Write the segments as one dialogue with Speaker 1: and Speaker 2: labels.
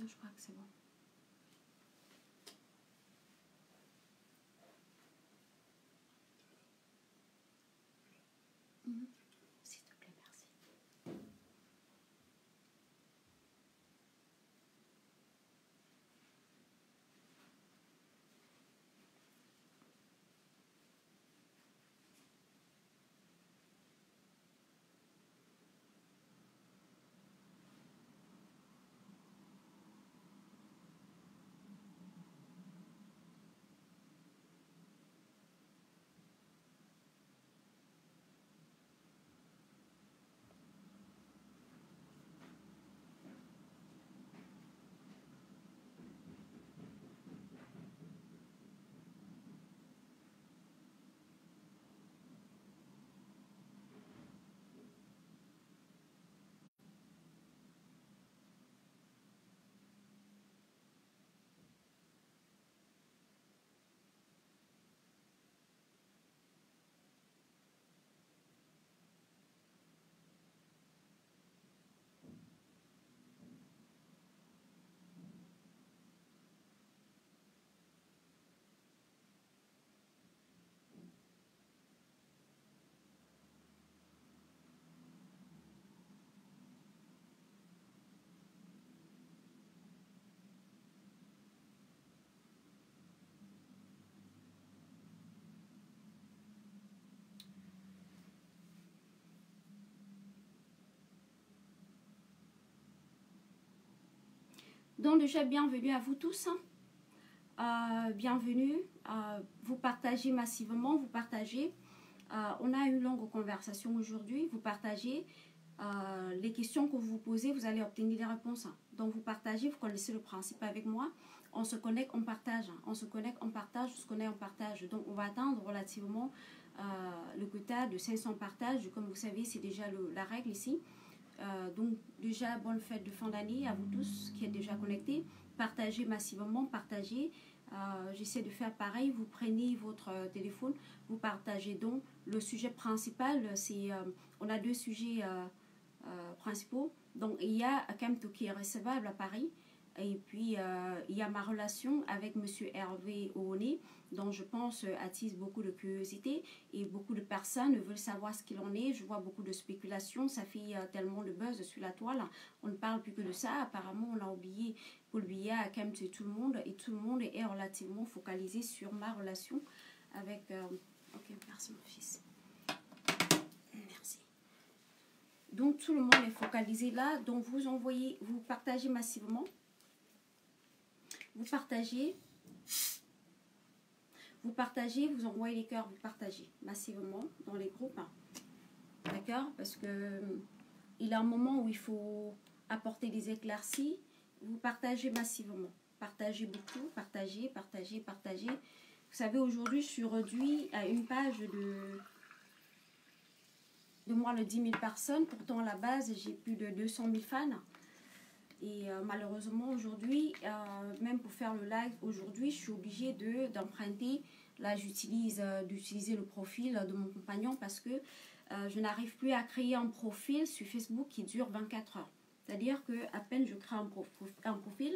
Speaker 1: Non, je crois que c'est bon. S'il te plaît, merci. Donc déjà, bienvenue à vous tous. Bienvenue. Vous partagez massivement, vous partagez. On a une longue conversation aujourd'hui. Vous partagez les questions que vous vous posez, vous allez obtenir des réponses. Donc vous partagez, vous connaissez le principe avec moi. On se connecte, on partage. On se connecte, on partage, on se connaît, on partage. Donc on va atteindre relativement le quota de 500 partages. Comme vous savez, c'est déjà la règle ici. Donc déjà, bonne fête de fin d'année à vous tous qui êtes déjà connectés. Partagez massivement, partagez. J'essaie de faire pareil. Vous prenez votre téléphone, vous partagez donc. Le sujet principal, c'est on a deux sujets principaux. Donc il y a Kamto qui est recevable à Paris. Et puis il y a ma relation avec Monsieur Hervé Ohoné, dont je pense attise beaucoup de curiosité et beaucoup de personnes veulent savoir ce qu'il en est. Je vois beaucoup de spéculations, ça fait tellement de buzz sur la toile. On ne parle plus que de ça. Apparemment, on a oublié Paul Biya à Kamto et tout le monde est relativement focalisé sur ma relation avec. Ok, merci mon fils. Merci. Donc tout le monde est focalisé là. Donc vous envoyez, vous partagez massivement. Vous partagez, vous envoyez les cœurs, vous partagez massivement dans les groupes. D'accord? Parce que il y a un moment où il faut apporter des éclaircies. Vous partagez massivement. Partagez beaucoup, partagez. Vous savez, aujourd'hui, je suis réduit à une page de moins de 10 000 personnes. Pourtant, à la base, j'ai plus de 200 000 fans. Et malheureusement aujourd'hui, même pour faire le live aujourd'hui, je suis obligée d'emprunter. Là, d'utiliser le profil de mon compagnon parce que je n'arrive plus à créer un profil sur Facebook qui dure 24 heures. C'est-à-dire que à peine je crée un profil,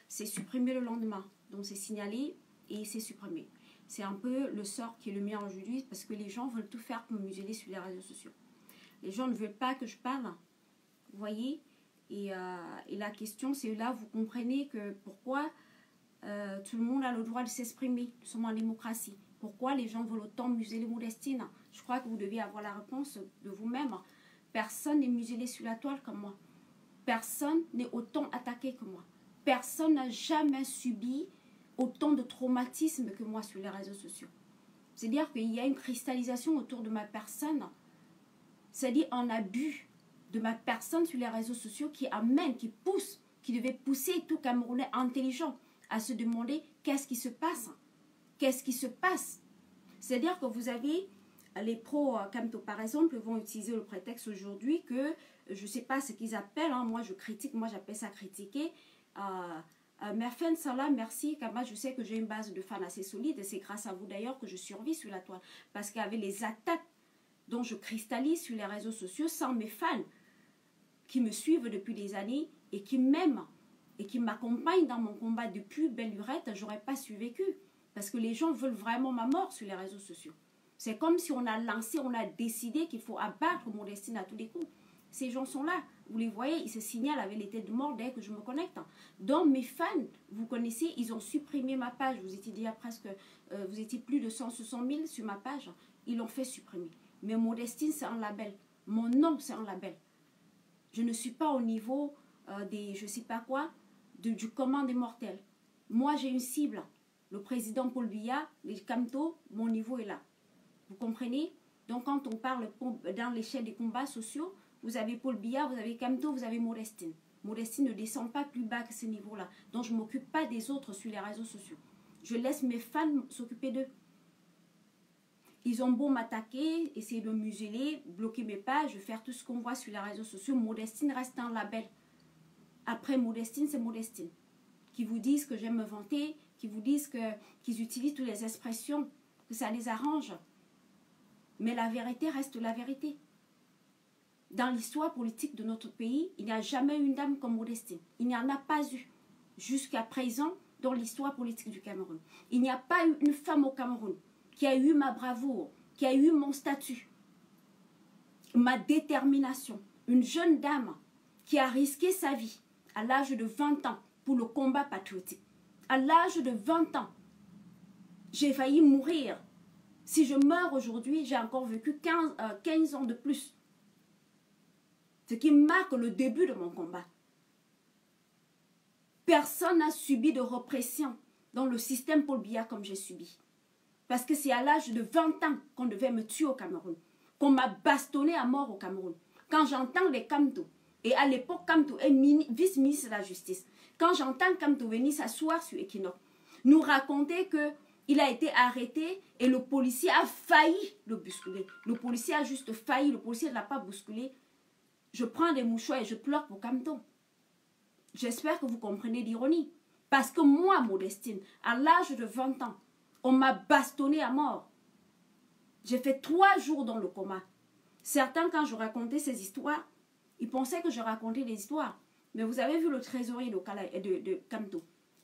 Speaker 1: c'est supprimé le lendemain. Donc c'est signalé et c'est supprimé. C'est un peu le sort qui est le mien aujourd'hui parce que les gens veulent tout faire pour me museler sur les réseaux sociaux. Les gens ne veulent pas que je parle. Vous voyez ? Et la question, c'est là, vous comprenez que pourquoi tout le monde a le droit de s'exprimer. Nous sommes en démocratie. Pourquoi les gens veulent autant museler Modestine? Je crois que vous devez avoir la réponse de vous-même. Personne n'est muselé sur la toile comme moi. Personne n'est autant attaqué que moi. Personne n'a jamais subi autant de traumatisme que moi sur les réseaux sociaux. C'est-à-dire qu'il y a une cristallisation autour de ma personne. C'est-à-dire un abus de ma personne sur les réseaux sociaux qui amène, qui pousse, qui devait pousser tout Camerounais intelligent à se demander qu'est-ce qui se passe. Qu'est-ce qui se passe? C'est-à-dire que vous avez les pros Kamto par exemple vont utiliser le prétexte aujourd'hui que je ne sais pas ce qu'ils appellent, hein, moi je critique, moi j'appelle ça critiquer. Merfen Salah, merci Kama, je sais que j'ai une base de fans assez solide et c'est grâce à vous d'ailleurs que je survis sur la toile. Parce qu'avec les attaques dont je cristallise sur les réseaux sociaux sans mes fans qui me suivent depuis des années et qui m'aiment et qui m'accompagnent dans mon combat depuis belle lurette, j'aurais pas survécu. Parce que les gens veulent vraiment ma mort sur les réseaux sociaux. C'est comme si on a lancé, on a décidé qu'il faut abattre Modestine à tous les coups. Ces gens sont là. Vous les voyez, ils se signalent avec les têtes de mort dès que je me connecte. Donc mes fans, vous connaissez, ils ont supprimé ma page. Vous étiez déjà presque, vous étiez plus de 160 000 sur ma page. Ils l'ont fait supprimer. Mais Modestine, c'est un label. Mon nom, c'est un label. Je ne suis pas au niveau des, je ne sais pas quoi, du commun des mortels. Moi, j'ai une cible. Le président Paul Biya, les Camto, mon niveau est là. Vous comprenez? Donc, quand on parle dans l'échelle des combats sociaux, vous avez Paul Biya, vous avez Camto, vous avez Modestine. Modestine ne descend pas plus bas que ce niveau-là. Donc, je ne m'occupe pas des autres sur les réseaux sociaux. Je laisse mes fans s'occuper d'eux. Ils ont beau m'attaquer, essayer de me museler, bloquer mes pages, faire tout ce qu'on voit sur les réseaux sociaux. Modestine reste un label. Après Modestine, c'est Modestine. Qui vous disent que j'aime me vanter, qui vous disent qu'ils utilisent toutes les expressions, que ça les arrange. Mais la vérité reste la vérité. Dans l'histoire politique de notre pays, il n'y a jamais eu une dame comme Modestine. Il n'y en a pas eu jusqu'à présent dans l'histoire politique du Cameroun. Il n'y a pas eu une femme au Cameroun qui a eu ma bravoure, qui a eu mon statut, ma détermination. Une jeune dame qui a risqué sa vie à l'âge de 20 ans pour le combat patriotique. À l'âge de 20 ans, j'ai failli mourir. Si je meurs aujourd'hui, j'ai encore vécu 15 ans de plus. Ce qui marque le début de mon combat. Personne n'a subi de répression dans le système Paul Biya comme j'ai subi. Parce que c'est à l'âge de 20 ans qu'on devait me tuer au Cameroun. Qu'on m'a bastonné à mort au Cameroun. Quand j'entends les Camto, et à l'époque Camto est vice-ministre de la Justice, quand j'entends Camto venir s'asseoir sur Equinox, nous raconter qu'il a été arrêté et le policier a failli le bousculer. Le policier a juste failli, le policier ne l'a pas bousculé. Je prends des mouchoirs et je pleure pour Camto. J'espère que vous comprenez l'ironie. Parce que moi, Modestine, à l'âge de 20 ans, on m'a bastonné à mort. J'ai fait 3 jours dans le coma. Certains, quand je racontais ces histoires, ils pensaient que je racontais des histoires. Mais vous avez vu le trésorier de Camto.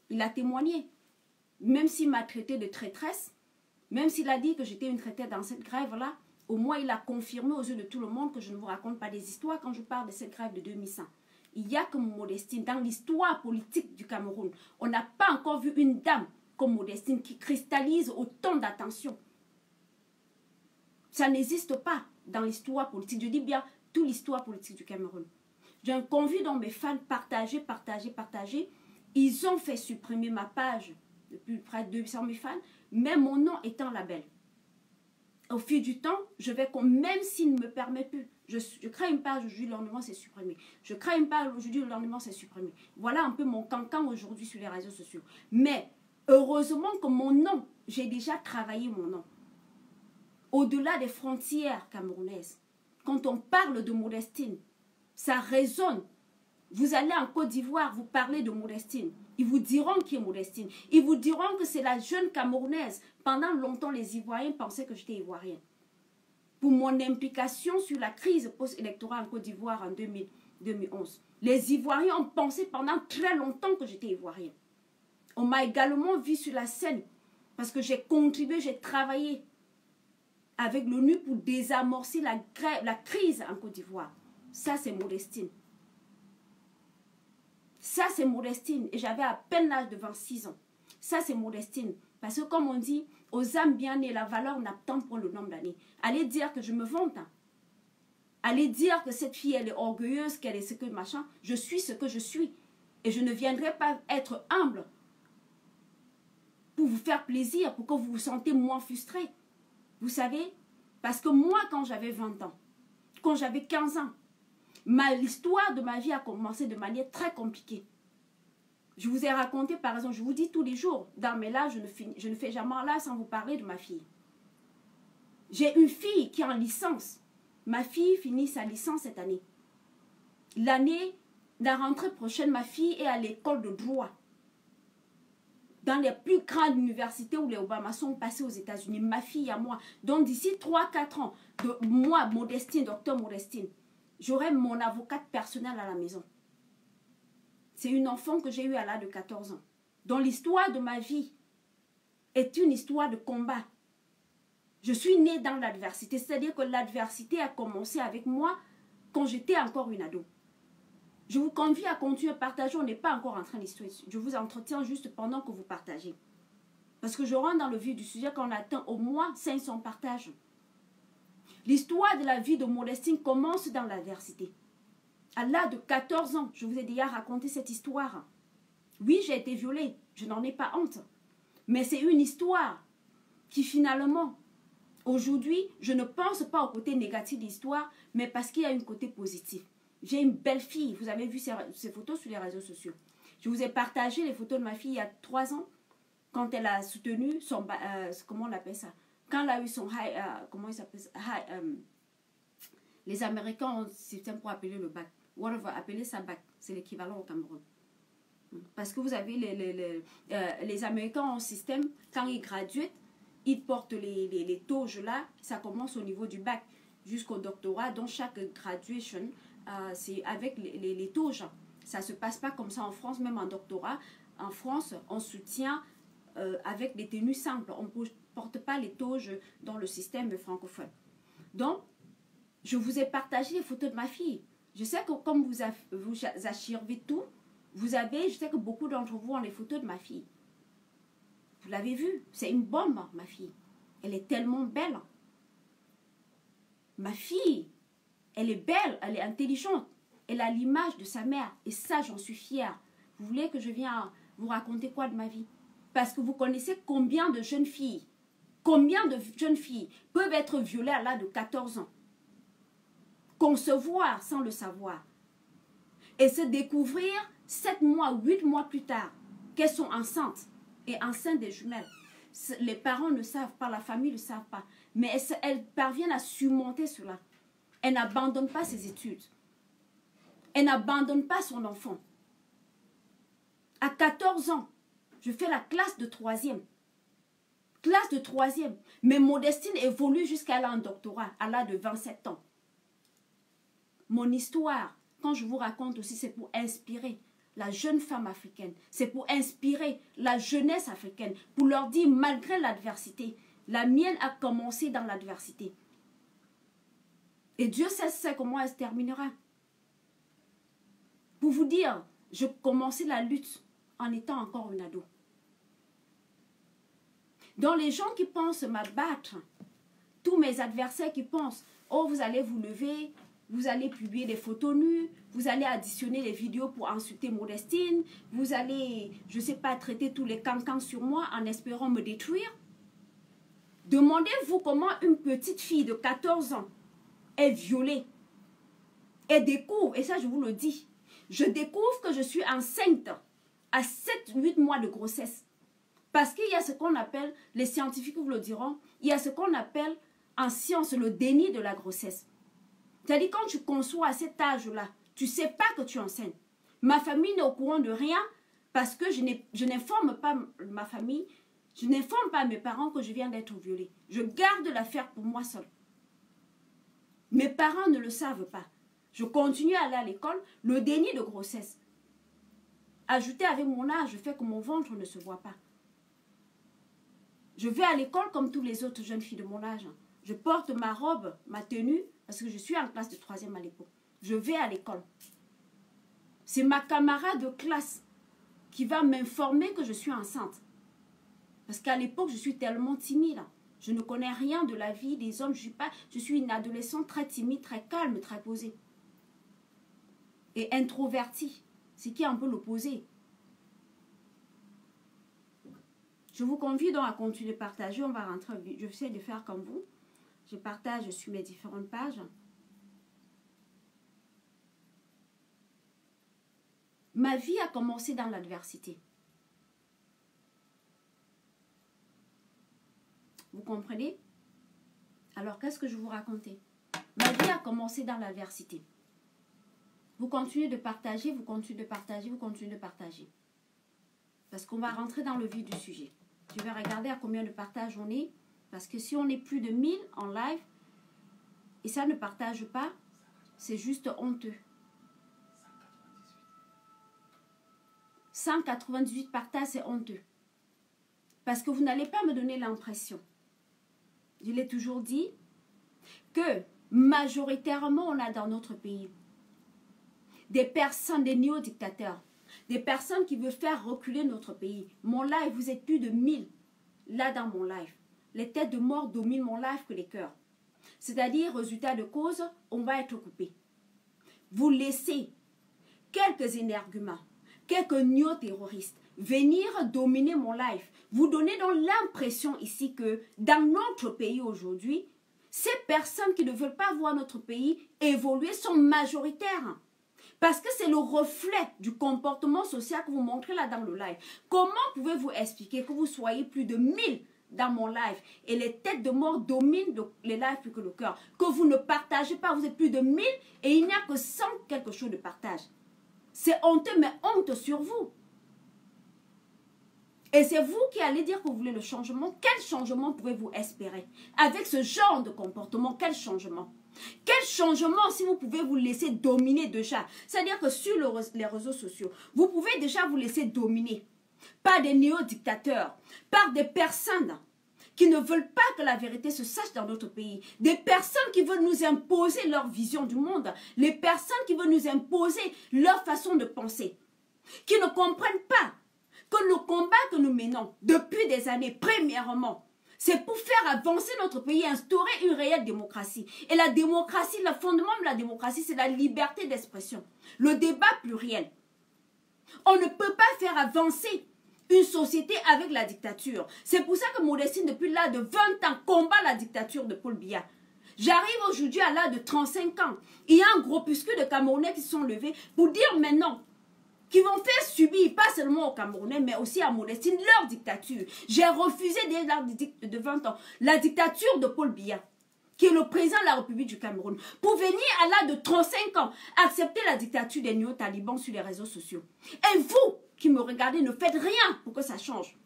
Speaker 1: Il a témoigné. Même s'il m'a traité de traîtresse, même s'il a dit que j'étais une traîtresse dans cette grève-là, au moins il a confirmé aux yeux de tout le monde que je ne vous raconte pas des histoires quand je parle de cette grève de 2100. Il y a que Modestine. Dans l'histoire politique du Cameroun, on n'a pas encore vu une dame comme Modestine qui cristallise autant d'attention. Ça n'existe pas dans l'histoire politique. Je dis bien toute l'histoire politique du Cameroun. J'ai convié dans mes fans partager. Ils ont fait supprimer ma page depuis près de 200 000 fans, mais mon nom étant label. Au fil du temps, je vais, même s'il ne me permet plus, je crée une page aujourd'hui, le lendemain c'est supprimé. Je crée une page aujourd'hui, le lendemain c'est supprimé. Voilà un peu mon cancan aujourd'hui sur les réseaux sociaux. Mais heureusement que mon nom, j'ai déjà travaillé mon nom. Au-delà des frontières camerounaises, quand on parle de Modestine, ça résonne. Vous allez en Côte d'Ivoire, vous parlez de Modestine. Ils vous diront qui est Modestine. Ils vous diront que c'est la jeune Camerounaise. Pendant longtemps, les Ivoiriens pensaient que j'étais Ivoirienne. Pour mon implication sur la crise post-électorale en Côte d'Ivoire en 2011, les Ivoiriens ont pensé pendant très longtemps que j'étais Ivoirienne. On m'a également vu sur la scène parce que j'ai contribué, j'ai travaillé avec l'ONU pour désamorcer la crise en Côte d'Ivoire. Ça, c'est Modestine. Ça, c'est Modestine. Et j'avais à peine l'âge de 26 ans. Ça, c'est Modestine. Parce que comme on dit, aux âmes bien nées, la valeur n'attend pas le nombre d'années. Allez dire que je me vante. Hein. Allez dire que cette fille, elle est orgueilleuse, qu'elle est ce que machin. Je suis ce que je suis. Et je ne viendrai pas être humble pour vous faire plaisir, pour que vous vous sentez moins frustré. Vous savez, parce que moi, quand j'avais 20 ans, quand j'avais 15 ans, l'histoire de ma vie a commencé de manière très compliquée. Je vous ai raconté, par exemple, je vous dis tous les jours, dans mes lives, je ne fais jamais là sans vous parler de ma fille. J'ai une fille qui est en licence. Ma fille finit sa licence cette année. L'année, la rentrée prochaine, ma fille est à l'école de droit. Dans les plus grandes universités où les Obama sont passés aux États-Unis, ma fille à moi. Donc d'ici 3-4 ans, moi, Modestine, docteur Modestine, j'aurai mon avocate personnelle à la maison. C'est une enfant que j'ai eue à l'âge de 14 ans. Donc l'histoire de ma vie est une histoire de combat. Je suis née dans l'adversité, c'est-à-dire que l'adversité a commencé avec moi quand j'étais encore une ado. Je vous convie à continuer à partager, on n'est pas encore en train d'histoire. Je vous entretiens juste pendant que vous partagez. Parce que je rentre dans le vif du sujet quand on atteint au moins 500 partages. L'histoire de la vie de Modestine commence dans l'adversité. À l'âge de 14 ans, je vous ai déjà raconté cette histoire. Oui, j'ai été violée, je n'en ai pas honte. Mais c'est une histoire qui finalement, aujourd'hui, je ne pense pas au côté négatif de l'histoire, mais parce qu'il y a un côté positif. J'ai une belle fille, vous avez vu ces photos sur les réseaux sociaux. Je vous ai partagé les photos de ma fille il y a 3 ans, quand elle a soutenu son... comment on appelle ça? Quand elle a eu son comment il s'appelle ça? Les Américains ont un système pour appeler le bac. Ou on va appeler ça bac. C'est l'équivalent au Cameroun. Parce que vous avez les Américains ont un système, quand ils graduent, ils portent les toges là, ça commence au niveau du bac jusqu'au doctorat. Donc chaque graduation, c'est avec les toges. Ça ne se passe pas comme ça en France, même en doctorat. En France, on soutient avec des tenues simples. On ne porte pas les toges dans le système francophone. Donc, je vous ai partagé les photos de ma fille. Je sais que comme vous archivez tout, je sais que beaucoup d'entre vous ont les photos de ma fille. Vous l'avez vu, c'est une bombe, ma fille. Elle est tellement belle. Ma fille, elle est belle, elle est intelligente. Elle a l'image de sa mère. Et ça, j'en suis fière. Vous voulez que je vienne vous raconter quoi de ma vie? Parce que vous connaissez combien de jeunes filles peuvent être violées à l'âge de 14 ans. Concevoir sans le savoir. Et se découvrir 7 mois, 8 mois plus tard qu'elles sont enceintes et enceintes des jumelles. Les parents ne savent pas, la famille ne savent pas. Mais elles parviennent à surmonter cela. Elle n'abandonne pas ses études. Elle n'abandonne pas son enfant. À 14 ans, je fais la classe de 3e. Classe de 3e. Mais Modestine évolue jusqu'à l'âge de doctorat, à l'âge de 27 ans. Mon histoire, quand je vous raconte aussi, c'est pour inspirer la jeune femme africaine. C'est pour inspirer la jeunesse africaine. Pour leur dire, malgré l'adversité, la mienne a commencé dans l'adversité. Et Dieu sait comment elle se terminera. Pour vous dire, je commençais la lutte en étant encore une ado. Donc les gens qui pensent m'abattre, tous mes adversaires qui pensent, oh vous allez vous lever, vous allez publier des photos nues, vous allez additionner les vidéos pour insulter Modestine, vous allez, je ne sais pas, traiter tous les cancans sur moi en espérant me détruire. Demandez-vous comment une petite fille de 14 ans est violée et découvre, et ça je vous le dis, je découvre que je suis enceinte à 7-8 mois de grossesse. Parce qu'il y a ce qu'on appelle, les scientifiques vous le diront, il y a ce qu'on appelle en science le déni de la grossesse. C'est-à-dire quand tu conçois à cet âge-là, tu ne sais pas que tu es enceinte. Ma famille n'est au courant de rien parce que je n'informe pas ma famille, je n'informe pas mes parents que je viens d'être violée. Je garde l'affaire pour moi seule. Mes parents ne le savent pas. Je continue à aller à l'école, le déni de grossesse. Ajouté avec mon âge, fait que mon ventre ne se voit pas. Je vais à l'école comme toutes les autres jeunes filles de mon âge. Je porte ma robe, ma tenue, parce que je suis en classe de 3e à l'époque. Je vais à l'école. C'est ma camarade de classe qui va m'informer que je suis enceinte. Parce qu'à l'époque, je suis tellement timide. Je ne connais rien de la vie des hommes. Je suis une adolescente très timide, très calme, très posée. Et introvertie. Ce qui est un peu l'opposé. Je vous convie donc à continuer de partager. On va rentrer. Je vais essayer de faire comme vous. Je partage sur mes différentes pages. Ma vie a commencé dans l'adversité. Vous comprenez? Alors, qu'est-ce que je vous racontais? Ma vie a commencé dans l'adversité. Vous continuez de partager, vous continuez de partager, vous continuez de partager. Parce qu'on va rentrer dans le vif du sujet. Je vais regarder à combien de partages on est. Parce que si on est plus de 1000 en live, et ça ne partage pas, c'est juste honteux. 198 partages, c'est honteux. Parce que vous n'allez pas me donner l'impression, je l'ai toujours dit, que majoritairement on a dans notre pays des personnes, des néo-dictateurs, des personnes qui veulent faire reculer notre pays. Mon live, vous êtes plus de 1000 là dans mon live. Les têtes de mort dominent mon live que les cœurs. C'est-à-dire, résultat de cause, on va être coupé. Vous laissez quelques énerguments, quelques néo-terroristes venir dominer mon live. Vous donnez donc l'impression ici que dans notre pays aujourd'hui, ces personnes qui ne veulent pas voir notre pays évoluer sont majoritaires. Parce que c'est le reflet du comportement social que vous montrez là dans le live. Comment pouvez-vous expliquer que vous soyez plus de 1000 dans mon live et les têtes de mort dominent les lives plus que le cœur, que vous ne partagez pas, vous êtes plus de 1000 et il n'y a que 100 quelque chose de partage. C'est honteux, mais honte sur vous. Et c'est vous qui allez dire que vous voulez le changement. Quel changement pouvez-vous espérer? Avec ce genre de comportement, quel changement? Quel changement si vous pouvez vous laisser dominer déjà? C'est-à-dire que sur les réseaux sociaux, vous pouvez déjà vous laisser dominer par des néo-dictateurs, par des personnes qui ne veulent pas que la vérité se sache dans notre pays, des personnes qui veulent nous imposer leur vision du monde, les personnes qui veulent nous imposer leur façon de penser, qui ne comprennent pas que le combat que nous menons depuis des années, premièrement, c'est pour faire avancer notre pays, instaurer une réelle démocratie. Et la démocratie, le fondement de la démocratie, c'est la liberté d'expression, le débat pluriel. On ne peut pas faire avancer une société avec la dictature. C'est pour ça que Modestine, depuis l'âge de 20 ans, combat la dictature de Paul Biya. J'arrive aujourd'hui à l'âge de 35 ans. Il y a un groupuscule de Camerounais qui se sont levés pour dire maintenant qui vont faire subir, pas seulement aux Camerounais, mais aussi à Modestine, leur dictature. J'ai refusé dès l'âge de 20 ans la dictature de Paul Biya, qui est le président de la République du Cameroun, pour venir à l'âge de 35 ans accepter la dictature des néo-talibans sur les réseaux sociaux. Et vous, qui me regardez, ne faites rien pour que ça change.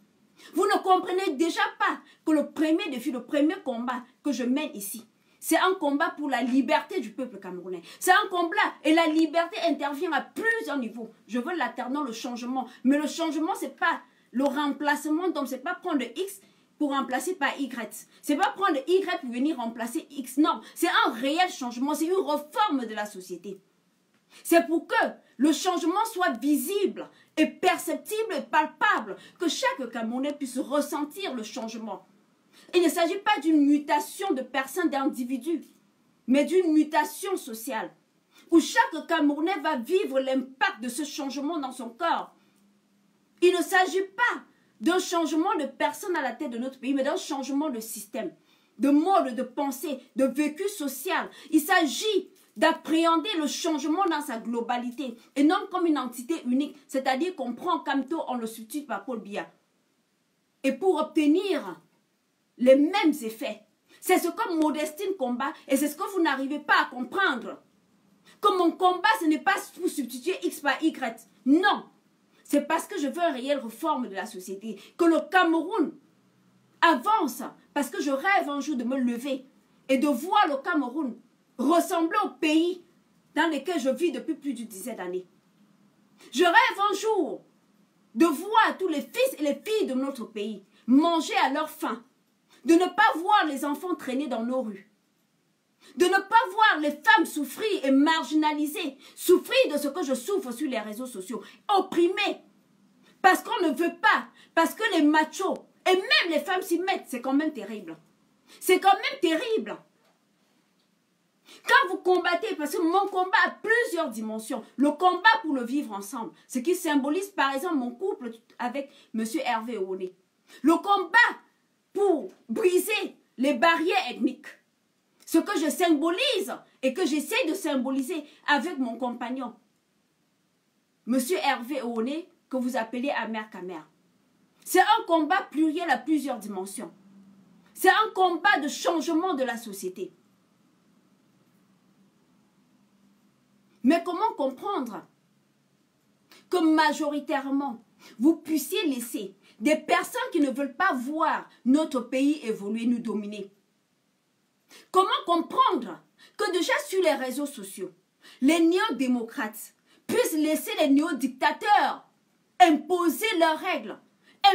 Speaker 1: Vous ne comprenez déjà pas que le premier défi, le premier combat que je mène ici, c'est un combat pour la liberté du peuple camerounais. C'est un combat et la liberté intervient à plusieurs niveaux. Je veux l'alternance, le changement. Mais le changement, ce n'est pas le remplacement d'hommes. Ce n'est pas prendre X pour remplacer par Y. Ce n'est pas prendre Y pour venir remplacer X. Non, c'est un réel changement. C'est une réforme de la société. C'est pour que le changement soit visible et perceptible et palpable. Que chaque Camerounais puisse ressentir le changement. Il ne s'agit pas d'une mutation de personnes, d'individus, mais d'une mutation sociale, où chaque Camerounais va vivre l'impact de ce changement dans son corps. Il ne s'agit pas d'un changement de personnes à la tête de notre pays, mais d'un changement de système, de mode de pensée, de vécu social. Il s'agit d'appréhender le changement dans sa globalité, et non comme une entité unique, c'est-à-dire qu'on prend Kamto, on le substitue par Paul Biya. Et pour obtenir les mêmes effets. C'est ce que Modestine combat et c'est ce que vous n'arrivez pas à comprendre. Que mon combat, ce n'est pas pour substituer X par Y. Non. C'est parce que je veux une réelle réforme de la société. Que le Cameroun avance. Parce que je rêve un jour de me lever et de voir le Cameroun ressembler au pays dans lequel je vis depuis plus d'une dizaine d'années. Je rêve un jour de voir tous les fils et les filles de notre pays manger à leur faim. De ne pas voir les enfants traîner dans nos rues. De ne pas voir les femmes souffrir et marginaliser, souffrir de ce que je souffre sur les réseaux sociaux, opprimées. Parce qu'on ne veut pas, parce que les machos, et même les femmes s'y mettent, c'est quand même terrible. C'est quand même terrible. Quand vous combattez, parce que mon combat a plusieurs dimensions, le combat pour le vivre ensemble, ce qui symbolise par exemple mon couple avec M. Hervé Owoné. Le combat pour briser les barrières ethniques. Ce que je symbolise et que j'essaie de symboliser avec mon compagnon, M. Hervé Owoné, que vous appelez Amer Kamer. C'est un combat pluriel à plusieurs dimensions. C'est un combat de changement de la société. Mais comment comprendre que majoritairement, vous puissiez laisser des personnes qui ne veulent pas voir notre pays évoluer, nous dominer? Comment comprendre que déjà sur les réseaux sociaux, les néo-démocrates puissent laisser les néo-dictateurs imposer leurs règles,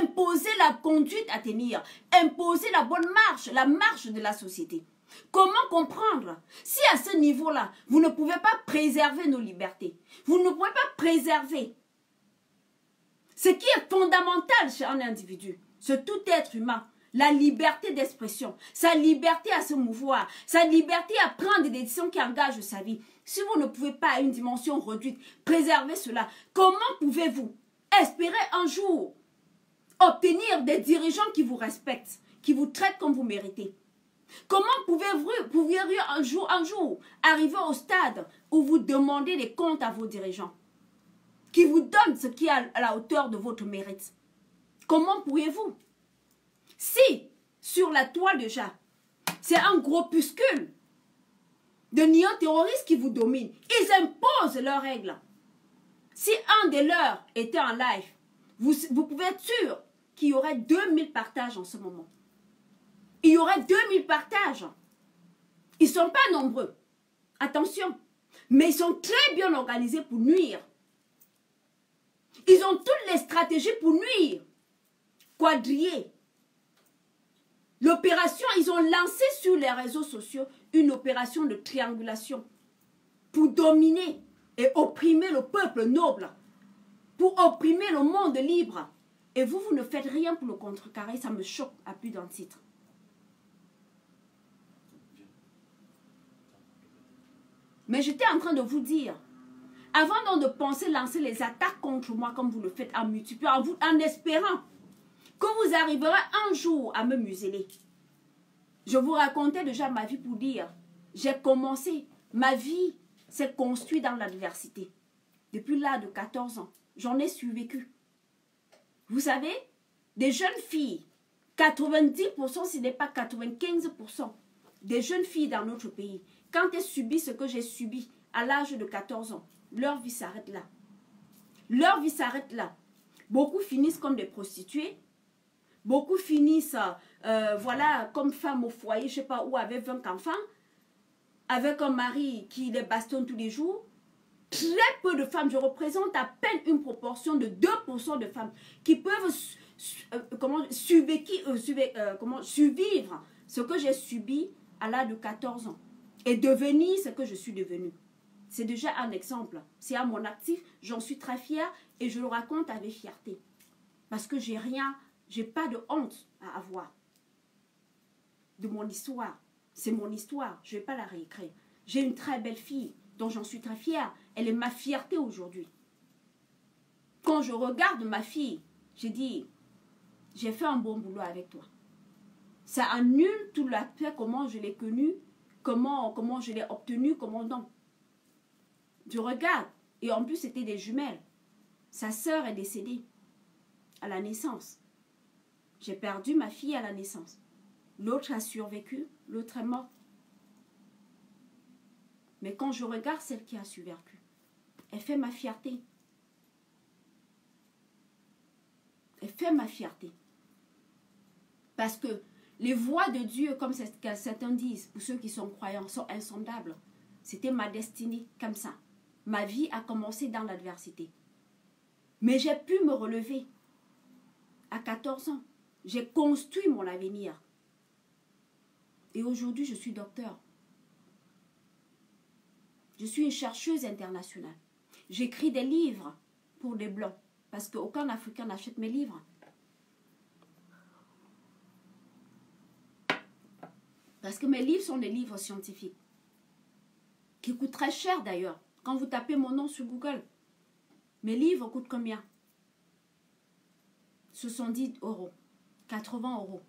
Speaker 1: imposer la conduite à tenir, imposer la bonne marche, la marche de la société. Comment comprendre si à ce niveau-là, vous ne pouvez pas préserver nos libertés, vous ne pouvez pas préserver ce qui est fondamental chez un individu, ce tout être humain, la liberté d'expression, sa liberté à se mouvoir, sa liberté à prendre des décisions qui engagent sa vie. Si vous ne pouvez pas à une dimension réduite préserver cela, comment pouvez-vous espérer un jour obtenir des dirigeants qui vous respectent, qui vous traitent comme vous méritez? Comment pouvez-vous un jour arriver au stade où vous demandez des comptes à vos dirigeants, qui vous donnent ce qui est à la hauteur de votre mérite? Comment pourriez-vous? Si, sur la toile déjà, c'est un groupuscule de néo-terroristes qui vous dominent, ils imposent leurs règles. Si un des leurs était en live, vous pouvez être sûr qu'il y aurait 2000 partages en ce moment. Il y aurait 2000 partages. Ils ne sont pas nombreux. Attention. Mais ils sont très bien organisés pour nuire. Ils ont toutes les stratégies pour nuire. Quadriller. L'opération, ils ont lancé sur les réseaux sociaux une opération de triangulation pour dominer et opprimer le peuple noble, pour opprimer le monde libre. Et vous ne faites rien pour le contrecarrer. Ça me choque à plus d'un titre. Mais j'étais en train de vous dire, avant donc de penser lancer les attaques contre moi comme vous le faites en multipliant, en espérant que vous arriverez un jour à me museler. Je vous racontais déjà ma vie pour dire, j'ai commencé, ma vie s'est construite dans l'adversité. Depuis l'âge de 14 ans, j'en ai survécu. Vous savez, des jeunes filles, 90%, si ce n'est pas 95%, des jeunes filles dans notre pays, quand elles subissent ce que j'ai subi à l'âge de 14 ans, leur vie s'arrête là. Leur vie s'arrête là. Beaucoup finissent comme des prostituées. Beaucoup finissent, voilà, comme femmes au foyer, je ne sais pas où, avec 20 enfants, avec un mari qui les bastonne tous les jours. Très peu de femmes, je représente à peine une proportion de 2% de femmes qui peuvent survivre ce que j'ai subi à l'âge de 14 ans et devenir ce que je suis devenue. C'est déjà un exemple. C'est à mon actif, j'en suis très fière et je le raconte avec fierté. Parce que j'ai pas de honte à avoir de mon histoire. C'est mon histoire, je ne vais pas la réécrire. J'ai une très belle fille dont j'en suis très fière. Elle est ma fierté aujourd'hui. Quand je regarde ma fille, j'ai dit, j'ai fait un bon boulot avec toi. Ça annule tout l'aspect, comment je l'ai connue, comment je l'ai obtenue, comment non. Je regarde, et en plus c'était des jumelles. Sa sœur est décédée à la naissance. J'ai perdu ma fille à la naissance. L'autre a survécu, l'autre est morte. Mais quand je regarde celle qui a survécu, elle fait ma fierté. Elle fait ma fierté. Parce que les voies de Dieu, comme certains disent, pour ceux qui sont croyants, sont insondables. C'était ma destinée, comme ça. Ma vie a commencé dans l'adversité. Mais j'ai pu me relever. À 14 ans, j'ai construit mon avenir. Et aujourd'hui, je suis docteur. Je suis une chercheuse internationale. J'écris des livres pour les Blancs. Parce qu'aucun Africain n'achète mes livres. Parce que mes livres sont des livres scientifiques. Qui coûtent très cher d'ailleurs. Quand vous tapez mon nom sur Google. Mes livres coûtent combien? 70 €. 80 €.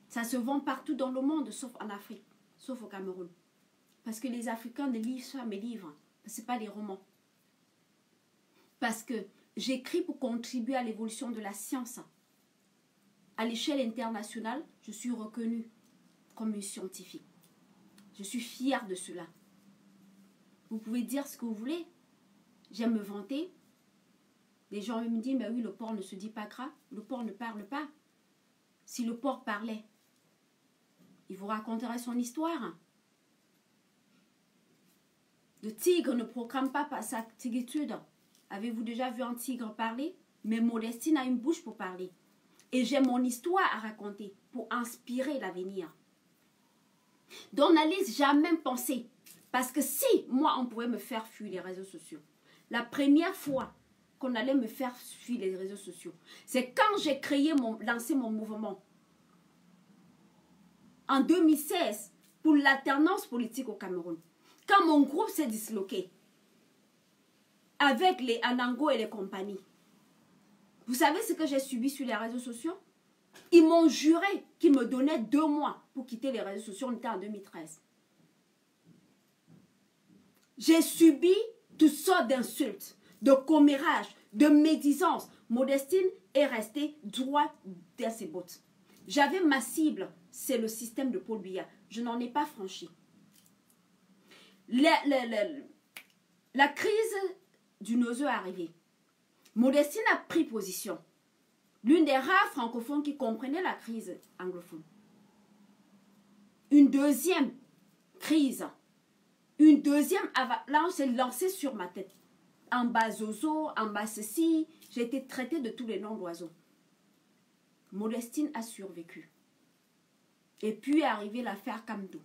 Speaker 1: Ça se vend partout dans le monde, sauf en Afrique. Sauf au Cameroun. Parce que les Africains ne lisent pas mes livres. Ce n'est pas des romans. Parce que j'écris pour contribuer à l'évolution de la science. À l'échelle internationale, je suis reconnue comme une scientifique. Je suis fière de cela. Vous pouvez dire ce que vous voulez. J'aime me vanter. Les gens me disent, mais oui, le porc ne se dit pas gras. Le porc ne parle pas. Si le porc parlait, il vous raconterait son histoire. Le tigre ne proclame pas sa tigritude. Avez-vous déjà vu un tigre parler? Mais Modestine a une bouche pour parler. Et j'ai mon histoire à raconter pour inspirer l'avenir. Donc, n'allez jamais penser. Parce que si, moi, on pouvait me faire fuir les réseaux sociaux. La première fois qu'on allait me faire fuir les réseaux sociaux, c'est quand j'ai lancé mon mouvement. En 2016, pour l'alternance politique au Cameroun. Quand mon groupe s'est disloqué, avec les Anango et les compagnies, vous savez ce que j'ai subi sur les réseaux sociaux? Ils m'ont juré qu'ils me donnaient 2 mois pour quitter les réseaux sociaux. On était en 2013. J'ai subi toutes sortes d'insultes, de commérages, de médisances. Modestine est restée droite dans ses bottes. J'avais ma cible, c'est le système de Paul Biya. Je n'en ai pas franchi. La crise du Nozo est arrivée. Modestine a pris position. L'une des rares francophones qui comprenaient la crise anglophone. Une deuxième crise. Une deuxième avalanche s'est lancée sur ma tête. En bas zozo, en bas ceci. J'ai été traitée de tous les noms d'oiseaux. Modestine a survécu. Et puis est arrivée l'affaire Kamdo.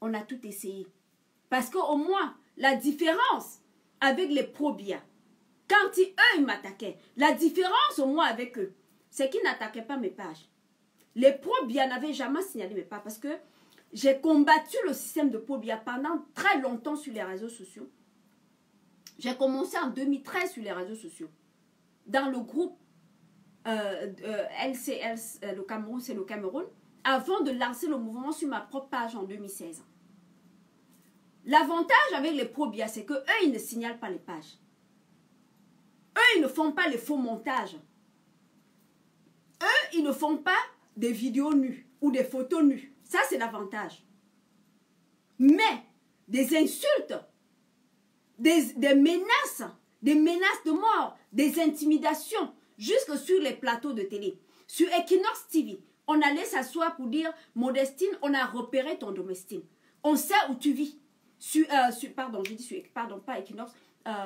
Speaker 1: On a tout essayé. Parce qu'au moins, la différence avec les pro-Biya, quand eux, ils m'attaquaient, la différence au moins avec eux, c'est qu'ils n'attaquaient pas mes pages. Les pro-Biya n'avaient jamais signalé mes pages parce que j'ai combattu le système de pro-Biya pendant très longtemps sur les réseaux sociaux. J'ai commencé en 2013 sur les réseaux sociaux. Dans le groupe LCL, le Cameroun, c'est le Cameroun, avant de lancer le mouvement sur ma propre page en 2016. L'avantage avec les pro-Biya, c'est qu'eux, ils ne signalent pas les pages. Eux, ils ne font pas les faux montages. Eux, ils ne font pas des vidéos nues ou des photos nues. Ça, c'est l'avantage. Mais des insultes, des menaces de mort, des intimidations, jusque sur les plateaux de télé. Sur Equinox TV, on allait s'asseoir pour dire « Modestine, on a repéré ton domestique. On sait où tu vis. » pas Equinox,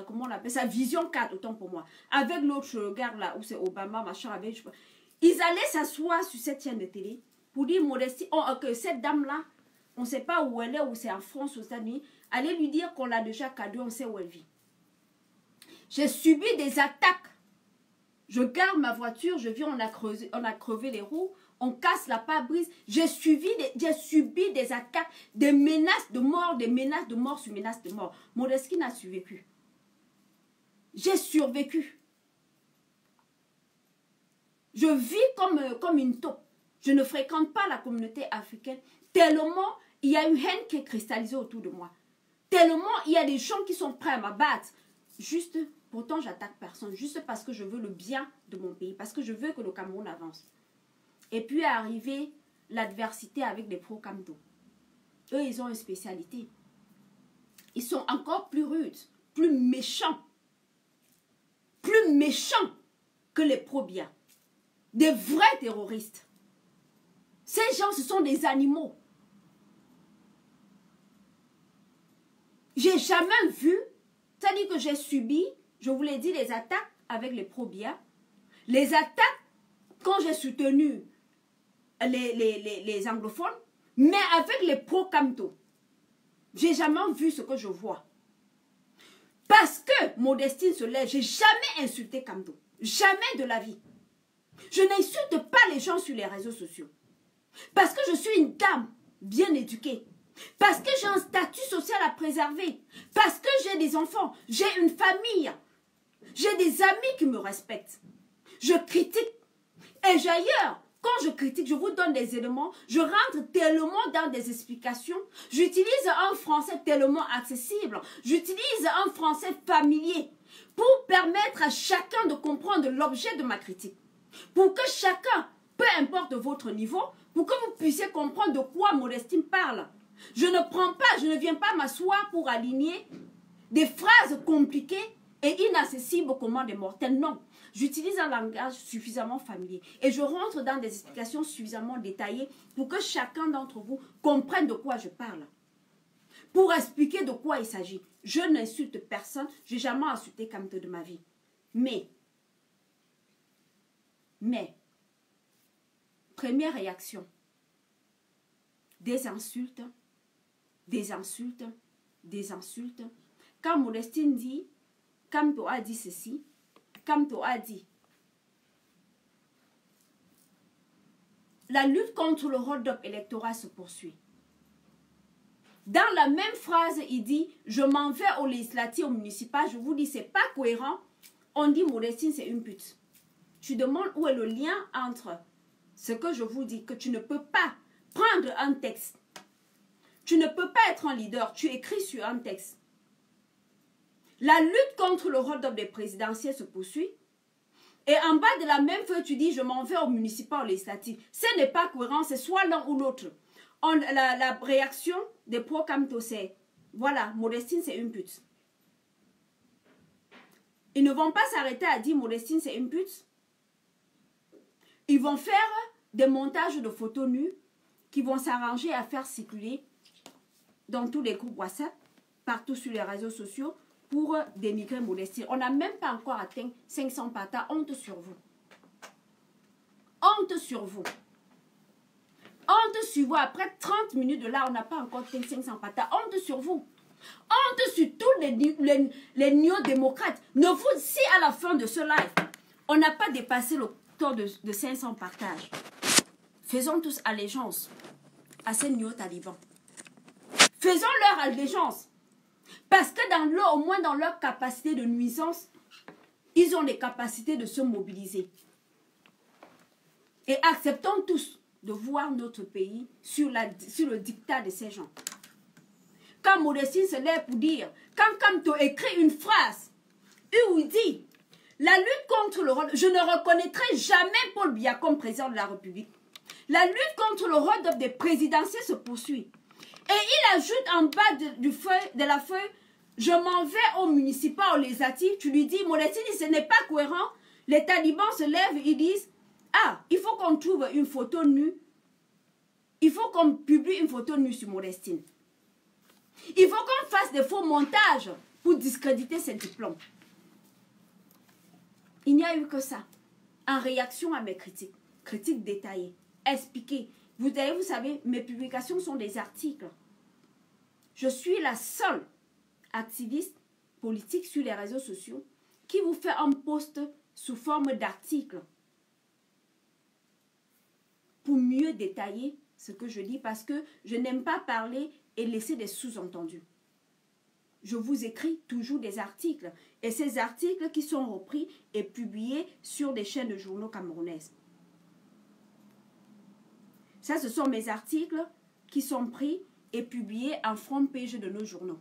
Speaker 1: comment on appelle ça, Vision 4, autant pour moi. Avec l'autre gars là, où c'est Obama, machin, avec, ils allaient s'asseoir sur cette chaîne de télé pour dire Modestine, que cette dame-là, on ne sait pas où elle est, ou c'est en France, aux États-Unis, allez lui dire qu'on l'a déjà cadeau, on sait où elle vit. J'ai subi des attaques. Je garde ma voiture, je viens, on a crevé les roues, on casse la pare-brise. J'ai subi des attaques, des menaces de mort sur menaces de mort. Modestine a survécu. J'ai survécu. Je vis comme une taupe. Je ne fréquente pas la communauté africaine. Tellement il y a une haine qui est cristallisée autour de moi. Tellement il y a des gens qui sont prêts à m'abattre. Juste, pourtant j'attaque personne. Juste parce que je veux le bien de mon pays. Parce que je veux que le Cameroun avance. Et puis est arrivée l'adversité avec les pro-Kamdo. Eux, ils ont une spécialité. Ils sont encore plus rudes, plus méchants. Plus méchants que les pro-Biya. Des vrais terroristes. Ces gens, ce sont des animaux. J'ai jamais vu, c'est-à-dire que j'ai subi, je vous l'ai dit, les attaques avec les pro-Biya. Les attaques quand j'ai soutenu les anglophones, mais avec les pro-Kamdo. J'ai jamais vu ce que je vois. Parce que Modestine se lève, j'ai jamais insulté Kamdo. Jamais de la vie. Je n'insulte pas les gens sur les réseaux sociaux. Parce que je suis une dame bien éduquée. Parce que j'ai un statut social à préserver. Parce que j'ai des enfants. J'ai une famille. J'ai des amis qui me respectent. Je critique. Et d'ailleurs, quand je critique, je vous donne des éléments. Je rentre tellement dans des explications. J'utilise un français tellement accessible. J'utilise un français familier pour permettre à chacun de comprendre l'objet de ma critique. Pour que chacun, peu importe votre niveau, pour que vous puissiez comprendre de quoi Modestine parle. Je ne viens pas m'asseoir pour aligner des phrases compliquées et inaccessibles aux commandes des mortels. Non, j'utilise un langage suffisamment familier et je rentre dans des explications suffisamment détaillées pour que chacun d'entre vous comprenne de quoi je parle. Pour expliquer de quoi il s'agit. Je n'insulte personne, je n'ai jamais insulté Kamdo de ma vie. Mais Mais, première réaction, des insultes, des insultes, des insultes. Quand Modestine dit, Kamto a dit ceci, Kamto a dit, la lutte contre le hold-up électoral se poursuit. Dans la même phrase, il dit, je m'en vais aux législatives, aux municipales. Je vous dis, c'est pas cohérent. On dit, Modestine, c'est une pute. Tu demandes où est le lien entre ce que je vous dis, que tu ne peux pas prendre un texte. Tu ne peux pas être un leader. Tu écris sur un texte. La lutte contre le hold-up des présidentielles se poursuit. Et en bas de la même feuille, tu dis, je m'en vais aux municipales, aux législatives. Ce n'est pas cohérent, c'est soit l'un ou l'autre. La réaction des pro-Kamto, c'est, voilà, Modestine, c'est une pute. Ils ne vont pas s'arrêter à dire, Modestine, c'est une pute. Ils vont faire des montages de photos nues qui vont s'arranger à faire circuler dans tous les groupes WhatsApp, partout sur les réseaux sociaux, pour dénigrer Modestine. On n'a même pas encore atteint 500 partages. Honte sur vous. Honte sur vous. Honte sur vous. Après 30 minutes de là, on n'a pas encore atteint 500 partages. Honte sur vous. Honte sur tous les néo-démocrates. Si à la fin de ce live, on n'a pas dépassé le taux de 500 partages, faisons tous allégeance à ces néo-talibans. Faisons leur allégeance. Parce que au moins dans leur capacité de nuisance, ils ont les capacités de se mobiliser. Et acceptons tous de voir notre pays sur le dictat de ces gens. Quand Modestine se lève pour dire, quand Kamto écrit une phrase où il dit, la lutte contre le hold-up, je ne reconnaîtrai jamais Paul Biya comme président de la République. La lutte contre le hold-up des présidentielles se poursuit. Et il ajoute en bas de la feuille, je m'en vais aux municipales, aux législatives. Tu lui dis, Modestine, ce n'est pas cohérent. Les talibans se lèvent, ils disent, ah, il faut qu'on trouve une photo nue. Il faut qu'on publie une photo nue sur Modestine. Il faut qu'on fasse des faux montages pour discréditer ses diplômes. Il n'y a eu que ça. En réaction à mes critiques. Critiques détaillées. Expliquées. Vous savez, mes publications sont des articles. Je suis la seule activiste politique sur les réseaux sociaux qui vous fait un post sous forme d'article pour mieux détailler ce que je dis parce que je n'aime pas parler et laisser des sous-entendus. Je vous écris toujours des articles et ces articles qui sont repris et publiés sur des chaînes de journaux camerounaises. Ça, ce sont mes articles qui sont pris et publiés en front page de nos journaux.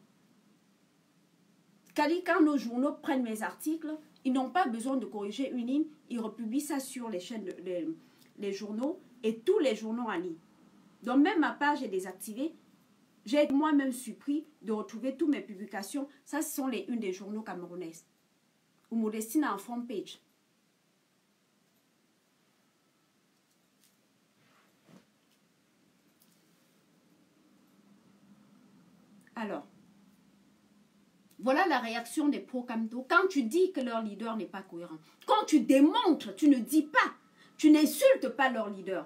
Speaker 1: Quand nos journaux prennent mes articles, ils n'ont pas besoin de corriger une ligne, ils republient ça sur les chaînes, les journaux et tous les journaux en ligne. Donc même ma page est désactivée. J'ai moi-même surpris de retrouver toutes mes publications. Ça, ce sont les unes des journaux camerounais. Ou Modestine en front page. Alors, voilà la réaction des pro-Kamto. Quand tu dis que leur leader n'est pas cohérent, quand tu démontres, tu ne dis pas, tu n'insultes pas leur leader.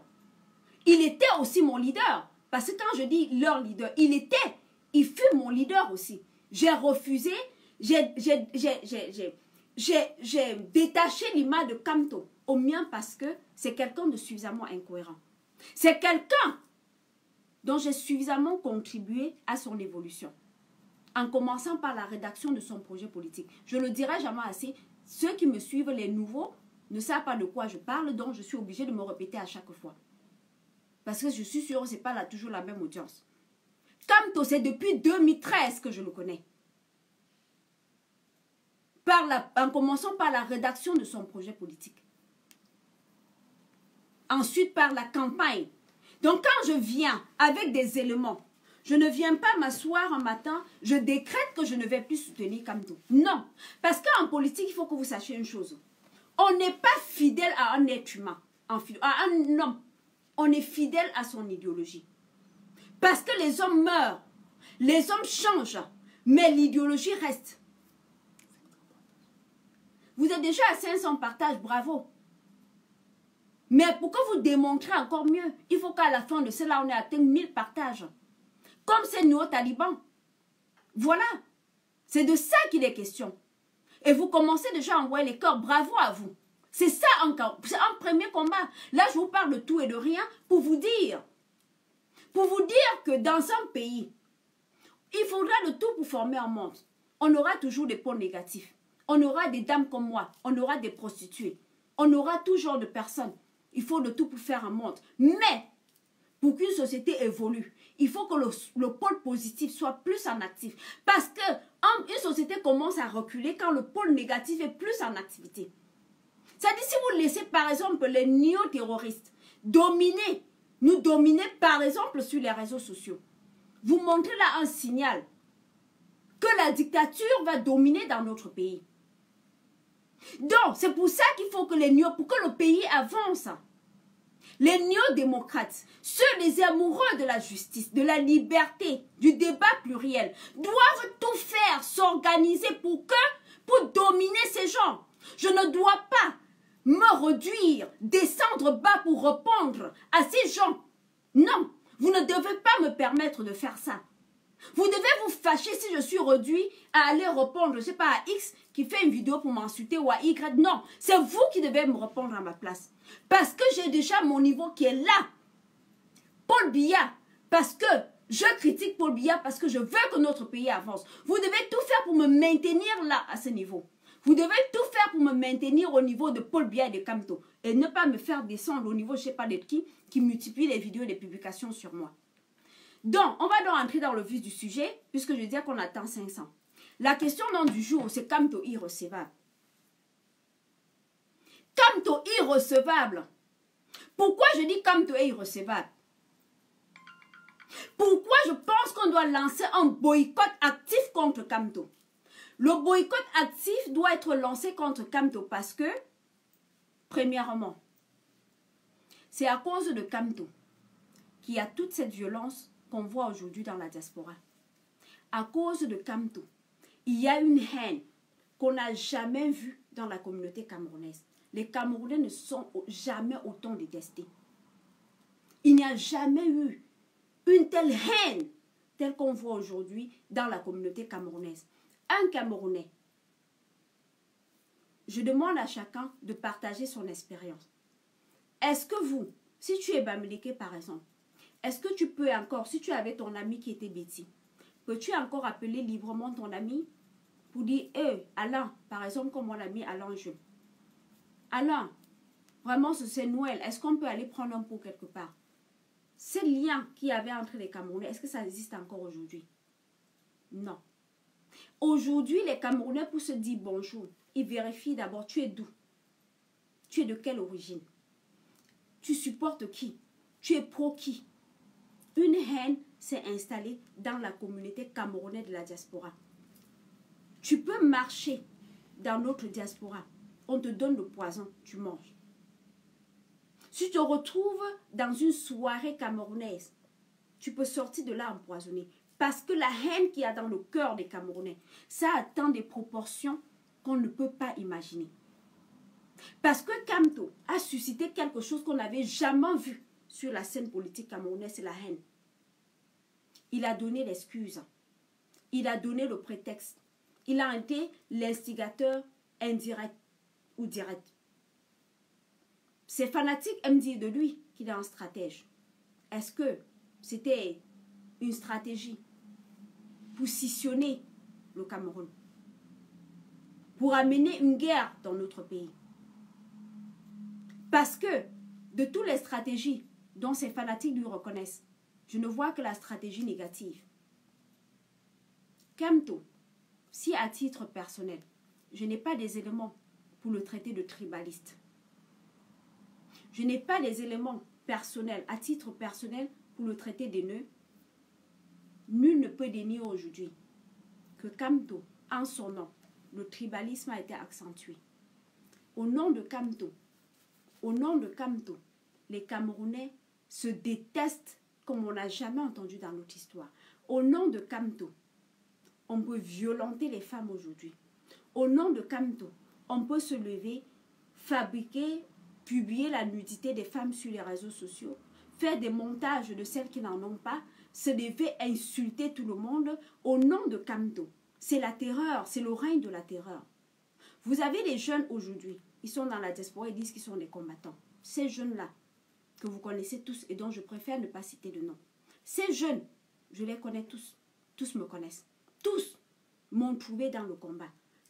Speaker 1: Il était aussi mon leader. Parce que quand je dis leur leader, il fut mon leader aussi. J'ai refusé, j'ai détaché l'image de Kamto au mien parce que c'est quelqu'un de suffisamment incohérent. C'est quelqu'un dont j'ai suffisamment contribué à son évolution. En commençant par la rédaction de son projet politique. Je ne le dirai jamais assez. Ceux qui me suivent, les nouveaux, ne savent pas de quoi je parle, donc je suis obligée de me répéter à chaque fois. Parce que je suis sûre que ce n'est pas toujours la même audience. Kamto, c'est depuis 2013 que je le connais. En commençant par la rédaction de son projet politique. Ensuite, par la campagne. Donc, quand je viens avec des éléments, je ne viens pas m'asseoir un matin, je décrète que je ne vais plus soutenir Kamto. Non. Parce qu'en politique, il faut que vous sachiez une chose. On n'est pas fidèle à un être humain, à un homme. On est fidèle à son idéologie. Parce que les hommes meurent, les hommes changent, mais l'idéologie reste. Vous êtes déjà à 500 partages, bravo. Mais pour que vous démontrez encore mieux, il faut qu'à la fin de cela, on ait atteint 1000 partages. Comme c'est nous, talibans. Voilà. C'est de ça qu'il est question. Et vous commencez déjà à envoyer les cœurs. Bravo à vous. C'est ça encore. C'est un premier combat. Là, je vous parle de tout et de rien pour vous dire que dans un pays, il faudra de tout pour former un monde. On aura toujours des pôles négatifs. On aura des dames comme moi. On aura des prostituées. On aura tout genre de personnes. Il faut de tout pour faire un monde. Mais, pour qu'une société évolue, il faut que le pôle positif soit plus en actif. Parce que une société commence à reculer quand le pôle négatif est plus en activité. C'est-à-dire, si vous laissez par exemple les néo-terroristes nous dominer par exemple sur les réseaux sociaux, vous montrez là un signal que la dictature va dominer dans notre pays. Donc, c'est pour ça qu'il faut que pour que le pays avance, les néo-démocrates, ceux des amoureux de la justice, de la liberté, du débat pluriel, doivent tout faire, s'organiser pour dominer ces gens. Je ne dois pas me réduire, descendre bas pour répondre à ces gens. Non, vous ne devez pas me permettre de faire ça. Vous devez vous fâcher si je suis réduit à aller répondre, je ne sais pas, à X qui fait une vidéo pour m'insulter ou à Y. Non, c'est vous qui devez me répondre à ma place. Parce que j'ai déjà mon niveau qui est là. Paul Biya, parce que je critique Paul Biya, parce que je veux que notre pays avance. Vous devez tout faire pour me maintenir là, à ce niveau. Vous devez tout faire pour me maintenir au niveau de Paul Biya et de Kamto. Et ne pas me faire descendre au niveau, je ne sais pas de qui multiplie les vidéos et les publications sur moi. Donc, on va donc entrer dans le vif du sujet, puisque je dis qu'on attend 500. La question du jour, c'est Kamto irrecevable. Kamto irrecevable. Pourquoi je dis Kamto est irrecevable? Pourquoi je pense qu'on doit lancer un boycott actif contre Kamto? Le boycott actif doit être lancé contre Kamto parce que, premièrement, c'est à cause de Kamto qu'il y a toute cette violence qu'on voit aujourd'hui dans la diaspora. À cause de Kamto, il y a une haine qu'on n'a jamais vue dans la communauté camerounaise. Les Camerounais ne sont jamais autant détestés. Il n'y a jamais eu une telle haine telle qu'on voit aujourd'hui dans la communauté camerounaise. Un Camerounais, je demande à chacun de partager son expérience. Est-ce que vous, si tu es Bamileke par exemple, est-ce que tu peux encore, si tu avais ton ami qui était Betty, peux-tu encore appeler librement ton ami pour dire, Alain, par exemple, comme mon ami Alain Jeu. Alain, vraiment c'est Noël, est-ce qu'on peut aller prendre un pot quelque part? Ces liens qu'il y avait entre les Camerounais, est-ce que ça existe encore aujourd'hui? Non. Aujourd'hui, les Camerounais, pour se dire bonjour, ils vérifient d'abord, tu es d'où? Tu es de quelle origine? Tu supportes qui? Tu es pro qui? Une haine s'est installée dans la communauté camerounaise de la diaspora. Tu peux marcher dans notre diaspora. On te donne le poison, tu manges. Si tu te retrouves dans une soirée camerounaise, tu peux sortir de là empoisonné. Parce que la haine qu'il y a dans le cœur des Camerounais, ça atteint des proportions qu'on ne peut pas imaginer. Parce que Kamto a suscité quelque chose qu'on n'avait jamais vu sur la scène politique camerounaise, c'est la haine. Il a donné l'excuse. Il a donné le prétexte. Il a été l'instigateur indirect ou direct. Ces fanatiques aiment dire de lui qu'il est un stratège. Est-ce que c'était une stratégie pour scissionner le Cameroun, pour amener une guerre dans notre pays? Parce que de toutes les stratégies dont ces fanatiques lui reconnaissent, je ne vois que la stratégie négative. Kamto, si à titre personnel, je n'ai pas des éléments pour le traiter de tribaliste, je n'ai pas des éléments personnels, à titre personnel, pour le traiter d'haineux, nul ne peut dénier aujourd'hui que Kamto, en son nom, le tribalisme a été accentué. Au nom de Kamto, les Camerounais se détestent comme on n'a jamais entendu dans notre histoire. Au nom de Kamto, on peut violenter les femmes aujourd'hui. Au nom de Kamto, on peut se lever, fabriquer publier la nudité des femmes sur les réseaux sociaux, faire des montages de celles qui n'en ont pas, se lever insulter tout le monde au nom de Kamto. C'est la terreur, c'est le règne de la terreur. Vous avez des jeunes aujourd'hui, ils sont dans la diaspora, ils disent qu'ils sont des combattants. Ces jeunes-là, que vous connaissez tous et dont je préfère ne pas citer de nom. Ces jeunes, je les connais tous. Tous me connaissent. Tous m'ont trouvé dans le combat.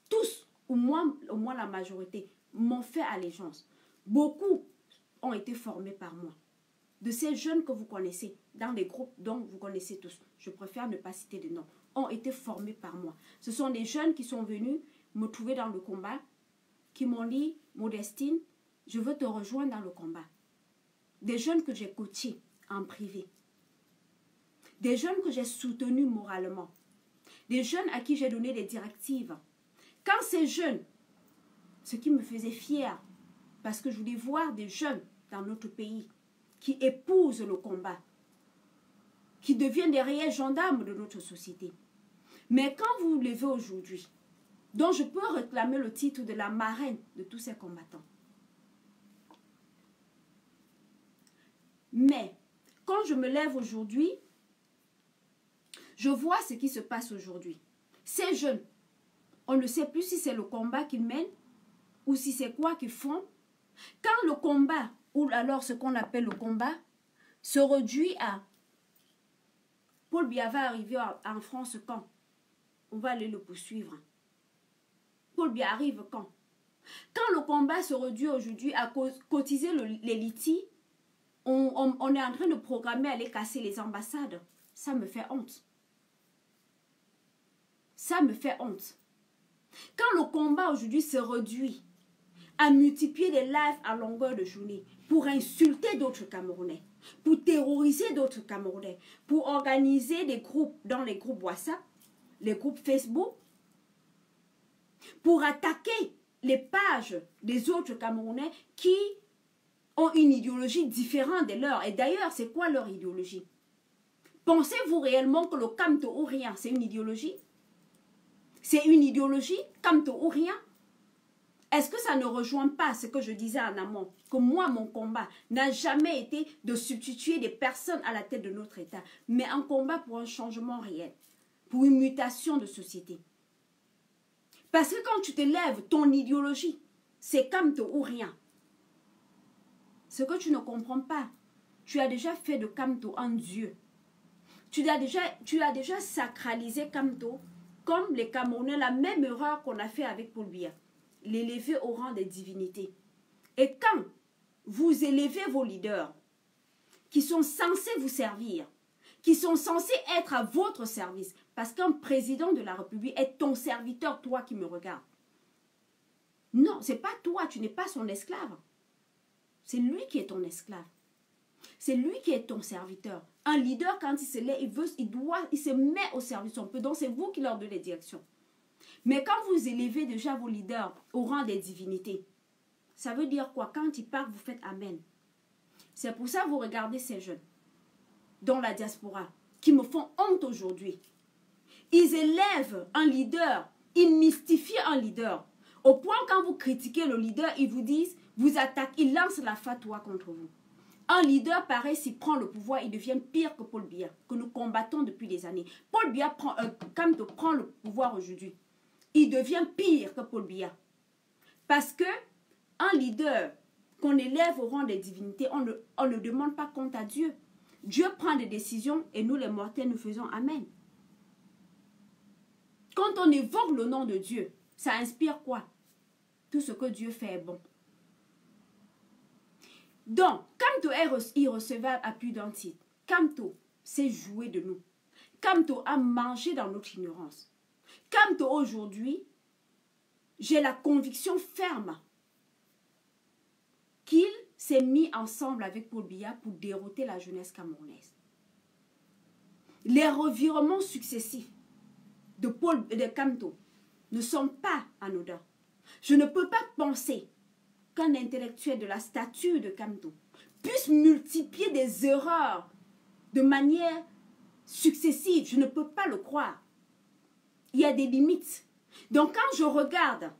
Speaker 1: Tous, au moins la majorité, m'ont fait allégeance. Beaucoup ont été formés par moi. De ces jeunes que vous connaissez, dans les groupes dont vous connaissez tous, je préfère ne pas citer de nom, ont été formés par moi. Ce sont des jeunes qui sont venus me trouver dans le combat, qui m'ont dit, Modestine, je veux te rejoindre dans le combat. Des jeunes que j'ai coachés en privé. Des jeunes que j'ai soutenus moralement. Des jeunes à qui j'ai donné des directives. Quand ces jeunes, ce qui me faisait fier, parce que je voulais voir des jeunes dans notre pays qui épousent le combat, qui deviennent des réels gendarmes de notre société. Mais quand vous vous levez aujourd'hui, dont je peux réclamer le titre de la marraine de tous ces combattants. Mais quand je me lève aujourd'hui, je vois ce qui se passe aujourd'hui. Ces jeunes, on ne sait plus si c'est le combat qu'ils mènent ou si c'est quoi qu'ils font. Quand le combat, ou alors ce qu'on appelle le combat, se réduit à Paul Biya va arriver en France quand? On va aller le poursuivre. Paul Biya arrive quand? Quand le combat se réduit aujourd'hui à cotiser les litis, on est en train de programmer aller casser les ambassades. Ça me fait honte. Ça me fait honte. Quand le combat aujourd'hui se réduit à multiplier des lives à longueur de journée pour insulter d'autres Camerounais, pour terroriser d'autres Camerounais, pour organiser des groupes dans les groupes WhatsApp, les groupes Facebook, pour attaquer les pages des autres Camerounais qui ont une idéologie différente de leur. Et d'ailleurs, c'est quoi leur idéologie? Pensez-vous réellement que le Kamto ou rien, c'est une idéologie? C'est une idéologie, Kamto ou rien? Est-ce que ça ne rejoint pas ce que je disais en amont? Que moi, mon combat n'a jamais été de substituer des personnes à la tête de notre État, mais un combat pour un changement réel, pour une mutation de société. Parce que quand tu te lèves, ton idéologie, c'est Kamto ou rien. Ce que tu ne comprends pas, tu as déjà fait de Kamto un dieu. Tu as déjà sacralisé Kamto comme les Camerounais, la même erreur qu'on a fait avec Paul Biya. L'élever au rang des divinités. Et quand vous élevez vos leaders qui sont censés vous servir, qui sont censés être à votre service, parce qu'un président de la République est ton serviteur, toi qui me regardes. Non, c'est pas toi, tu n'es pas son esclave. C'est lui qui est ton esclave. C'est lui qui est ton serviteur. Un leader, quand il se lève, il se met au service de son peuple. Donc c'est vous qui leur donnez les directions. Mais quand vous élevez déjà vos leaders au rang des divinités, ça veut dire quoi? Quand ils parlent, vous faites Amen. C'est pour ça que vous regardez ces jeunes dans la diaspora qui me font honte aujourd'hui. Ils élèvent un leader, ils mystifient un leader. Au point quand vous critiquez le leader, ils vous disent, vous attaquent, ils lancent la fatwa contre vous. Un leader pareil, s'il prend le pouvoir, il devient pire que Paul Biya, que nous combattons depuis des années. Paul Biya Kamto prend le pouvoir aujourd'hui. Il devient pire que Paul Biya. Parce que un leader qu'on élève au rang des divinités, on ne demande pas compte à Dieu. Dieu prend des décisions et nous les mortels nous faisons Amen. Quand on évoque le nom de Dieu, ça inspire quoi? Tout ce que Dieu fait est bon. Donc, Kamto est irrecevable à plus d'un titre. Kamto s'est joué de nous. Kamto a mangé dans notre ignorance. Kamto aujourd'hui, j'ai la conviction ferme qu'il s'est mis ensemble avec Paul Biya pour dérouter la jeunesse camerounaise. Les revirements successifs de Kamto ne sont pas anodins. Je ne peux pas penser qu'un intellectuel de la stature de Kamto puisse multiplier des erreurs de manière successive. Je ne peux pas le croire. Il y a des limites. Donc quand je regarde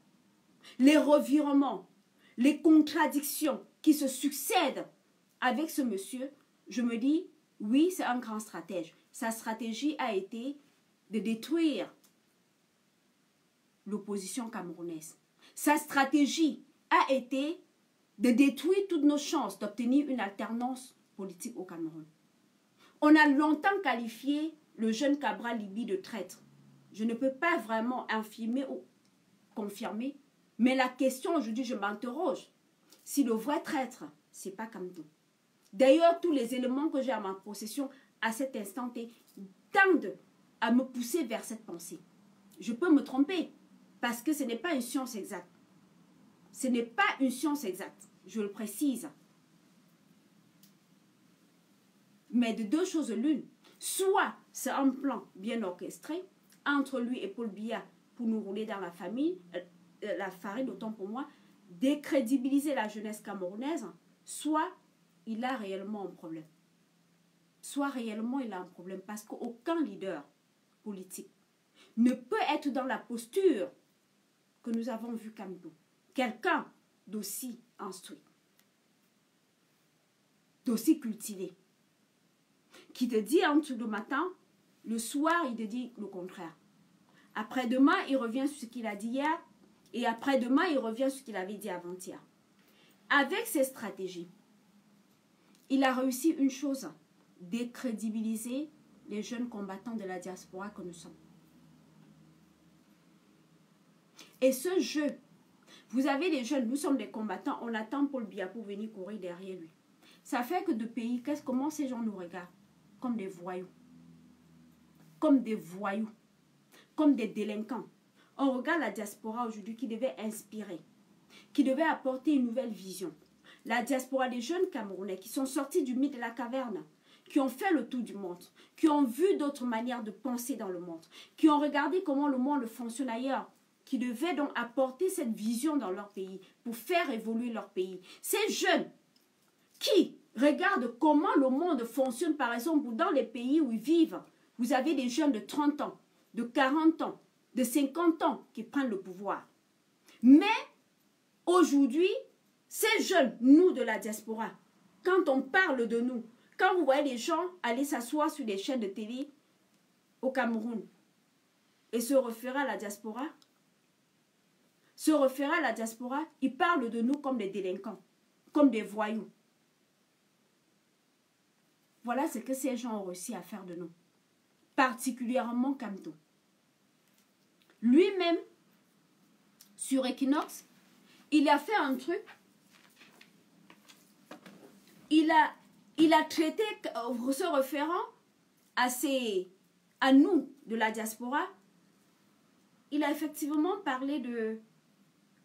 Speaker 1: les revirements, les contradictions qui se succèdent avec ce monsieur, je me dis, oui, c'est un grand stratège. Sa stratégie a été de détruire l'opposition camerounaise. Sa stratégie a été de détruire toutes nos chances d'obtenir une alternance politique au Cameroun. On a longtemps qualifié le jeune Cabral Libi de traître. Je ne peux pas vraiment infirmer ou confirmer, mais la question aujourd'hui, je m'interroge si le vrai traître, c'est pas Kamto. D'ailleurs, tous les éléments que j'ai à ma possession à cet instant tendent à me pousser vers cette pensée. Je peux me tromper, parce que ce n'est pas une science exacte. Ce n'est pas une science exacte, je le précise. Mais de deux choses l'une, soit c'est un plan bien orchestré entre lui et Paul Biya pour nous rouler dans la farine, autant pour moi, décrédibiliser la jeunesse camerounaise, soit il a réellement un problème. Soit réellement il a un problème, parce qu'aucun leader politique ne peut être dans la posture que nous avons vu Kamto. Quelqu'un d'aussi instruit, d'aussi cultivé, qui te dit entre le matin, le soir, il te dit le contraire. Après-demain, il revient sur ce qu'il a dit hier, et après-demain, il revient sur ce qu'il avait dit avant-hier. Avec ces stratégies, il a réussi une chose, décrédibiliser les jeunes combattants de la diaspora que nous sommes. Et ce jeu, vous avez des jeunes, nous sommes des combattants, on attend Paul Biya pour venir courir derrière lui. Ça fait que de pays, comment ces gens nous regardent? Comme des voyous. Comme des voyous. Comme des délinquants. On regarde la diaspora aujourd'hui qui devait inspirer, qui devait apporter une nouvelle vision. La diaspora des jeunes Camerounais qui sont sortis du mythe de la caverne, qui ont fait le tour du monde, qui ont vu d'autres manières de penser dans le monde, qui ont regardé comment le monde fonctionne ailleurs, qui devaient donc apporter cette vision dans leur pays pour faire évoluer leur pays. Ces jeunes qui regardent comment le monde fonctionne, par exemple, dans les pays où ils vivent, vous avez des jeunes de 30 ans, de 40 ans, de 50 ans qui prennent le pouvoir. Mais aujourd'hui, ces jeunes, nous de la diaspora, quand on parle de nous, quand vous voyez les gens aller s'asseoir sur des chaînes de télé au Cameroun et se référer à la diaspora, ils parlent de nous comme des délinquants, comme des voyous. Voilà ce que ces gens ont réussi à faire de nous. Particulièrement Kamto. Lui-même, sur Equinox, il a fait un truc. Il a traité, se référant à nous de la diaspora, il a effectivement parlé de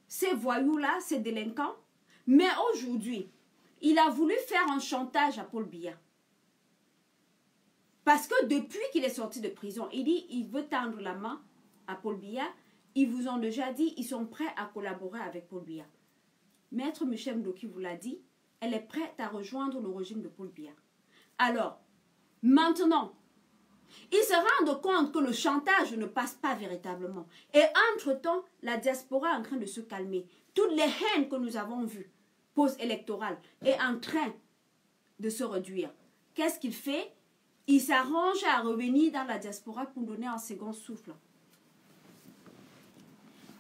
Speaker 1: ces voyous-là, ces délinquants. Mais aujourd'hui, il a voulu faire un chantage à Paul Biya. Parce que depuis qu'il est sorti de prison, il dit il veut tendre la main à Paul Biya. Ils vous ont déjà dit ils sont prêts à collaborer avec Paul Biya. Maître Michel Ndoki vous l'a dit, elle est prête à rejoindre le régime de Paul Biya. Alors, maintenant, ils se rendent compte que le chantage ne passe pas véritablement. Et entre-temps, la diaspora est en train de se calmer. Toutes les haines que nous avons vues post-électorales est en train de se réduire. Qu'est-ce qu'il fait? Il s'arrange à revenir dans la diaspora pour donner un second souffle.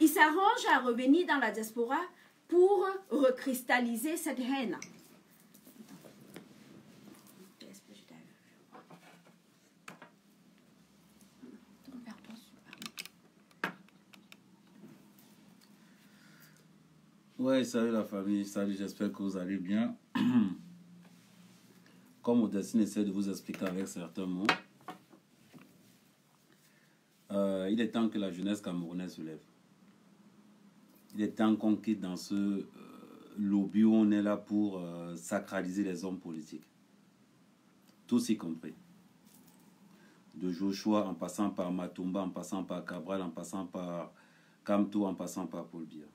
Speaker 1: Il s'arrange à revenir dans la diaspora pour recristalliser cette haine.
Speaker 2: Ouais, salut la famille, salut, j'espère que vous allez bien. Comme Modestine essaie de vous expliquer avec certains mots, il est temps que la jeunesse camerounaise se lève. Il est temps qu'on quitte dans ce lobby où on est là pour sacraliser les hommes politiques. Tous y compris. De Joshua, en passant par Matumba, en passant par Cabral, en passant par Kamto, en passant par Paul Biya.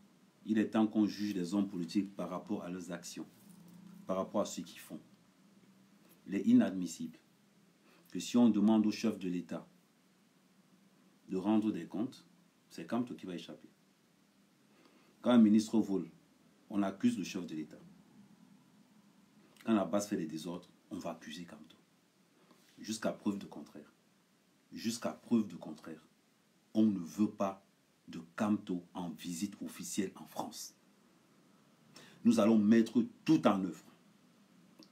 Speaker 2: Il est temps qu'on juge les hommes politiques par rapport à leurs actions, par rapport à ce qu'ils font. Il est inadmissible que si on demande au chef de l'État de rendre des comptes, c'est Kamto qui va échapper. Quand un ministre vole, on accuse le chef de l'État. Quand la base fait des désordres, on va accuser Kamto. Jusqu'à preuve de contraire. Jusqu'à preuve de contraire. On ne veut pas de Kamto en visite officielle en France. Nous allons mettre tout en œuvre.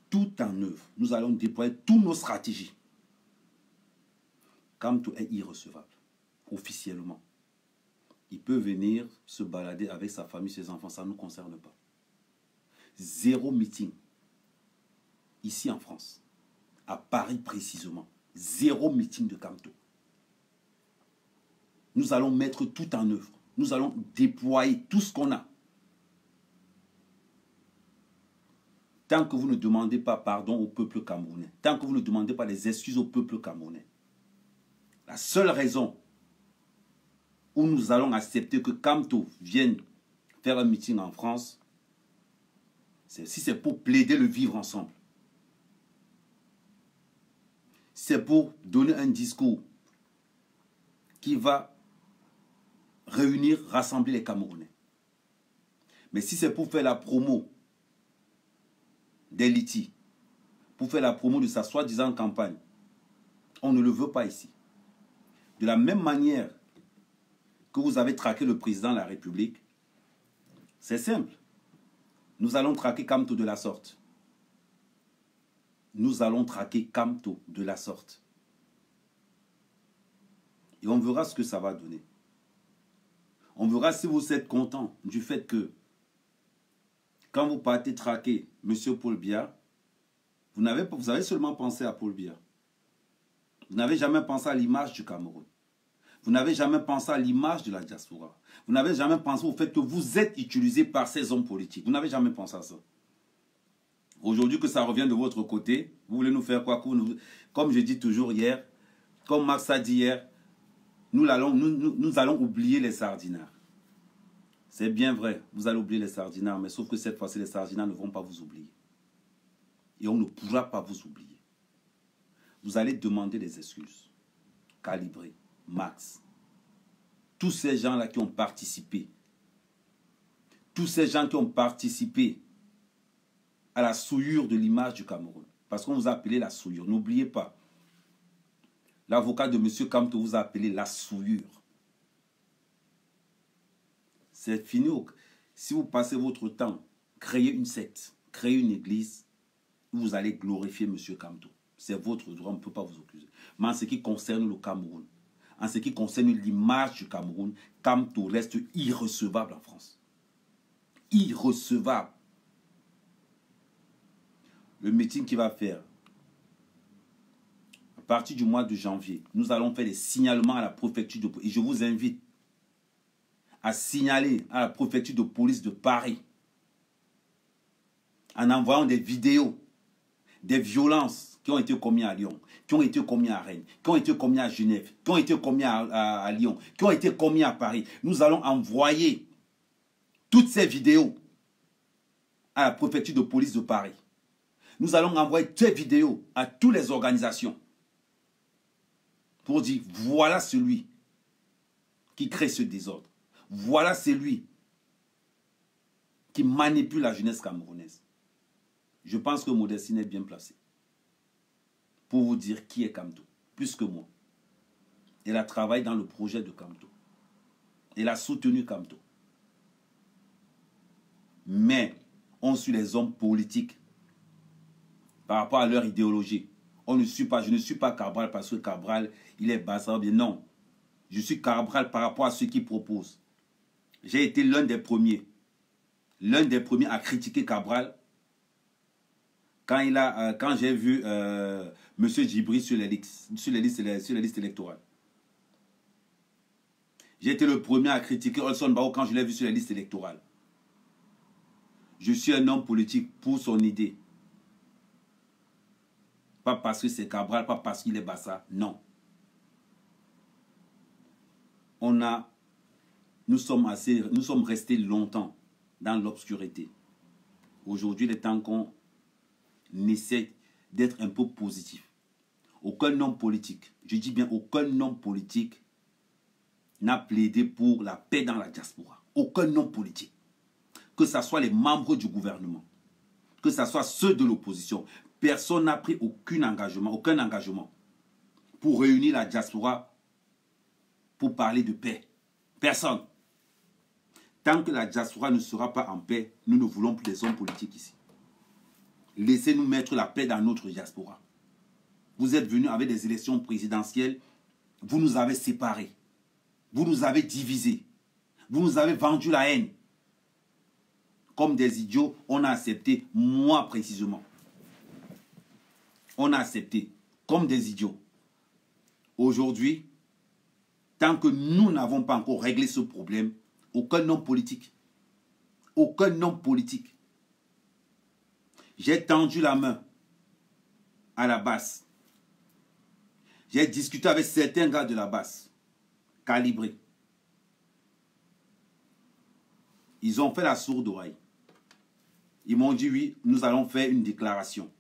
Speaker 2: Tout en œuvre. Nous allons déployer toutes nos stratégies. Kamto est irrecevable. Officiellement. Il peut venir se balader avec sa famille, ses enfants. Ça ne nous concerne pas. 0 meeting. Ici en France. À Paris précisément. 0 meeting de Kamto. Nous allons mettre tout en œuvre. Nous allons déployer tout ce qu'on a. Tant que vous ne demandez pas pardon au peuple camerounais, tant que vous ne demandez pas les excuses au peuple camerounais, la seule raison où nous allons accepter que Kamto vienne faire un meeting en France, c'est si c'est pour plaider le vivre ensemble. C'est pour donner un discours qui va réunir, rassembler les Camerounais. Mais si c'est pour faire la promo d'Eliti, pour faire la promo de sa soi-disant campagne, on ne le veut pas ici. De la même manière que vous avez traqué le président de la République, c'est simple. Nous allons traquer Kamto de la sorte. Nous allons traquer Kamto de la sorte. Et on verra ce que ça va donner. On verra si vous êtes content du fait que quand vous partez traquer M. Paul Biya, vous avez seulement pensé à Paul Biya. Vous n'avez jamais pensé à l'image du Cameroun. Vous n'avez jamais pensé à l'image de la diaspora. Vous n'avez jamais pensé au fait que vous êtes utilisé par ces hommes politiques. Vous n'avez jamais pensé à ça. Aujourd'hui que ça revient de votre côté, vous voulez nous faire quoi? Comme je dis toujours hier, comme Max a dit hier, nous allons oublier les sardinards. C'est bien vrai, vous allez oublier les sardinards, mais sauf que cette fois-ci, les sardinards ne vont pas vous oublier. Et on ne pourra pas vous oublier. Vous allez demander des excuses. Calibré, Max. Tous ces gens-là qui ont participé. Tous ces gens qui ont participé à la souillure de l'image du Cameroun. Parce qu'on vous a appelé la souillure. N'oubliez pas. L'avocat de M. Kamto vous a appelé la souillure. C'est fini. Si vous passez votre temps, créer une secte, créer une église, vous allez glorifier M. Kamto. C'est votre droit, on ne peut pas vous accuser. Mais en ce qui concerne le Cameroun, en ce qui concerne l'image du Cameroun, Kamto reste irrecevable en France. Irrecevable. Le meeting qu'il va faire, à partir du mois de janvier, nous allons faire des signalements à la préfecture de police. Et je vous invite à signaler à la préfecture de police de Paris, en envoyant des vidéos, des violences qui ont été commises à Lyon, qui ont été commises à Rennes, qui ont été commises à Genève, qui ont été commises à Lyon, qui ont été commises à Paris. Nous allons envoyer toutes ces vidéos à la préfecture de police de Paris. Nous allons envoyer ces vidéos à toutes les organisations pour dire, voilà celui qui crée ce désordre. Voilà celui qui manipule la jeunesse camerounaise. Je pense que Modestine est bien placée pour vous dire qui est Kamto, plus que moi. Elle a travaillé dans le projet de Kamto. Elle a soutenu Kamto. Mais on suit les hommes politiques par rapport à leur idéologie. Je ne suis pas Cabral parce que Cabral, il est bazar. Non. Je suis Cabral par rapport à ce qu'il propose. J'ai été l'un des premiers à critiquer Cabral quand j'ai vu M. Djibri sur les listes électorales. J'ai été le premier à critiquer Olson Bao quand je l'ai vu sur les listes électorales. Je suis un homme politique pour son idée. Pas parce que c'est Cabral, pas parce qu'il est Bassa, non. Nous sommes restés longtemps dans l'obscurité. Aujourd'hui, il est temps qu'on essaie d'être un peu positif. Aucun homme politique, je dis bien aucun homme politique n'a plaidé pour la paix dans la diaspora. Aucun homme politique. que ce soit les membres du gouvernement, que ce soit ceux de l'opposition, personne n'a pris aucun engagement pour réunir la diaspora pour parler de paix. Personne. Tant que la diaspora ne sera pas en paix, nous ne voulons plus des hommes politiques ici. Laissez-nous mettre la paix dans notre diaspora. Vous êtes venus avec des élections présidentielles, vous nous avez séparés, vous nous avez divisés, vous nous avez vendu la haine. Comme des idiots, on a accepté, moi précisément. On a accepté, comme des idiots. Aujourd'hui, tant que nous n'avons pas encore réglé ce problème, aucun homme politique, j'ai tendu la main à la base. J'ai discuté avec certains gars de la base, calibrés. Ils ont fait la sourde oreille. Ils m'ont dit oui, nous allons faire une déclaration.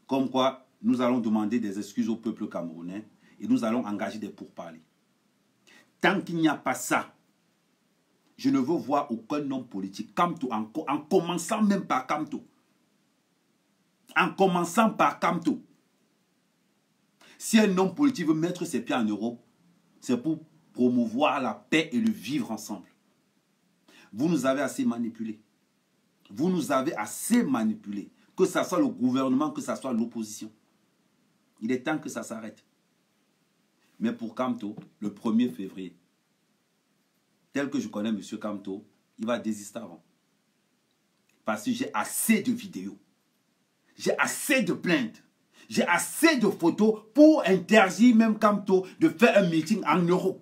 Speaker 2: Comme quoi, nous allons demander des excuses au peuple camerounais et nous allons engager des pourparlers. Tant qu'il n'y a pas ça, je ne veux voir aucun homme politique, Kamto, en commençant même par Kamto. En commençant par Kamto. Si un homme politique veut mettre ses pieds en Europe, c'est pour promouvoir la paix et le vivre ensemble. Vous nous avez assez manipulés. Vous nous avez assez manipulés. Que ce soit le gouvernement, que ce soit l'opposition. Il est temps que ça s'arrête. Mais pour Kamto, le 1er février, tel que je connais M. Kamto, il va désister avant. Parce que j'ai assez de vidéos. J'ai assez de plaintes. J'ai assez de photos pour interdire même Kamto de faire un meeting en Europe.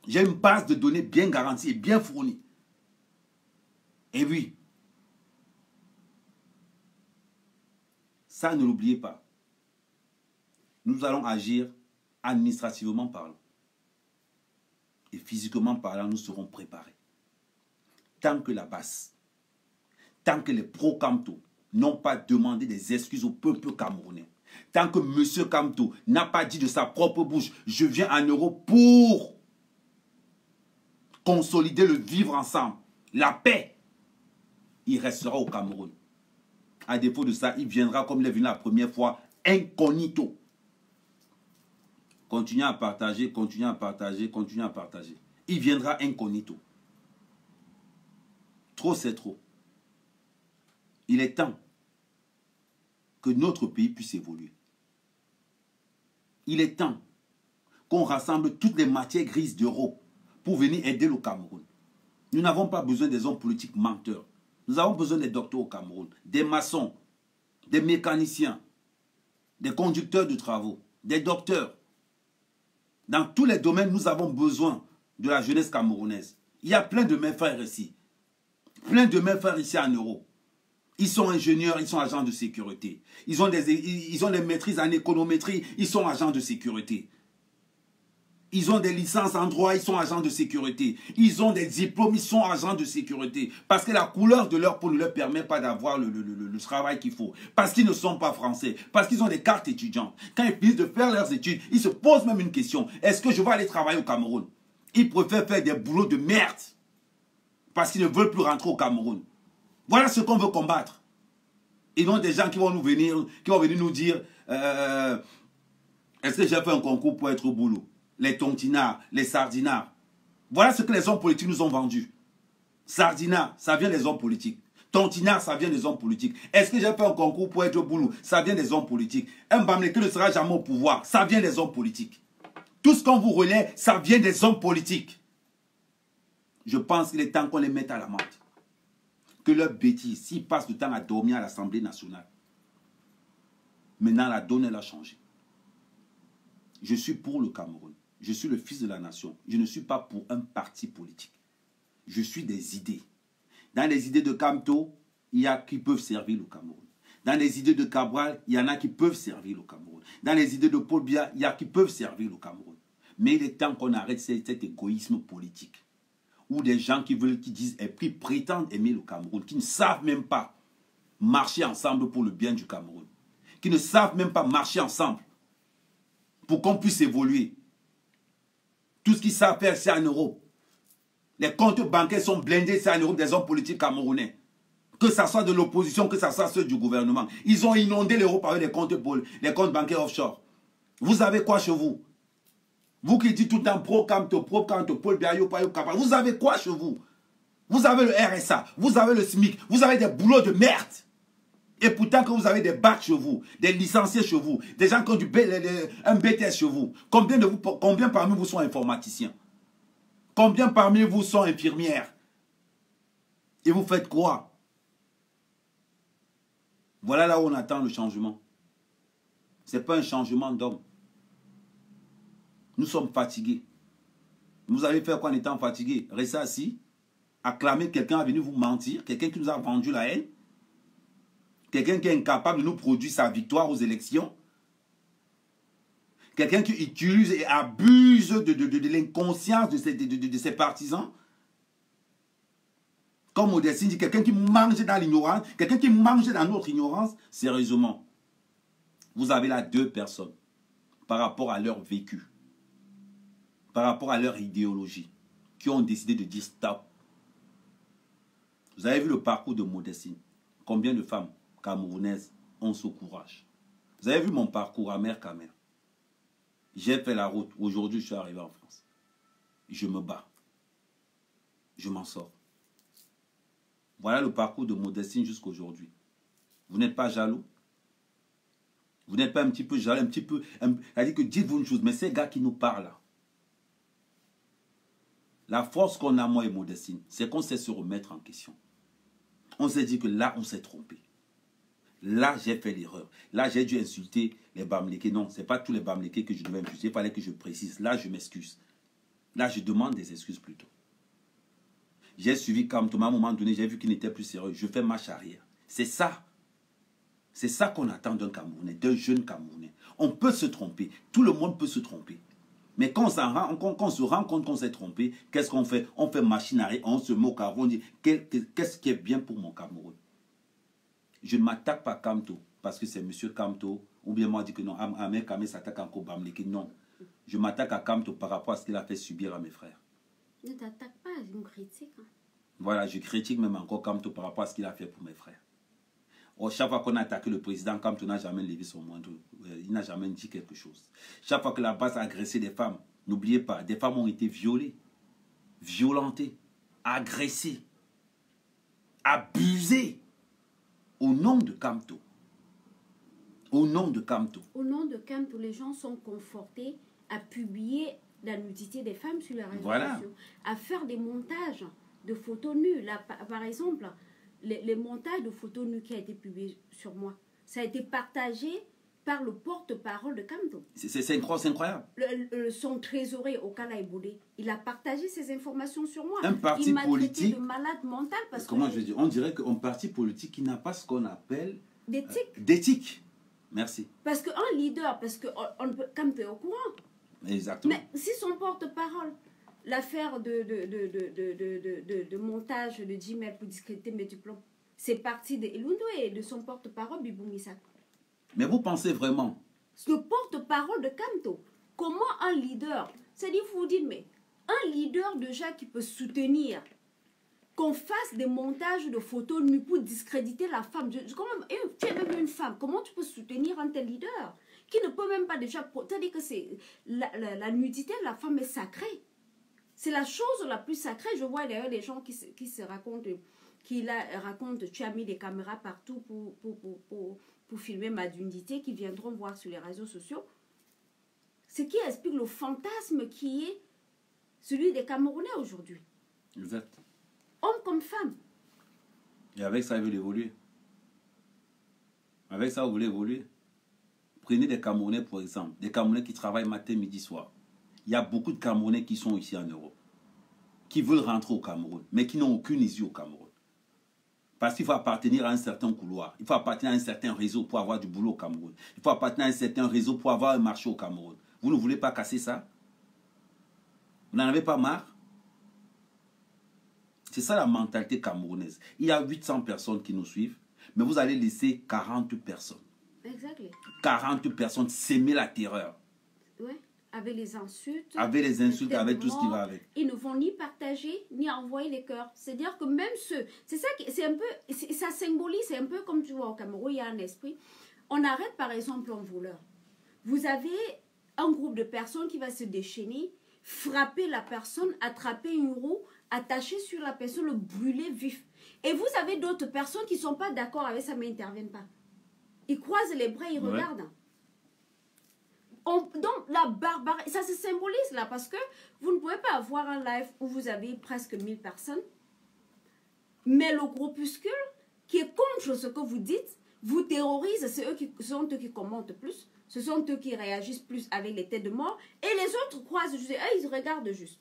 Speaker 2: J'ai une base de données bien garantie et bien fournie. Et oui, ça ne l'oubliez pas. Nous allons agir administrativement parlant. Et physiquement parlant, nous serons préparés. Tant que la base, tant que les pro-Kamto n'ont pas demandé des excuses au peuple camerounais, tant que M. Kamto n'a pas dit de sa propre bouche, je viens en Europe pour consolider le vivre ensemble, la paix, il restera au Cameroun. À défaut de ça, il viendra comme il est venu la première fois, incognito. Continuez à partager, continuez à partager, continuez à partager. Il viendra incognito. Trop, c'est trop. Il est temps que notre pays puisse évoluer. Il est temps qu'on rassemble toutes les matières grises d'Europe pour venir aider le Cameroun. Nous n'avons pas besoin des hommes politiques menteurs. Nous avons besoin des docteurs au Cameroun, des maçons, des mécaniciens, des conducteurs de travaux, des docteurs. Dans tous les domaines, nous avons besoin de la jeunesse camerounaise. Il y a plein de mes frères ici. Plein de mes frères ici en Europe. Ils sont ingénieurs, ils sont agents de sécurité. Ils ont des maîtrises en économétrie, ils sont agents de sécurité. Ils ont des licences en droit, ils sont agents de sécurité. Ils ont des diplômes, ils sont agents de sécurité. Parce que la couleur de leur peau ne leur permet pas d'avoir le travail qu'il faut. Parce qu'ils ne sont pas français. Parce qu'ils ont des cartes étudiantes. Quand ils finissent de faire leurs études, ils se posent même une question. Est-ce que je vais aller travailler au Cameroun? Ils préfèrent faire des boulots de merde. Parce qu'ils ne veulent plus rentrer au Cameroun. Voilà ce qu'on veut combattre. Et non des gens qui vont venir nous dire est-ce que j'ai fait un concours pour être au boulot? Les tontinards, les sardinards. Voilà ce que les hommes politiques nous ont vendu. Sardinard, ça vient des hommes politiques. Tontinard, ça vient des hommes politiques. Est-ce que j'ai fait un concours pour être au boulot? Ça vient des hommes politiques. Un Bamleke ne sera jamais au pouvoir. Ça vient des hommes politiques. Tout ce qu'on vous relaie, ça vient des hommes politiques. Je pense qu'il est temps qu'on les mette à l'amende. Que leur bêtise, s'ils passent du temps à dormir à l'Assemblée nationale. Maintenant, la donne, elle a changé. Je suis pour le Cameroun. Je suis le fils de la nation. Je ne suis pas pour un parti politique. Je suis des idées. Dans les idées de Kamto, il y a qui peuvent servir le Cameroun. Dans les idées de Cabral, il y en a qui peuvent servir le Cameroun. Dans les idées de Paul Biya, il y a qui peuvent servir le Cameroun. Mais il est temps qu'on arrête cet égoïsme politique. Ou des gens qui disent et qui prétendent aimer le Cameroun, qui ne savent même pas marcher ensemble pour le bien du Cameroun. Qui ne savent même pas marcher ensemble pour qu'on puisse évoluer. Tout ce qu'ils savent faire, c'est en Europe. Les comptes bancaires sont blindés, c'est en Europe des hommes politiques camerounais. Que ce soit de l'opposition, que ce soit ceux du gouvernement. Ils ont inondé l'Europe avec les comptes bancaires offshore. Vous avez quoi chez vous? Vous qui dites tout le temps pro-Camto, Paul Biayo, Payo Kapa, vous avez quoi chez vous? Vous avez le RSA, vous avez le SMIC, vous avez des boulots de merde. Et pourtant que vous avez des bacs chez vous, des licenciés chez vous, des gens qui ont un BTS chez vous. Combien parmi vous sont informaticiens? Combien parmi vous sont infirmières? Et vous faites quoi? Voilà là où on attend le changement. Ce n'est pas un changement d'homme. Nous sommes fatigués. Vous allez faire quoi en étant fatigué? Restez assis, acclamer quelqu'un à venir vous mentir, quelqu'un qui nous a vendu la haine, quelqu'un qui est incapable de nous produire sa victoire aux élections, quelqu'un qui utilise et abuse de l'inconscience de ses partisans. Comme Modestine dit, quelqu'un qui mange dans l'ignorance, quelqu'un qui mange dans notre ignorance, sérieusement. Vous avez là deux personnes par rapport à leur vécu, par rapport à leur idéologie, qui ont décidé de dire stop. Vous avez vu le parcours de Modestine. Combien de femmes camerounaises ont ce courage? Vous avez vu mon parcours à mère qu'à mère. J'ai fait la route. Aujourd'hui, je suis arrivé en France. Je me bats. Je m'en sors. Voilà le parcours de Modestine jusqu'à aujourd'hui. Vous n'êtes pas jaloux? Vous n'êtes pas un petit peu jaloux, un petit peu... Elle dit que dites-vous une chose, mais ces gars qui nous parlent là, la force qu'on a, moi et Modestine, c'est qu'on sait se remettre en question. On s'est dit que là, on s'est trompé. Là, j'ai fait l'erreur. Là, j'ai dû insulter les Bamlékés. Non, ce n'est pas tous les Bamlékés que je devais insulter. Il fallait que je précise. Là, je m'excuse. Là, je demande des excuses plutôt. J'ai suivi Camto. À un moment donné, j'ai vu qu'il n'était plus sérieux. Je fais marche arrière. C'est ça. C'est ça qu'on attend d'un Camerounais, d'un jeune Camerounais. On peut se tromper. Tout le monde peut se tromper. Mais quand on se rend compte qu'on s'est trompé, qu'est-ce qu'on fait? On fait machine arrière, on se moque avant, on dit qu'est-ce qui est bien pour mon Cameroun? Je ne m'attaque pas à Camto parce que c'est monsieur Camto, ou bien moi je dis que non, Ahmed Kamé s'attaque encore à Bamléké. Non, je m'attaque à Camto par rapport à ce qu'il a fait subir à mes frères.
Speaker 1: Ne t'attaque pas, je me critique. Hein.
Speaker 2: Voilà, je critique même encore Camto par rapport à ce qu'il a fait pour mes frères. Chaque fois qu'on a attaqué le président, Camto n'a jamais levé son moindre. Il n'a jamais dit quelque chose. Chaque fois que la base a agressé des femmes, n'oubliez pas, des femmes ont été violées, violentées, agressées, abusées au nom de Camto. Au nom de Camto.
Speaker 1: Au nom de Camto, les gens sont confortés à publier la nudité des femmes sur les réseaux sociaux, à faire des montages de photos nues. Là, par exemple, les montages de photos nues qui a été publié sur moi, ça a été partagé par le porte-parole de Camto.
Speaker 2: C'est incroyable.
Speaker 1: Son trésorier, Okala Iboudé, il a partagé ces informations sur moi.
Speaker 2: Un parti politique...
Speaker 1: Il m'a traité de malade mental parce
Speaker 2: comment je veux dire? On dirait qu'un parti politique qui n'a pas ce qu'on appelle...
Speaker 1: d'éthique.
Speaker 2: D'éthique. Merci.
Speaker 1: Parce qu'un leader, parce que Camto est au courant.
Speaker 2: Exactement.
Speaker 1: Mais si son porte-parole, l'affaire de montage de Gmail pour discréditer mes diplômes, c'est parti de Elundo et de son porte-parole, Bibou Misak.
Speaker 2: Mais vous pensez vraiment?
Speaker 1: Le porte-parole de Camto, comment un leader, c'est-à-dire, vous dites, mais un leader déjà qui peut soutenir qu'on fasse des montages de photos nues pour discréditer la femme. Tu es même une femme, comment tu peux soutenir un tel leader qui ne peut même pas déjà... C'est-à-dire que la nudité de la femme est sacrée. C'est la chose la plus sacrée. Je vois d'ailleurs des gens qui se racontent, tu as mis des caméras partout pour filmer ma nudité, qui viendront voir sur les réseaux sociaux. Ce qui explique le fantasme qui est celui des Camerounais aujourd'hui.
Speaker 2: Exact.
Speaker 1: Homme comme femme.
Speaker 2: Et avec ça, ils veulent évoluer. Avec ça, vous voulez évoluer. Prenez des Camerounais, par exemple. Des Camerounais qui travaillent matin, midi, soir. Il y a beaucoup de Camerounais qui sont ici en Europe, qui veulent rentrer au Cameroun, mais qui n'ont aucune issue au Cameroun. Parce qu'il faut appartenir à un certain couloir. Il faut appartenir à un certain réseau pour avoir du boulot au Cameroun. Il faut appartenir à un certain réseau pour avoir un marché au Cameroun. Vous ne voulez pas casser ça? Vous n'en avez pas marre? C'est ça la mentalité camerounaise. Il y a 800 personnes qui nous suivent, mais vous allez laisser 40 personnes.
Speaker 1: Exactement.
Speaker 2: 40 personnes s'aimer la terreur.
Speaker 1: Oui. avec les insultes.
Speaker 2: Avec les insultes, avec tout ce qui va avec.
Speaker 1: Ils ne vont ni partager, ni envoyer les cœurs. C'est-à-dire que même ceux... C'est ça qui... C'est un peu... Ça symbolise, c'est un peu comme tu vois au Cameroun, il y a un esprit. On arrête par exemple un voleur. Vous avez un groupe de personnes qui va se déchaîner, frapper la personne, attraper une roue, attacher sur la personne, le brûler vif. Et vous avez d'autres personnes qui ne sont pas d'accord avec ça, mais n'interviennent pas. Ils croisent les bras, ils regardent. Donc, la barbarie, ça se symbolise là, parce que vous ne pouvez pas avoir un live où vous avez presque 1000 personnes, mais le groupuscule qui est contre ce que vous dites, vous terrorise, ce sont eux qui commentent plus, ce sont eux qui réagissent plus avec les têtes de mort, et les autres croisent, ils regardent juste.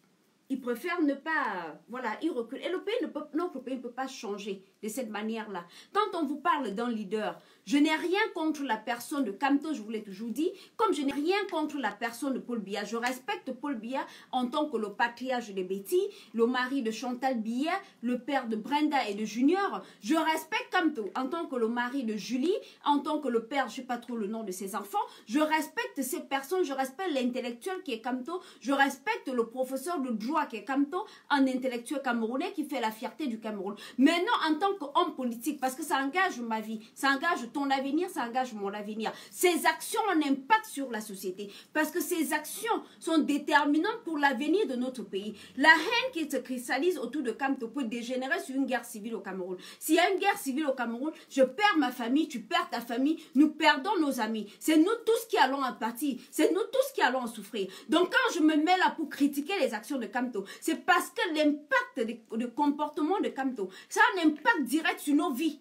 Speaker 1: Ils préfèrent ne pas, voilà, ils reculent. Et le pays notre pays ne peut pas changer de cette manière-là. Quand on vous parle d'un leader, je n'ai rien contre la personne de Kamto, je vous l'ai toujours dit, comme je n'ai rien contre la personne de Paul Biya. Je respecte Paul Biya en tant que le patriarche de Betty, le mari de Chantal Biya, le père de Brenda et de Junior. Je respecte Kamto en tant que le mari de Julie, en tant que le père, je ne sais pas trop le nom de ses enfants. Je respecte ces personnes, je respecte l'intellectuel qui est Kamto, je respecte le professeur de droit qui est Kamto, un intellectuel camerounais qui fait la fierté du Cameroun. Maintenant, en tant qu'homme politique, parce que ça engage ma vie, ça engage ton avenir, ça engage mon avenir. Ces actions ont un impact sur la société, parce que ces actions sont déterminantes pour l'avenir de notre pays. La haine qui se cristallise autour de Kamto peut dégénérer sur une guerre civile au Cameroun. S'il y a une guerre civile au Cameroun, je perds ma famille, tu perds ta famille, nous perdons nos amis. C'est nous tous qui allons en pâtir, c'est nous tous qui allons en souffrir. Donc quand je me mets là pour critiquer les actions de Kamto, c'est parce que l'impact de comportement de Kamto, ça a un impact direct sur nos vies.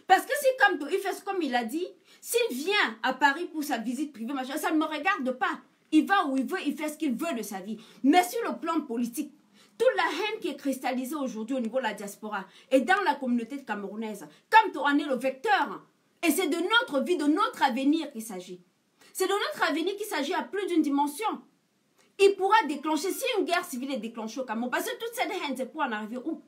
Speaker 1: Parce que si Kamto, il fait comme il a dit, s'il vient à Paris pour sa visite privée, ça ne me regarde pas. Il va où il veut, il fait ce qu'il veut de sa vie. Mais sur le plan politique, toute la haine qui est cristallisée aujourd'hui au niveau de la diaspora et dans la communauté camerounaise, Kamto en est le vecteur. Et c'est de notre vie, de notre avenir qu'il s'agit. C'est de notre avenir qu'il s'agit à plus d'une dimension. Il pourra déclencher, si une guerre civile est déclenchée au Cameroun, parce que toute cette haine, c'est pour en arriver où?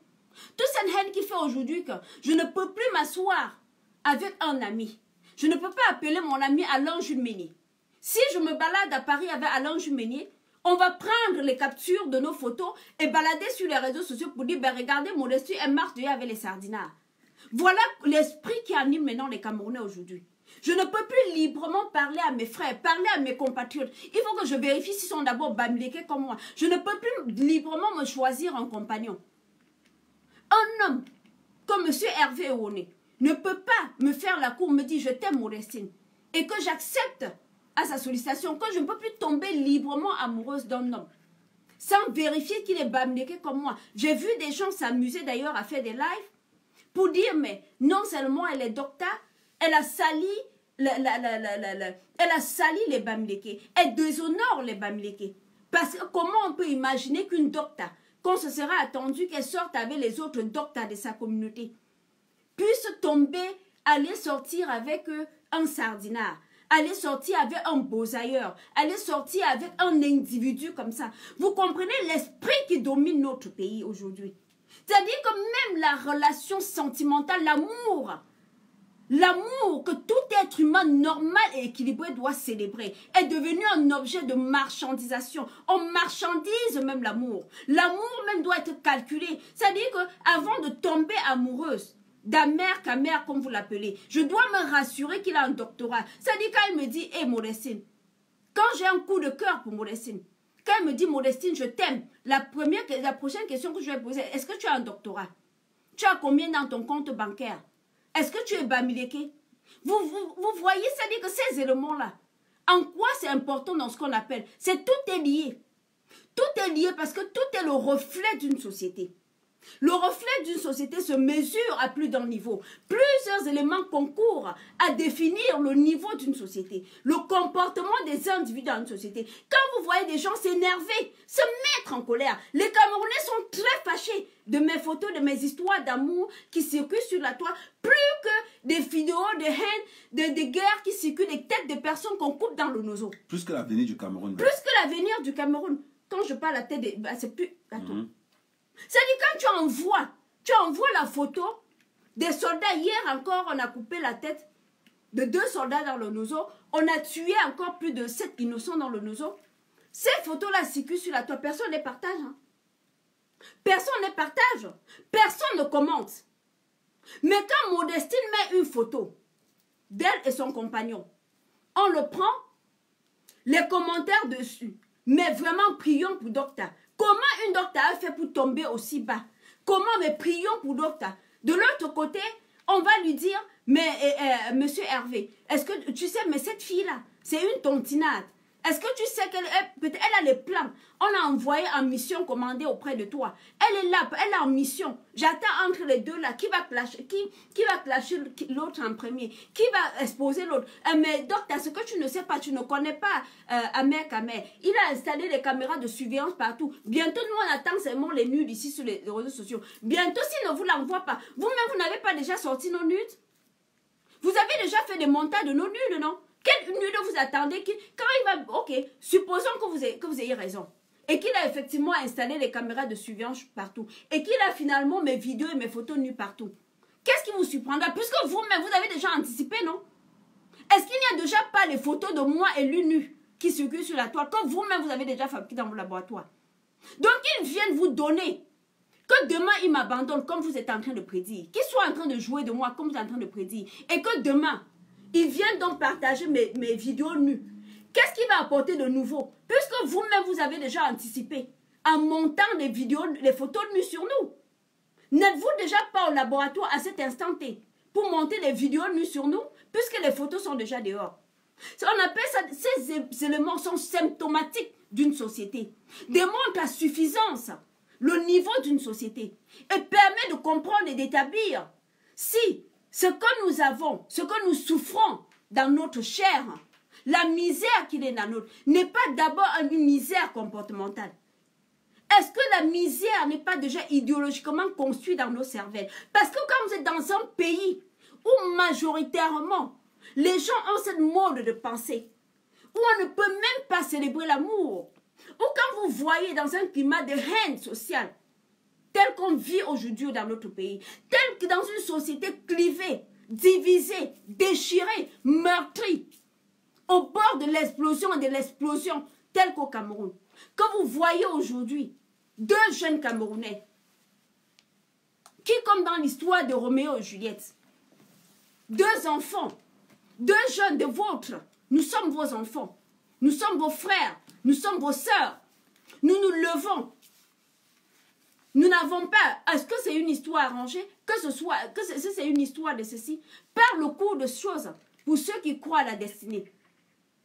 Speaker 1: Toute cette haine qui fait aujourd'hui que je ne peux plus m'asseoir avec un ami. Je ne peux pas appeler mon ami Alain Jules Meunier. Si je me balade à Paris avec Alain Jules Meunier, on va prendre les captures de nos photos et balader sur les réseaux sociaux pour dire, ben regardez, Modestie, elle marche déjà avec les sardinards. Voilà l'esprit qui anime maintenant les Camerounais aujourd'hui. Je ne peux plus librement parler à mes frères, parler à mes compatriotes. Il faut que je vérifie s'ils sont d'abord bamléqués comme moi. Je ne peux plus librement me choisir un compagnon. Un homme comme M. Hervé Ewoné ne peut pas me faire la cour, me dire je t'aime Modestine et que j'accepte à sa sollicitation, que je ne peux plus tomber librement amoureuse d'un homme sans vérifier qu'il est bamléqué comme moi. J'ai vu des gens s'amuser d'ailleurs à faire des lives pour dire mais non seulement elle est docteur, elle a sali elle a sali les bamléqués, elle déshonore les bamléqués. Parce que comment on peut imaginer qu'une docteur, qu'on se sera attendu qu'elle sorte avec les autres docteurs de sa communauté, puisse tomber, aller sortir avec un sardinard, aller sortir avec un beausailleur, aller sortir avec un individu comme ça. Vous comprenez l'esprit qui domine notre pays aujourd'hui. C'est-à-dire que même la relation sentimentale, l'amour que tout être humain normal et équilibré doit célébrer est devenu un objet de marchandisation. On marchandise même l'amour. L'amour même doit être calculé. C'est-à-dire qu'avant de tomber amoureuse d'Amer Kamer, comme vous l'appelez, je dois me rassurer qu'il a un doctorat. C'est-à-dire quand il me dit, hé Modestine, quand j'ai un coup de cœur pour Modestine, quand il me dit Modestine, je t'aime, la prochaine question que je vais poser, est-ce que tu as un doctorat? Tu as combien dans ton compte bancaire? Est-ce que tu es bamileke? Vous voyez, c'est-à-dire que ces éléments-là, en quoi c'est important dans ce qu'on appelle? C'est tout est lié. Tout est lié parce que tout est le reflet d'une société. Le reflet d'une société se mesure à plus d'un niveau. Plusieurs éléments concourent à définir le niveau d'une société, le comportement des individus dans une société. Quand vous voyez des gens s'énerver, se mettre en colère, les Camerounais sont très fâchés de mes photos, de mes histoires d'amour qui circulent sur la toile, plus que des vidéos de haine, de guerres qui circulent, des têtes de personnes qu'on coupe dans le nozo.
Speaker 2: Plus que l'avenir du Cameroun.
Speaker 1: Plus que l'avenir du Cameroun. Quand je parle à la tête, c'est plus... Attends. C'est-à-dire quand tu envoies la photo des soldats, hier encore on a coupé la tête de 2 soldats dans le Nozo, on a tué encore plus de 7 innocents dans le Nozo. Ces photos-là circulent sur la toile. Personne ne les partage. Hein. Personne ne les partage. Personne ne commente. Mais quand Modestine met une photo d'elle et son compagnon, on le prend, les commentaires dessus. Mais vraiment, prions pour Docteur. Comment une Docteur a fait pour tomber aussi bas? Comment, mais prions pour Docteur. De l'autre côté, on va lui dire, mais monsieur Hervé, est-ce que tu sais, mais cette fille-là, c'est une tontinade. Est-ce que tu sais qu'elle a les plans? On l'a envoyée en mission commandée auprès de toi. Elle est là, elle est en mission. J'attends entre les deux là. Qui va clasher l'autre en premier? Qui va exposer l'autre? Mais docteur, ce que tu ne sais pas, tu ne connais pas Amer Kamer. Il a installé les caméras de surveillance partout. Bientôt, nous, on attend seulement les nudes ici sur les réseaux sociaux. Bientôt, s'il ne vous l'envoie pas, vous-même, vous n'avez pas déjà sorti nos nudes? Vous avez déjà fait des montages de nos nudes, non? Quel nude vous attendez quand il va... Ok, supposons que vous ayez raison. Et qu'il a effectivement installé les caméras de surveillance partout. Et qu'il a finalement mes vidéos et mes photos nues partout. Qu'est-ce qui vous surprendra? Puisque vous-même, vous avez déjà anticipé, non? Est-ce qu'il n'y a déjà pas les photos de moi et lui nu qui circulent sur la toile, quand vous-même, vous avez déjà fabriqué dans vos laboratoires? Donc, ils viennent vous donner... Que demain, il m'abandonne comme vous êtes en train de prédire. Qu'il soit en train de jouer de moi comme vous êtes en train de prédire. Et que demain... Ils viennent donc partager mes vidéos nues. Qu'est-ce qu'il va apporter de nouveau? Puisque vous-même, vous avez déjà anticipé en montant les vidéos, les photos nues sur nous. N'êtes-vous déjà pas au laboratoire à cet instant T pour monter les vidéos nues sur nous, puisque les photos sont déjà dehors? On appelle ça, ces éléments sont symptomatiques d'une société. Démontrent à suffisance le niveau d'une société et permet de comprendre et d'établir si ce que nous avons, ce que nous souffrons dans notre chair, la misère qui est dans notre, n'est pas d'abord une misère comportementale. Est-ce que la misère n'est pas déjà idéologiquement construite dans nos cervelles? Parce que quand vous êtes dans un pays où majoritairement les gens ont cette mode de pensée, où on ne peut même pas célébrer l'amour, ou quand vous voyez dans un climat de haine sociale, tel qu'on vit aujourd'hui dans notre pays, tel que dans une société clivée, divisée, déchirée, meurtrie, au bord de l'explosion et de l'explosion, tel qu'au Cameroun. Que vous voyez aujourd'hui, deux jeunes Camerounais, qui, comme dans l'histoire de Roméo et Juliette, deux enfants, deux jeunes de vôtres, nous sommes vos enfants, nous sommes vos frères, nous sommes vos sœurs, nous nous levons. Nous n'avons pas, est-ce que c'est une histoire arrangée, que c'est une histoire de ceci, par le cours de choses, pour ceux qui croient à la destinée.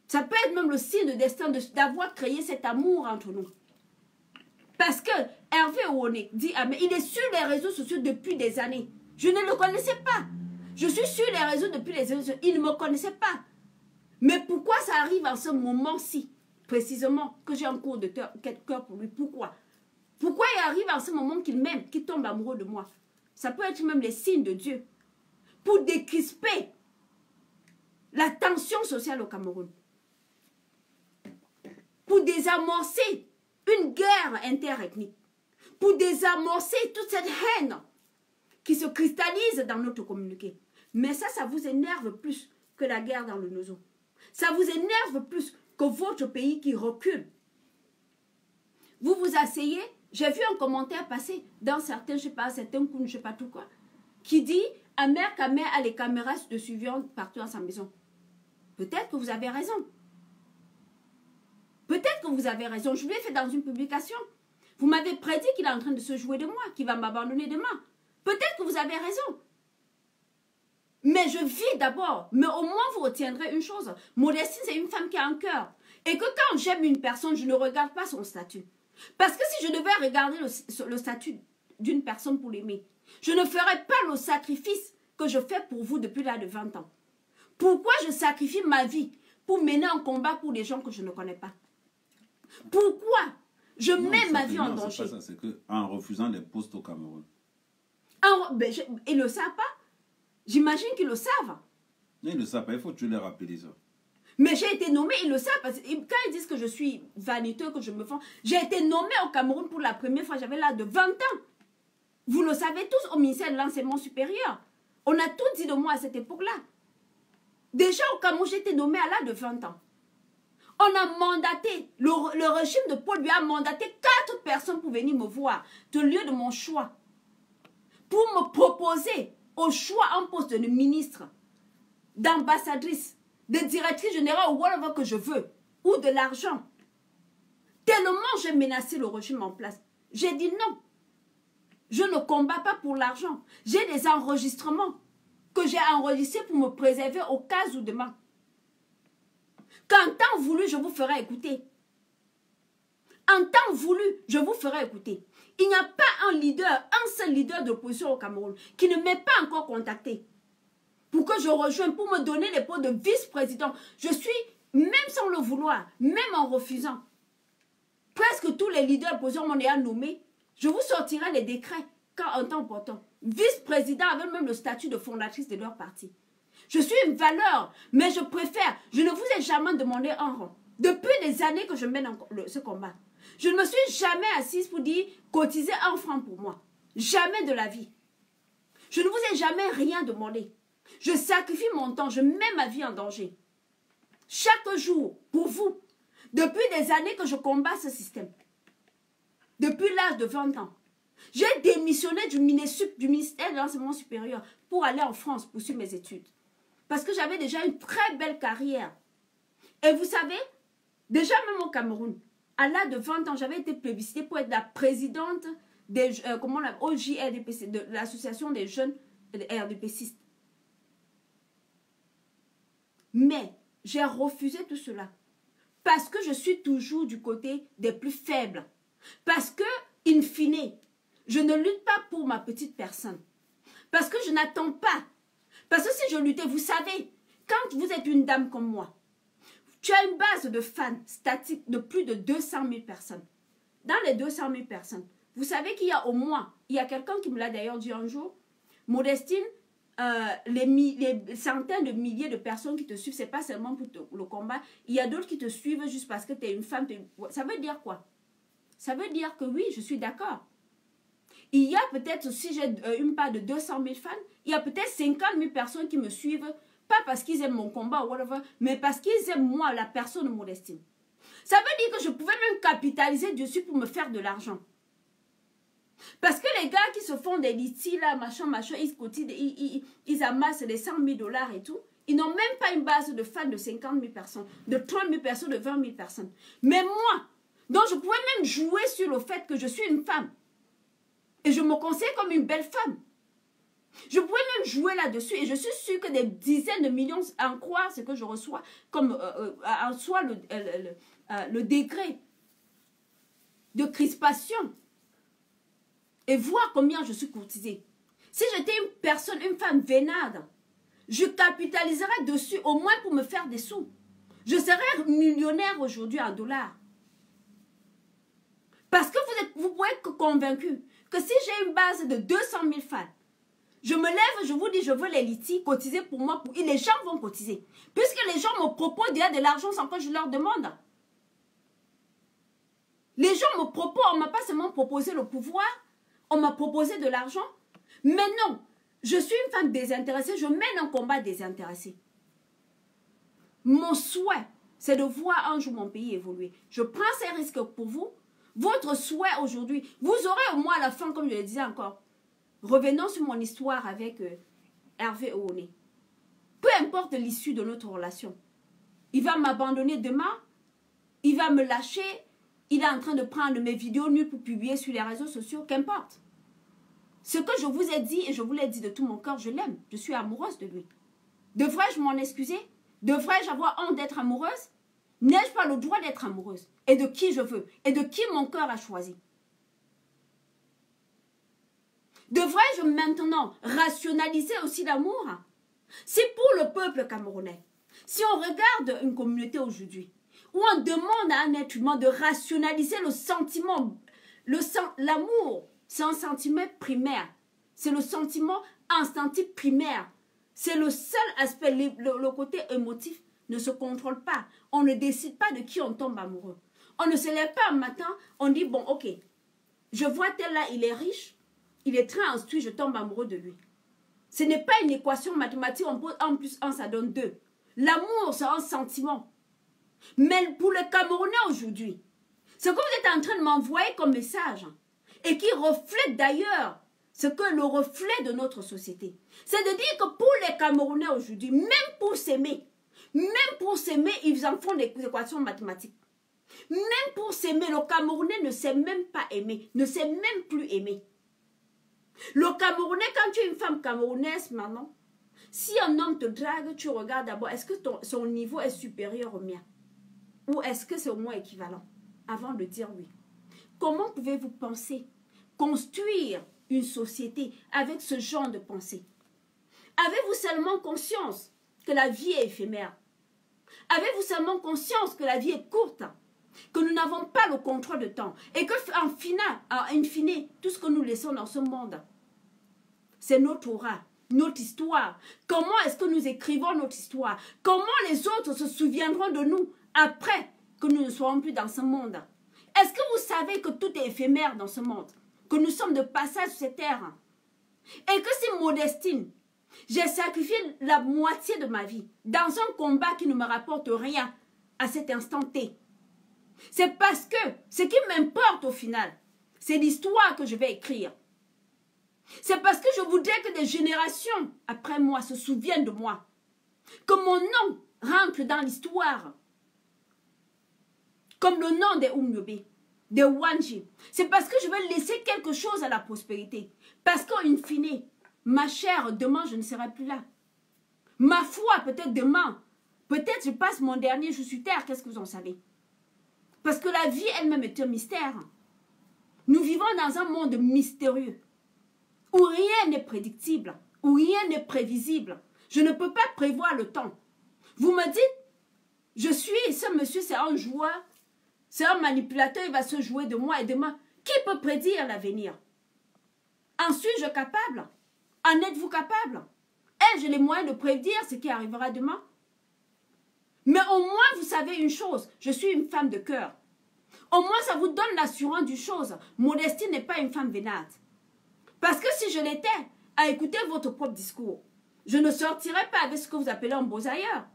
Speaker 1: Ça peut être même le signe de destin d'avoir créé cet amour entre nous. Parce que Hervé Ouoné dit, ah, mais il est sur les réseaux sociaux depuis des années. Je ne le connaissais pas. Je suis sur les réseaux depuis des années, il ne me connaissait pas. Mais pourquoi ça arrive en ce moment-ci, précisément, que j'ai un cours de cœur pour lui? Pourquoi? Pourquoi il arrive en ce moment qu'il m'aime, qu'il tombe amoureux de moi? Ça peut être même les signes de Dieu. Pour décrisper la tension sociale au Cameroun. Pour désamorcer une guerre interethnique. Pour désamorcer toute cette haine qui se cristallise dans notre communauté. Mais ça vous énerve plus que la guerre dans le Nozo. Ça vous énerve plus que votre pays qui recule. Vous vous asseyez. J'ai vu un commentaire passer dans certains, je ne sais pas, certains coups, je ne sais pas tout quoi, qui dit « Amer Kamer a les caméras de surveillance partout dans sa maison ». Peut-être que vous avez raison. Peut-être que vous avez raison. Je l'ai fait dans une publication. Vous m'avez prédit qu'il est en train de se jouer de moi, qu'il va m'abandonner demain. Peut-être que vous avez raison. Mais je vis d'abord. Mais au moins, vous retiendrez une chose. Modestine, c'est une femme qui a un cœur. Et que quand j'aime une personne, je ne regarde pas son statut. Parce que si je devais regarder le statut d'une personne pour l'aimer, je ne ferais pas le sacrifice que je fais pour vous depuis là de 20 ans. Pourquoi je sacrifie ma vie pour mener un combat pour des gens que je ne connais pas? Pourquoi je mets ma vie en danger?
Speaker 2: C'est pas ça, c'est qu'en refusant des postes au Cameroun.
Speaker 1: Ils ne le savent pas. J'imagine qu'ils le savent.
Speaker 2: Non, ils ne le savent pas, il faut que tu les rappelles ça.
Speaker 1: Mais j'ai été nommée, ils le savent, parce que quand ils disent que je suis vaniteux, que je me fends, j'ai été nommée au Cameroun pour la première fois, j'avais l'âge de 20 ans. Vous le savez tous au ministère de l'Enseignement supérieur. On a tout dit de moi à cette époque-là. Déjà au Cameroun, j'ai été nommée à l'âge de 20 ans. On a mandaté, le régime de Paul Biya a mandaté 4 personnes pour venir me voir de lieu de mon choix. Pour me proposer au choix en poste de ministre, d'ambassadrice, de directrice générale ou whatever que je veux, ou de l'argent. Tellement j'ai menacé le régime en place. J'ai dit non. Je ne combats pas pour l'argent. J'ai des enregistrements que j'ai enregistrés pour me préserver au cas où demain. Qu'en temps voulu, je vous ferai écouter. En temps voulu, je vous ferai écouter. Il n'y a pas un seul leader d'opposition au Cameroun qui ne m'ait pas encore contacté pour que je rejoigne, pour me donner les postes de vice-président. Je suis, même sans le vouloir, même en refusant, presque tous les leaders d'opposition m'ont déjà nommé. Je vous sortirai les décrets quand en temps portant. Vice-président avec même le statut de fondatrice de leur parti. Je suis une valeur, mais je préfère. Je ne vous ai jamais demandé un rang. Depuis des années que je mène ce combat. Je ne me suis jamais assise pour dire cotiser 1 franc pour moi. Jamais de la vie. Je ne vous ai jamais rien demandé. Je sacrifie mon temps, je mets ma vie en danger. Chaque jour, pour vous. Depuis des années que je combats ce système. Depuis l'âge de 20 ans. J'ai démissionné du ministère de l'enseignement supérieur pour aller en France poursuivre mes études. Parce que j'avais déjà une très belle carrière. Et vous savez, déjà même au Cameroun, à l'âge de 20 ans, j'avais été plébiscitée pour être la présidente des OJRDPC, de l'association des jeunes RDPCistes. Mais j'ai refusé tout cela. Parce que je suis toujours du côté des plus faibles. Parce que, in fine, je ne lutte pas pour ma petite personne. Parce que je n'attends pas. Parce que si je luttais, vous savez, quand vous êtes une dame comme moi, tu as une base de fans statique de plus de 200 000 personnes. Dans les 200 000 personnes, vous savez qu'il y a au moins, il y a quelqu'un qui me l'a d'ailleurs dit un jour, Modestine, les centaines de milliers de personnes qui te suivent, ce n'est pas seulement pour le combat, il y a d'autres qui te suivent juste parce que tu es une femme. Ça veut dire quoi? Ça veut dire que oui, je suis d'accord. Il y a peut-être, si j'ai une part de 200 000 fans, il y a peut-être 50 000 personnes qui me suivent, pas parce qu'ils aiment mon combat ou whatever, mais parce qu'ils aiment moi, la personne de Modestine. Ça veut dire que je pouvais même capitaliser dessus pour me faire de l'argent. Parce que les gars qui se font des litiges là, machin, ils amassent les 100 000 $ et tout, ils n'ont même pas une base de fans de 50 000 personnes, de 30 000 personnes, de 20 000 personnes. Mais moi, donc je pouvais même jouer sur le fait que je suis une femme. Et je me considère comme une belle femme. Je pouvais même jouer là-dessus et je suis sûre que des dizaines de millions en croient ce que je reçois comme en soi le degré de crispation. Et voir combien je suis courtisée. Si j'étais une personne, une femme vénarde, je capitaliserais dessus au moins pour me faire des sous. Je serais millionnaire aujourd'hui en dollars. Parce que vous pouvez être convaincu que si j'ai une base de 200 000 fans, je me lève, je vous dis, je veux les litiges, cotiser pour moi, et les gens vont cotiser. Puisque les gens me proposent déjà de l'argent sans que je leur demande. Les gens me proposent, on ne m'a pas seulement proposé le pouvoir, on m'a proposé de l'argent. Mais non, je suis une femme désintéressée, je mène un combat désintéressé. Mon souhait, c'est de voir un jour mon pays évoluer. Je prends ces risques pour vous. Votre souhait aujourd'hui, vous aurez au moins à la fin, comme je le disais encore, revenons sur mon histoire avec Hervé Owoné. Peu importe l'issue de notre relation, il va m'abandonner demain, il va me lâcher, il est en train de prendre mes vidéos nulles pour publier sur les réseaux sociaux, qu'importe. Ce que je vous ai dit, et je vous l'ai dit de tout mon cœur, je l'aime, je suis amoureuse de lui. Devrais-je m'en excuser? Devrais-je avoir honte d'être amoureuse? N'ai-je pas le droit d'être amoureuse? Et de qui je veux? Et de qui mon cœur a choisi? Devrais-je maintenant rationaliser aussi l'amour? C'est pour le peuple camerounais. Si on regarde une communauté aujourd'hui, où on demande à un être humain de rationaliser le sentiment, l'amour, c'est un sentiment primaire. C'est le sentiment instinctif primaire. C'est le seul aspect, le côté émotif ne se contrôle pas. On ne décide pas de qui on tombe amoureux. On ne se lève pas un matin, on dit, bon, ok, je vois tel là, il est riche, il est très instruit, je tombe amoureux de lui. Ce n'est pas une équation mathématique, on pose 1 + 1, ça donne 2. L'amour, c'est un sentiment. Mais pour les Camerounais aujourd'hui, ce que vous êtes en train de m'envoyer comme message, et qui reflète d'ailleurs ce que le reflet de notre société, c'est de dire que pour les Camerounais aujourd'hui, même pour s'aimer, ils en font des équations mathématiques. Même pour s'aimer, le Camerounais ne sait même pas aimer, ne sait même plus aimer. Le Camerounais, quand tu es une femme camerounaise maintenant, si un homme te drague, tu regardes d'abord, est-ce que son niveau est supérieur au mien? Ou est-ce que c'est au moins équivalent? Avant de dire oui. Comment pouvez-vous penser construire une société avec ce genre de pensée? Avez-vous seulement conscience que la vie est éphémère? Avez-vous seulement conscience que la vie est courte? Que nous n'avons pas le contrôle de temps? Et que, en fine, tout ce que nous laissons dans ce monde, c'est notre aura, notre histoire. Comment est-ce que nous écrivons notre histoire? Comment les autres se souviendront de nous après que nous ne soyons plus dans ce monde? Est-ce que vous savez que tout est éphémère dans ce monde? Que nous sommes de passage sur cette terre? Et que si Modestine, j'ai sacrifié la moitié de ma vie dans un combat qui ne me rapporte rien à cet instant T, c'est parce que ce qui m'importe au final, c'est l'histoire que je vais écrire. C'est parce que je voudrais que des générations après moi se souviennent de moi. Que mon nom rentre dans l'histoire. Comme le nom des Oumyobe, des Wanji. C'est parce que je veux laisser quelque chose à la prospérité. Parce qu'in fine, ma chair, demain, je ne serai plus là. Ma foi, peut-être demain. Peut-être je passe mon dernier jour sur terre. Qu'est-ce que vous en savez? Parce que la vie elle-même est un mystère. Nous vivons dans un monde mystérieux. Où rien n'est prédictible. Où rien n'est prévisible. Je ne peux pas prévoir le temps. Vous me dites, ce monsieur c'est un joueur. C'est un manipulateur, il va se jouer de moi et de moi. Qui peut prédire l'avenir? En suis-je capable? En êtes-vous capable? Ai-je les moyens de prédire ce qui arrivera demain? Mais au moins, vous savez une chose, je suis une femme de cœur. Au moins, ça vous donne l'assurance d'une chose. Modestie n'est pas une femme vénate. Parce que si je l'étais, à écouter votre propre discours, je ne sortirais pas avec ce que vous appelez un beau ailleurs.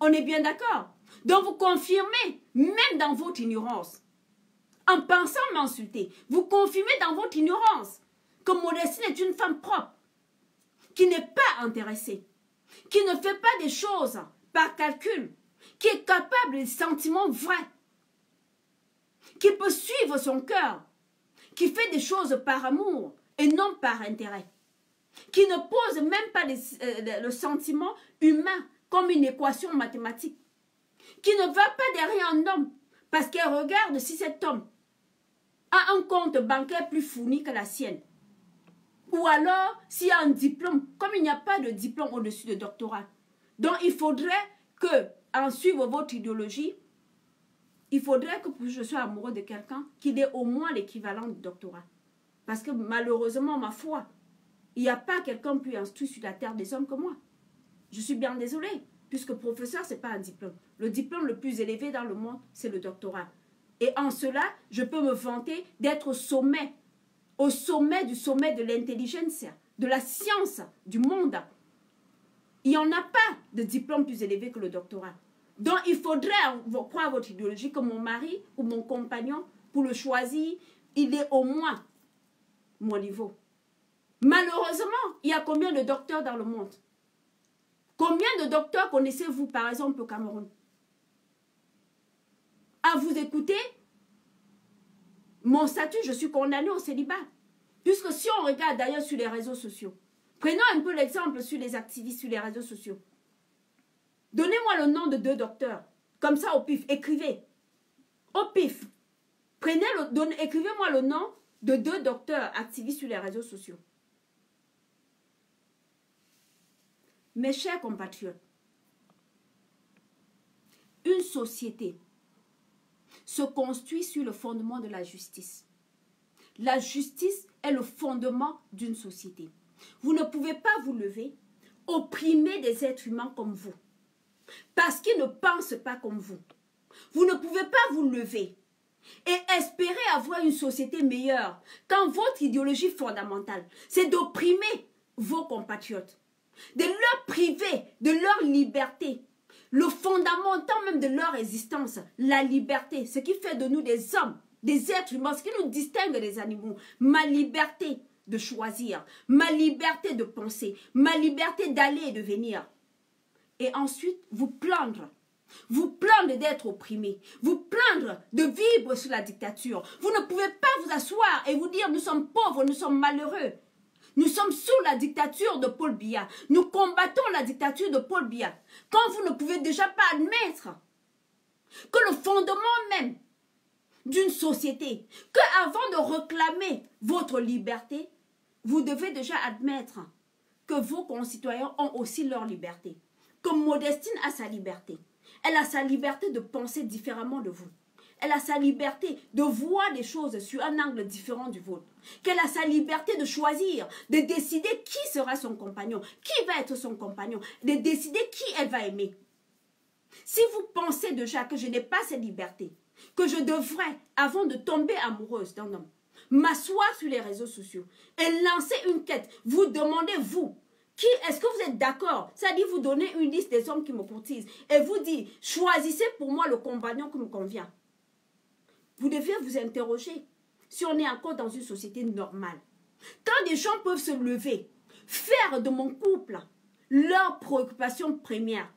Speaker 1: On est bien d'accord? Donc vous confirmez, même dans votre ignorance, en pensant m'insulter, vous confirmez dans votre ignorance que Modestine est une femme propre, qui n'est pas intéressée, qui ne fait pas des choses par calcul, qui est capable des sentiments vrais, qui peut suivre son cœur, qui fait des choses par amour et non par intérêt, qui ne pose même pas le sentiment humain comme une équation mathématique, qui ne va pas derrière un homme parce qu'elle regarde si cet homme a un compte bancaire plus fourni que la sienne. Ou alors s'il y a un diplôme, comme il n'y a pas de diplôme au-dessus de doctorat. Donc il faudrait que, en suivant votre idéologie, il faudrait que je sois amoureux de quelqu'un qui ait au moins l'équivalent du doctorat. Parce que malheureusement, ma foi, il n'y a pas quelqu'un plus instruit sur la terre des hommes que moi. Je suis bien désolée, puisque professeur, ce n'est pas un diplôme. Le diplôme le plus élevé dans le monde, c'est le doctorat. Et en cela, je peux me vanter d'être au sommet du sommet de l'intelligence, de la science, du monde. Il n'y en a pas de diplôme plus élevé que le doctorat. Donc, il faudrait croire à votre idéologie que mon mari ou mon compagnon, pour le choisir, il est au moins mon niveau. Malheureusement, il y a combien de docteurs dans le monde? Combien de docteurs connaissez-vous, par exemple, au Cameroun? À vous écouter, mon statut, je suis condamnée au célibat. Puisque si on regarde d'ailleurs sur les réseaux sociaux, prenons un peu l'exemple sur les activistes sur les réseaux sociaux. Donnez-moi le nom de 2 docteurs. Comme ça, au pif, écrivez. Au pif. Écrivez-moi le nom de 2 docteurs activistes sur les réseaux sociaux. Mes chers compatriotes, une société se construit sur le fondement de la justice. La justice est le fondement d'une société. Vous ne pouvez pas vous lever, opprimer des êtres humains comme vous, parce qu'ils ne pensent pas comme vous. Vous ne pouvez pas vous lever et espérer avoir une société meilleure quand votre idéologie fondamentale, c'est d'opprimer vos compatriotes, de leur priver de leur liberté, le fondamental même de leur existence, la liberté, ce qui fait de nous des hommes, des êtres humains, ce qui nous distingue des animaux, ma liberté de choisir, ma liberté de penser, ma liberté d'aller et de venir. Et ensuite, vous plaindre d'être opprimé, vous plaindre de vivre sous la dictature. Vous ne pouvez pas vous asseoir et vous dire nous sommes pauvres, nous sommes malheureux. Nous sommes sous la dictature de Paul Biya. Nous combattons la dictature de Paul Biya. Quand vous ne pouvez déjà pas admettre que le fondement même d'une société, que avant de réclamer votre liberté, vous devez déjà admettre que vos concitoyens ont aussi leur liberté. Que Modestine a sa liberté. Elle a sa liberté de penser différemment de vous. Elle a sa liberté de voir des choses sur un angle différent du vôtre. Qu'elle a sa liberté de choisir, de décider qui sera son compagnon, qui va être son compagnon, de décider qui elle va aimer. Si vous pensez déjà que je n'ai pas cette liberté, que je devrais, avant de tomber amoureuse d'un homme, m'asseoir sur les réseaux sociaux et lancer une quête, vous demandez, vous, est-ce que vous êtes d'accord? C'est-à-dire vous donnez une liste des hommes qui me courtisent et vous dites, choisissez pour moi le compagnon qui me convient. Vous devez vous interroger si on est encore dans une société normale. Quand des gens peuvent se lever, faire de mon couple leur préoccupation première,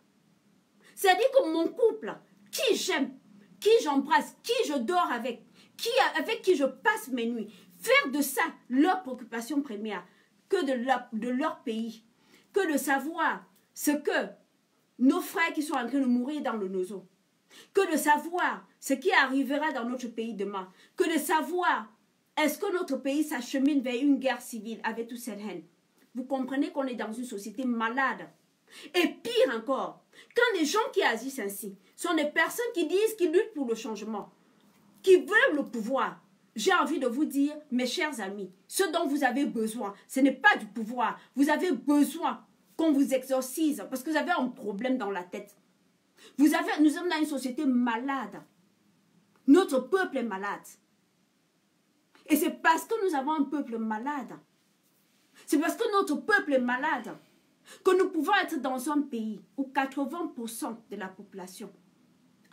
Speaker 1: c'est-à-dire que mon couple, qui j'aime, qui j'embrasse, qui je dors avec qui je passe mes nuits, faire de ça leur préoccupation première, que de leur pays, que de savoir ce que nos frères qui sont en train de mourir dans le Nozo, que de savoir ce qui arrivera dans notre pays demain, que de savoir est-ce que notre pays s'achemine vers une guerre civile avec toute cette haine. Vous comprenez qu'on est dans une société malade. Et pire encore, quand les gens qui agissent ainsi sont des personnes qui disent qu'ils luttent pour le changement, qui veulent le pouvoir, j'ai envie de vous dire, mes chers amis, ce dont vous avez besoin, ce n'est pas du pouvoir. Vous avez besoin qu'on vous exorcise parce que vous avez un problème dans la tête. Nous sommes dans une société malade. Notre peuple est malade. Et c'est parce que nous avons un peuple malade, c'est parce que notre peuple est malade, que nous pouvons être dans un pays où 80% de la population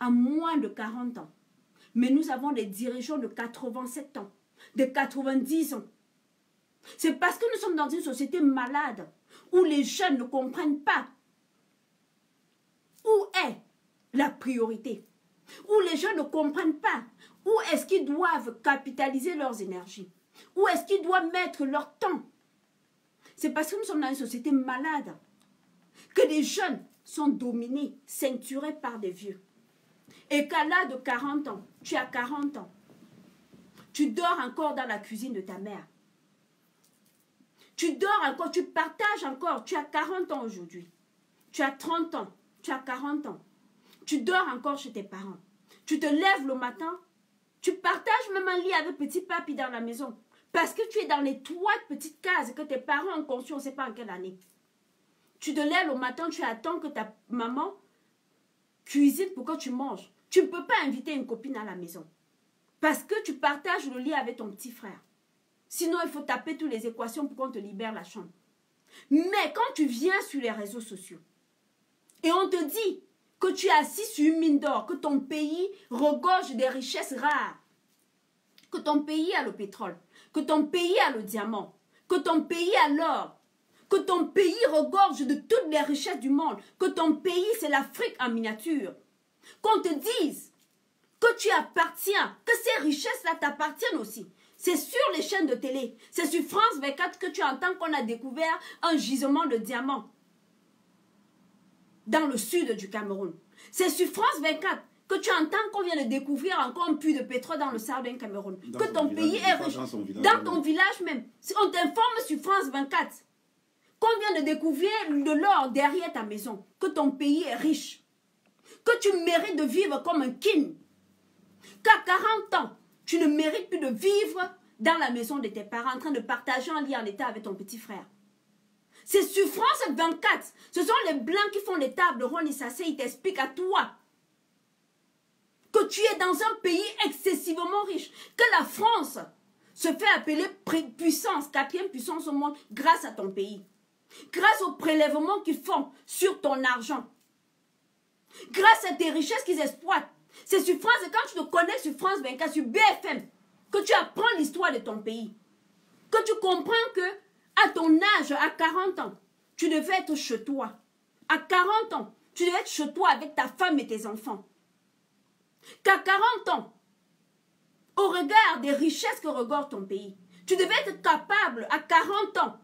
Speaker 1: a moins de 40 ans. Mais nous avons des dirigeants de 87 ans, de 90 ans. C'est parce que nous sommes dans une société malade, où les jeunes ne comprennent pas où est la priorité, où les jeunes ne comprennent pas où est-ce qu'ils doivent capitaliser leurs énergies, où est-ce qu'ils doivent mettre leur temps. C'est parce que nous sommes dans une société malade que les jeunes sont dominés, ceinturés par des vieux. Et qu'à l'âge de 40 ans, tu as 40 ans, tu dors encore dans la cuisine de ta mère. Tu dors encore, tu partages encore, tu as 40 ans aujourd'hui. Tu as 30 ans, tu as 40 ans. Tu dors encore chez tes parents. Tu te lèves le matin, tu partages même un lit avec petit papy dans la maison. Parce que tu es dans les trois petites cases que tes parents ont conçues, on ne sait pas en quelle année. Tu te lèves le matin, tu attends que ta maman cuisine pour que tu manges. Tu ne peux pas inviter une copine à la maison. Parce que tu partages le lit avec ton petit frère. Sinon, il faut taper toutes les équations pour qu'on te libère la chambre. Mais quand tu viens sur les réseaux sociaux et on te dit que tu es assis sur une mine d'or, que ton pays regorge des richesses rares, que ton pays a le pétrole, que ton pays a le diamant, que ton pays a l'or, que ton pays regorge de toutes les richesses du monde, que ton pays c'est l'Afrique en miniature, qu'on te dise que tu appartiens, que ces richesses-là t'appartiennent aussi. C'est sur les chaînes de télé, c'est sur France 24 que tu entends qu'on a découvert un gisement de diamants dans le sud du Cameroun. C'est sur France 24 que tu entends qu'on vient de découvrir encore un puits de pétrole dans le Sardin Cameroun. Que ton pays est riche. Dans ton village même. On t'informe sur France 24 qu'on vient de découvrir de l'or derrière ta maison. Que ton pays est riche. Que tu mérites de vivre comme un king. Qu'à 40 ans, tu ne mérites plus de vivre dans la maison de tes parents en train de partager un lit en état avec ton petit frère. C'est sur France 24. Ce sont les blancs qui font les tables rondes et s'asseyent. Ils t'expliquent à toi que tu es dans un pays excessivement riche. Que la France se fait appeler puissance, 4e puissance au monde grâce à ton pays. Grâce aux prélèvements qu'ils font sur ton argent. Grâce à tes richesses qu'ils exploitent. C'est sur France, et quand tu te connais sur France 24, sur BFM, que tu apprends l'histoire de ton pays. Que tu comprends que à ton âge, à 40 ans, tu devais être chez toi. À 40 ans, tu devais être chez toi avec ta femme et tes enfants. Qu'à 40 ans, au regard des richesses que regorge ton pays, tu devais être capable à 40 ans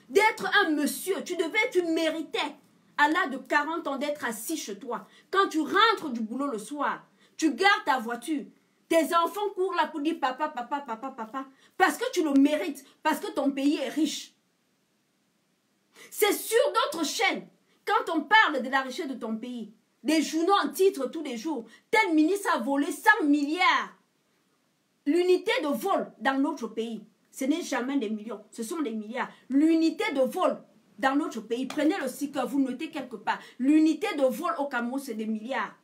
Speaker 1: d'être un monsieur. Tu méritais à l'âge de 40 ans d'être assis chez toi. Quand tu rentres du boulot le soir, tu gardes ta voiture. Tes enfants courent là pour dire papa, papa, papa, papa. Parce que tu le mérites, parce que ton pays est riche. C'est sur d'autres chaînes, quand on parle de la richesse de ton pays, des journaux en titre tous les jours, tel ministre a volé 100 milliards. L'unité de vol dans notre pays, ce n'est jamais des millions, ce sont des milliards. L'unité de vol dans notre pays, prenez le cycle, vous notez quelque part. L'unité de vol au Cameroun, c'est des milliards.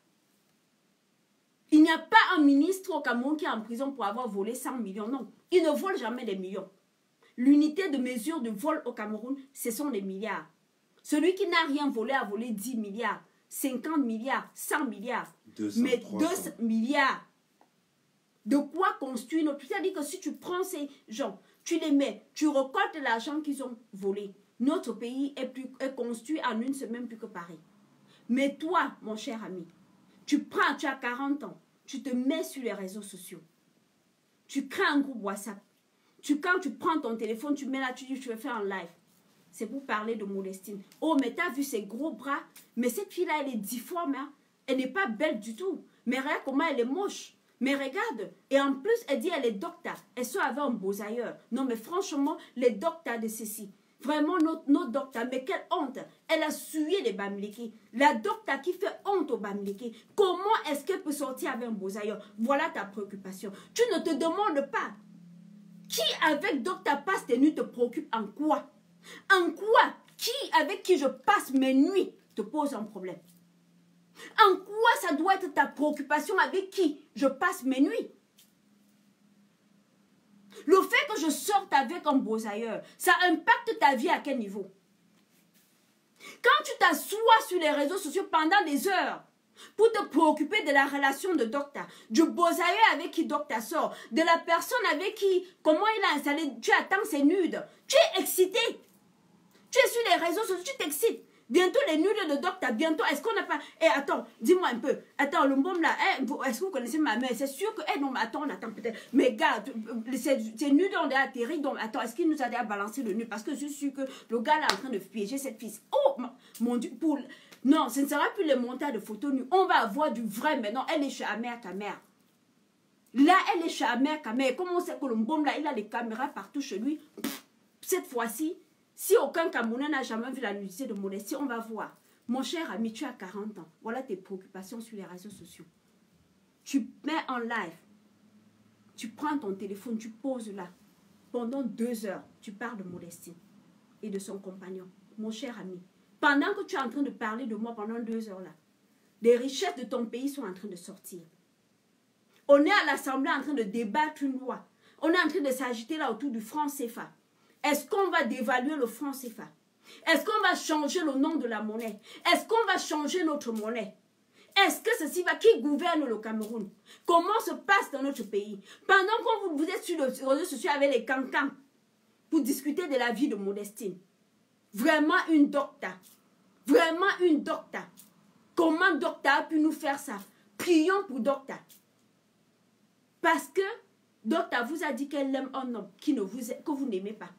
Speaker 1: Il n'y a pas un ministre au Cameroun qui est en prison pour avoir volé 100 millions. Non, il ne vole jamais des millions. L'unité de mesure de vol au Cameroun, ce sont des milliards. Celui qui n'a rien volé a volé 10 milliards, 50 milliards, 100 milliards. 200, mais 200 milliards. De quoi construire notre... C'est-à-dire que si tu prends ces gens, tu les mets, tu récoltes l'argent qu'ils ont volé. Notre pays est construit en une semaine plus que Paris. Mais toi, mon cher ami, tu as 40 ans, tu te mets sur les réseaux sociaux. Tu crées un groupe WhatsApp. Quand tu prends ton téléphone, tu mets là, tu dis, je vais faire un live. C'est pour parler de Modestine. Oh, mais t'as vu ses gros bras? Mais cette fille-là, elle est difforme. Hein? Elle n'est pas belle du tout. Mais regarde comment elle est moche. Mais regarde. Et en plus, elle dit, elle est docteur. Elle soit avec un beau ailleurs. Non, mais franchement, les docteurs de ceci. Vraiment, notre docteur, mais quelle honte. Elle a sué les Bamileke. La docteur qui fait honte aux Bamileke. Comment est-ce qu'elle peut sortir avec un beau ailleurs? Voilà ta préoccupation. Tu ne te demandes pas. Qui avec Docteur Passe tes nuits te préoccupe en quoi? En quoi? Qui avec qui je passe mes nuits te pose un problème? En quoi ça doit être ta préoccupation avec qui je passe mes nuits? Le fait que je sorte avec un beau ailleurs, ça impacte ta vie à quel niveau? Quand tu t'assois sur les réseaux sociaux pendant des heures, pour te préoccuper de la relation de docteur, du beau-ailleurs avec qui docteur sort, de la personne avec qui, comment il a installé, tu attends ses nudes. Tu es excité. Tu es sur les réseaux sociaux, tu t'excites. Bientôt les nudes de docteur, bientôt, est-ce qu'on n'a pas... Eh, attends, dis-moi un peu. Attends, le môme là, est-ce que vous connaissez ma mère? C'est sûr que... Eh non, mais attends, on attend peut-être. Mais gars, ces nudes ont déjà atterri, donc attends, est-ce qu'il nous a déjà balancé le nude? Parce que je suis sûr que le gars là est en train de piéger cette fille. Oh, mon Dieu, pour... Non, ce ne sera plus le montage de photos nues. On va avoir du vrai maintenant. Elle est chez Amère Kamère. Là, elle est chez Amère Kamère. Comment on sait que le môme là, il a des caméras partout chez lui? Cette fois-ci, si aucun Camerounais n'a jamais vu la nudité de Modestie, on va voir. Mon cher ami, tu as 40 ans. Voilà tes préoccupations sur les réseaux sociaux. Tu mets en live. Tu prends ton téléphone, tu poses là. Pendant 2 heures, tu parles de Modestie et de son compagnon. Mon cher ami, pendant que tu es en train de parler de moi pendant 2 heures là, les richesses de ton pays sont en train de sortir. On est à l'Assemblée en train de débattre une loi. On est en train de s'agiter là autour du franc CFA. Est-ce qu'on va dévaluer le franc CFA? Est-ce qu'on va changer le nom de la monnaie? Est-ce qu'on va changer notre monnaie? Est-ce que ceci va... Qui gouverne le Cameroun? Comment se passe dans notre pays? Pendant que vous êtes sur les réseaux sociaux avec les cancans pour discuter de la vie de Modestine. Vraiment une docteur. Vraiment une docteur. Comment docteur a pu nous faire ça? Prions pour docteur. Parce que docteur vous a dit qu'elle aime un homme que vous n'aimez pas.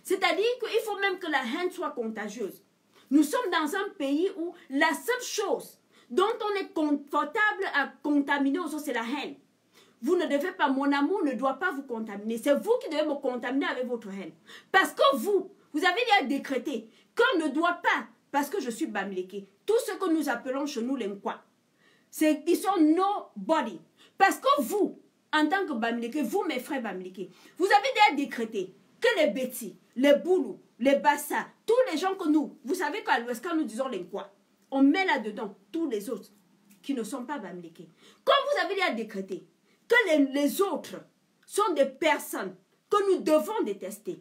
Speaker 1: C'est-à-dire qu'il faut même que la haine soit contagieuse. Nous sommes dans un pays où la seule chose dont on est confortable à contaminer aux autres, c'est la haine. Vous ne devez pas, mon amour ne doit pas vous contaminer. C'est vous qui devez me contaminer avec votre haine. Parce que vous avez déjà décrété qu'on ne doit pas, parce que je suis Bamileke, tout ce que nous appelons chez nous les Nkwa, ils sont nobody. Parce que vous, en tant que Bamileke, vous mes frères Bamileke, vous avez déjà décrété que les Betty, les Boulou, les Bassa, tous les gens que nous, vous savez qu'à l'Ouest, quand nous disons les Nkwa, on met là-dedans tous les autres qui ne sont pas Bamileke. Comme vous avez déjà décrété que les autres sont des personnes que nous devons détester,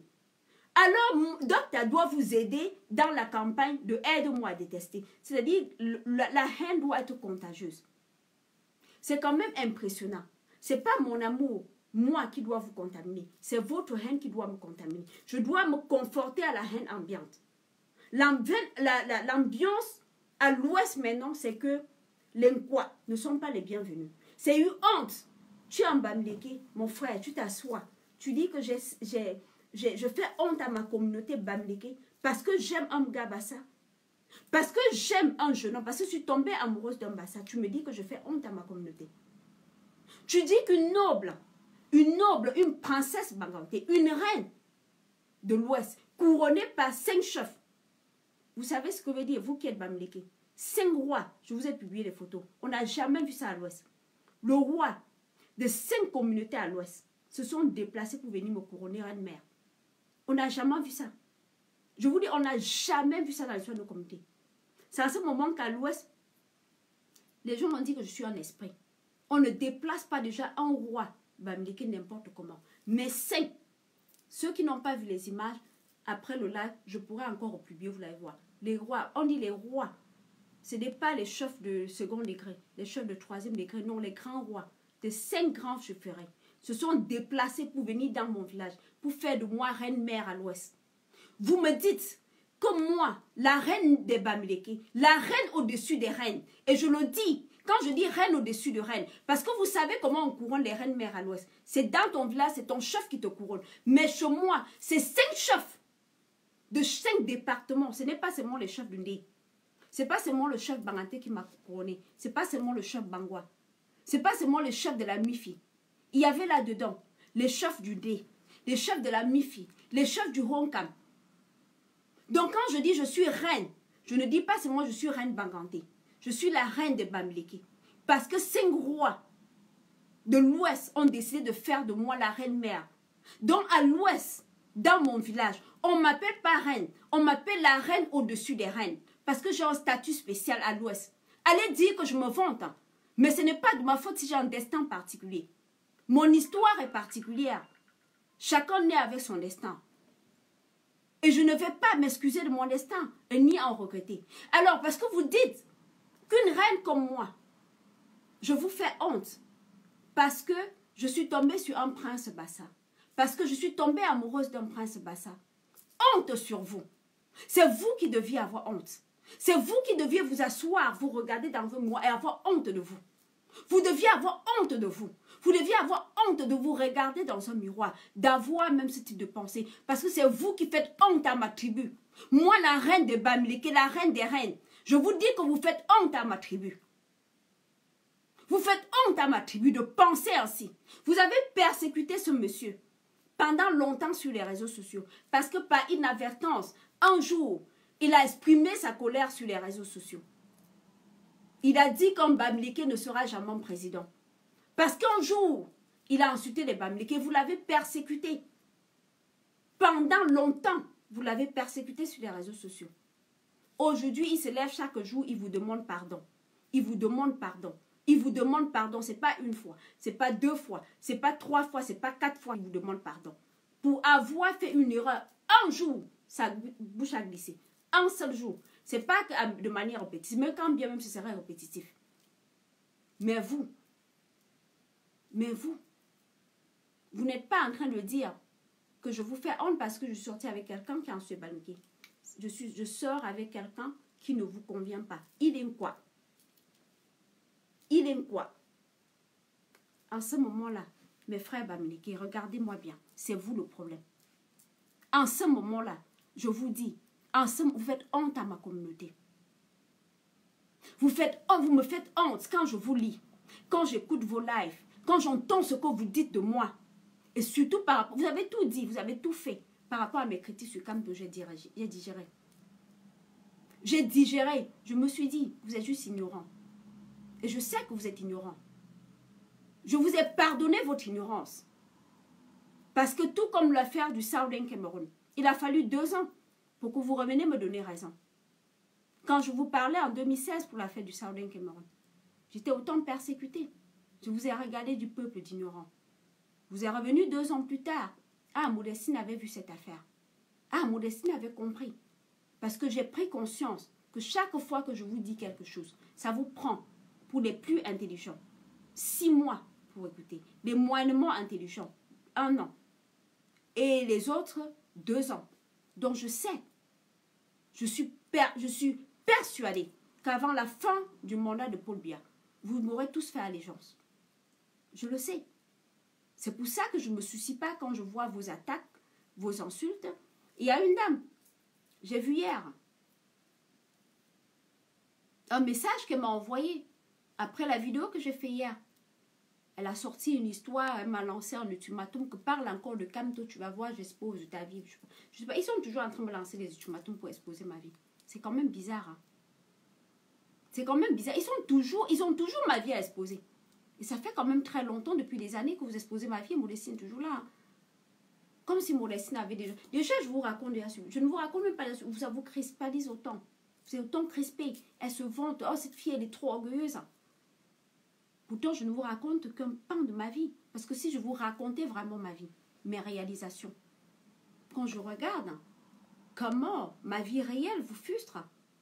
Speaker 1: Alors, Docteur doit vous aider dans la campagne de aide-moi à détester. C'est-à-dire, la haine doit être contagieuse. C'est quand même impressionnant. Ce n'est pas mon amour, moi, qui doit vous contaminer. C'est votre haine qui doit me contaminer. Je dois me conforter à la haine ambiante. L'ambiance à l'ouest maintenant, c'est que les Nkwa ne sont pas les bienvenus. C'est une honte. Tu es en Bamileke, mon frère, tu t'assois. Tu dis que je fais honte à ma communauté Bamileke parce que j'aime un gars Bassa. Parce que j'aime un jeune homme, parce que je suis tombée amoureuse d'un Bassa. Tu me dis que je fais honte à ma communauté. Tu dis qu'une noble, une princesse Banganté, une reine de l'Ouest, couronnée par 5 chefs. Vous savez ce que veut dire, vous qui êtes Bamileke? 5 rois, je vous ai publié les photos. On n'a jamais vu ça à l'Ouest. Le roi de 5 communautés à l'Ouest se sont déplacés pour venir me couronner reine-mère. On n'a jamais vu ça. Je vous dis, on n'a jamais vu ça dans l'histoire de nos communautés. C'est à ce moment qu'à l'Ouest, les gens m'ont dit que je suis un esprit. On ne déplace pas déjà un roi Bamileke n'importe comment. Mais 5, ceux qui n'ont pas vu les images, après le live, je pourrais encore republier, vous allez voir. Les rois, on dit les rois. Ce n'est pas les chefs de second degré, les chefs de troisième degré, non, les grands rois, de 5 grands chefferies, se sont déplacés pour venir dans mon village, pour faire de moi reine-mère à l'Ouest. Vous me dites, comme moi, la reine des Bamileke, la reine au-dessus des reines, et je le dis, quand je dis reine au-dessus de reine, parce que vous savez comment on couronne les reines-mères à l'Ouest. C'est dans ton village, c'est ton chef qui te couronne. Mais chez moi, c'est 5 chefs de 5 départements. Ce n'est pas seulement les chefs du Ndé. Ce n'est pas seulement le chef Banganté qui m'a couronné. Ce n'est pas seulement le chef Bangwa. Ce n'est pas seulement le chef de la Mifi. Il y avait là-dedans les chefs du Ndé, les chefs de la Mifi, les chefs du Honkam. Donc quand je dis je suis reine, je ne dis pas seulement je suis reine Banganté. Je suis la reine de Bamileke. Parce que 5 rois de l'Ouest ont décidé de faire de moi la reine-mère. Donc à l'Ouest, dans mon village, on ne m'appelle pas reine. On m'appelle la reine au-dessus des reines. Parce que j'ai un statut spécial à l'Ouest. Allez dire que je me vante. Hein. Mais ce n'est pas de ma faute si j'ai un destin particulier. Mon histoire est particulière. Chacun naît avec son destin. Et je ne vais pas m'excuser de mon destin, et ni en regretter. Alors, parce que vous dites qu'une reine comme moi, je vous fais honte. Parce que je suis tombée sur un prince Bassa. Parce que je suis tombée amoureuse d'un prince Bassa. Honte sur vous. C'est vous qui deviez avoir honte. C'est vous qui deviez vous asseoir, vous regarder dans un miroir et avoir honte de vous. Vous deviez avoir honte de vous. Vous deviez avoir honte de vous regarder dans un miroir, d'avoir même ce type de pensée. Parce que c'est vous qui faites honte à ma tribu. Moi, la reine de Bamileke, la reine des reines, je vous dis que vous faites honte à ma tribu. Vous faites honte à ma tribu de penser ainsi. Vous avez persécuté ce monsieur pendant longtemps sur les réseaux sociaux. Parce que par inadvertance, un jour, il a exprimé sa colère sur les réseaux sociaux. Il a dit qu'un Bamileke ne sera jamais président. Parce qu'un jour, il a insulté les Bamileke. Vous l'avez persécuté. Pendant longtemps, vous l'avez persécuté sur les réseaux sociaux. Aujourd'hui, il se lève chaque jour, il vous demande pardon. Il vous demande pardon. Il vous demande pardon. Ce n'est pas une fois, ce n'est pas 2 fois, ce n'est pas 3 fois, ce n'est pas 4 fois. Il vous demande pardon. Pour avoir fait une erreur, un jour, sa bouche a glissé. Un seul jour. Ce n'est pas de manière répétitive, mais quand bien même ce serait répétitif. Mais vous n'êtes pas en train de dire que je vous fais honte parce que je suis sortie avec quelqu'un qui est en Bamileke. Je sors avec quelqu'un qui ne vous convient pas. Il aime quoi? Il aime quoi? En ce moment-là, mes frères Bamileke, regardez-moi bien. C'est vous le problème. En ce moment-là, je vous dis, vous faites honte à ma communauté. Vous me faites honte quand je vous lis, quand j'écoute vos lives, quand j'entends ce que vous dites de moi. Et surtout par rapport, vous avez tout dit, vous avez tout fait par rapport à mes critiques sur Camp que j'ai digéré. J'ai digéré, je me suis dit, vous êtes juste ignorant. Et je sais que vous êtes ignorant. Je vous ai pardonné votre ignorance. Parce que tout comme l'affaire du Southern Cameroun, il a fallu 2 ans pour que vous reveniez me donner raison. Quand je vous parlais en 2016 pour l'affaire du Southern Cameroun, j'étais autant persécutée. Je vous ai regardé du peuple d'ignorants. Vous êtes revenu 2 ans plus tard. Ah, Modestine avait vu cette affaire. Ah, Modestine avait compris. Parce que j'ai pris conscience que chaque fois que je vous dis quelque chose, ça vous prend, pour les plus intelligents, 6 mois pour écouter. Les moyennement intelligents, 1 an. Et les autres, 2 ans. Donc je sais, je suis persuadée qu'avant la fin du mandat de Paul Biya, vous m'aurez tous fait allégeance. Je le sais. C'est pour ça que je ne me soucie pas quand je vois vos attaques, vos insultes. Il y a une dame, j'ai vu hier, un message qu'elle m'a envoyé après la vidéo que j'ai fait hier. Elle a sorti une histoire, elle m'a lancé un ultimatum que parle encore de Kamto, tu vas voir, j'expose ta vie. Je sais pas, ils sont toujours en train de me lancer des ultimatums pour exposer ma vie. C'est quand même bizarre. Hein? C'est quand même bizarre. Ils ont toujours ma vie à exposer. Et ça fait quand même très longtemps, depuis des années, que vous exposez ma vie et Modestine est toujours là. Hein? Comme si Modestine avait déjà... Déjà, je vous raconte des insultes. Je ne vous raconte même pas des insultes. Ça vous crispalise autant. C'est autant crispé. Elle se vante. Oh, cette fille, elle est trop orgueilleuse. Pourtant, je ne vous raconte qu'un pan de ma vie. Parce que si je vous racontais vraiment ma vie, mes réalisations, quand je regarde comment ma vie réelle vous frustre,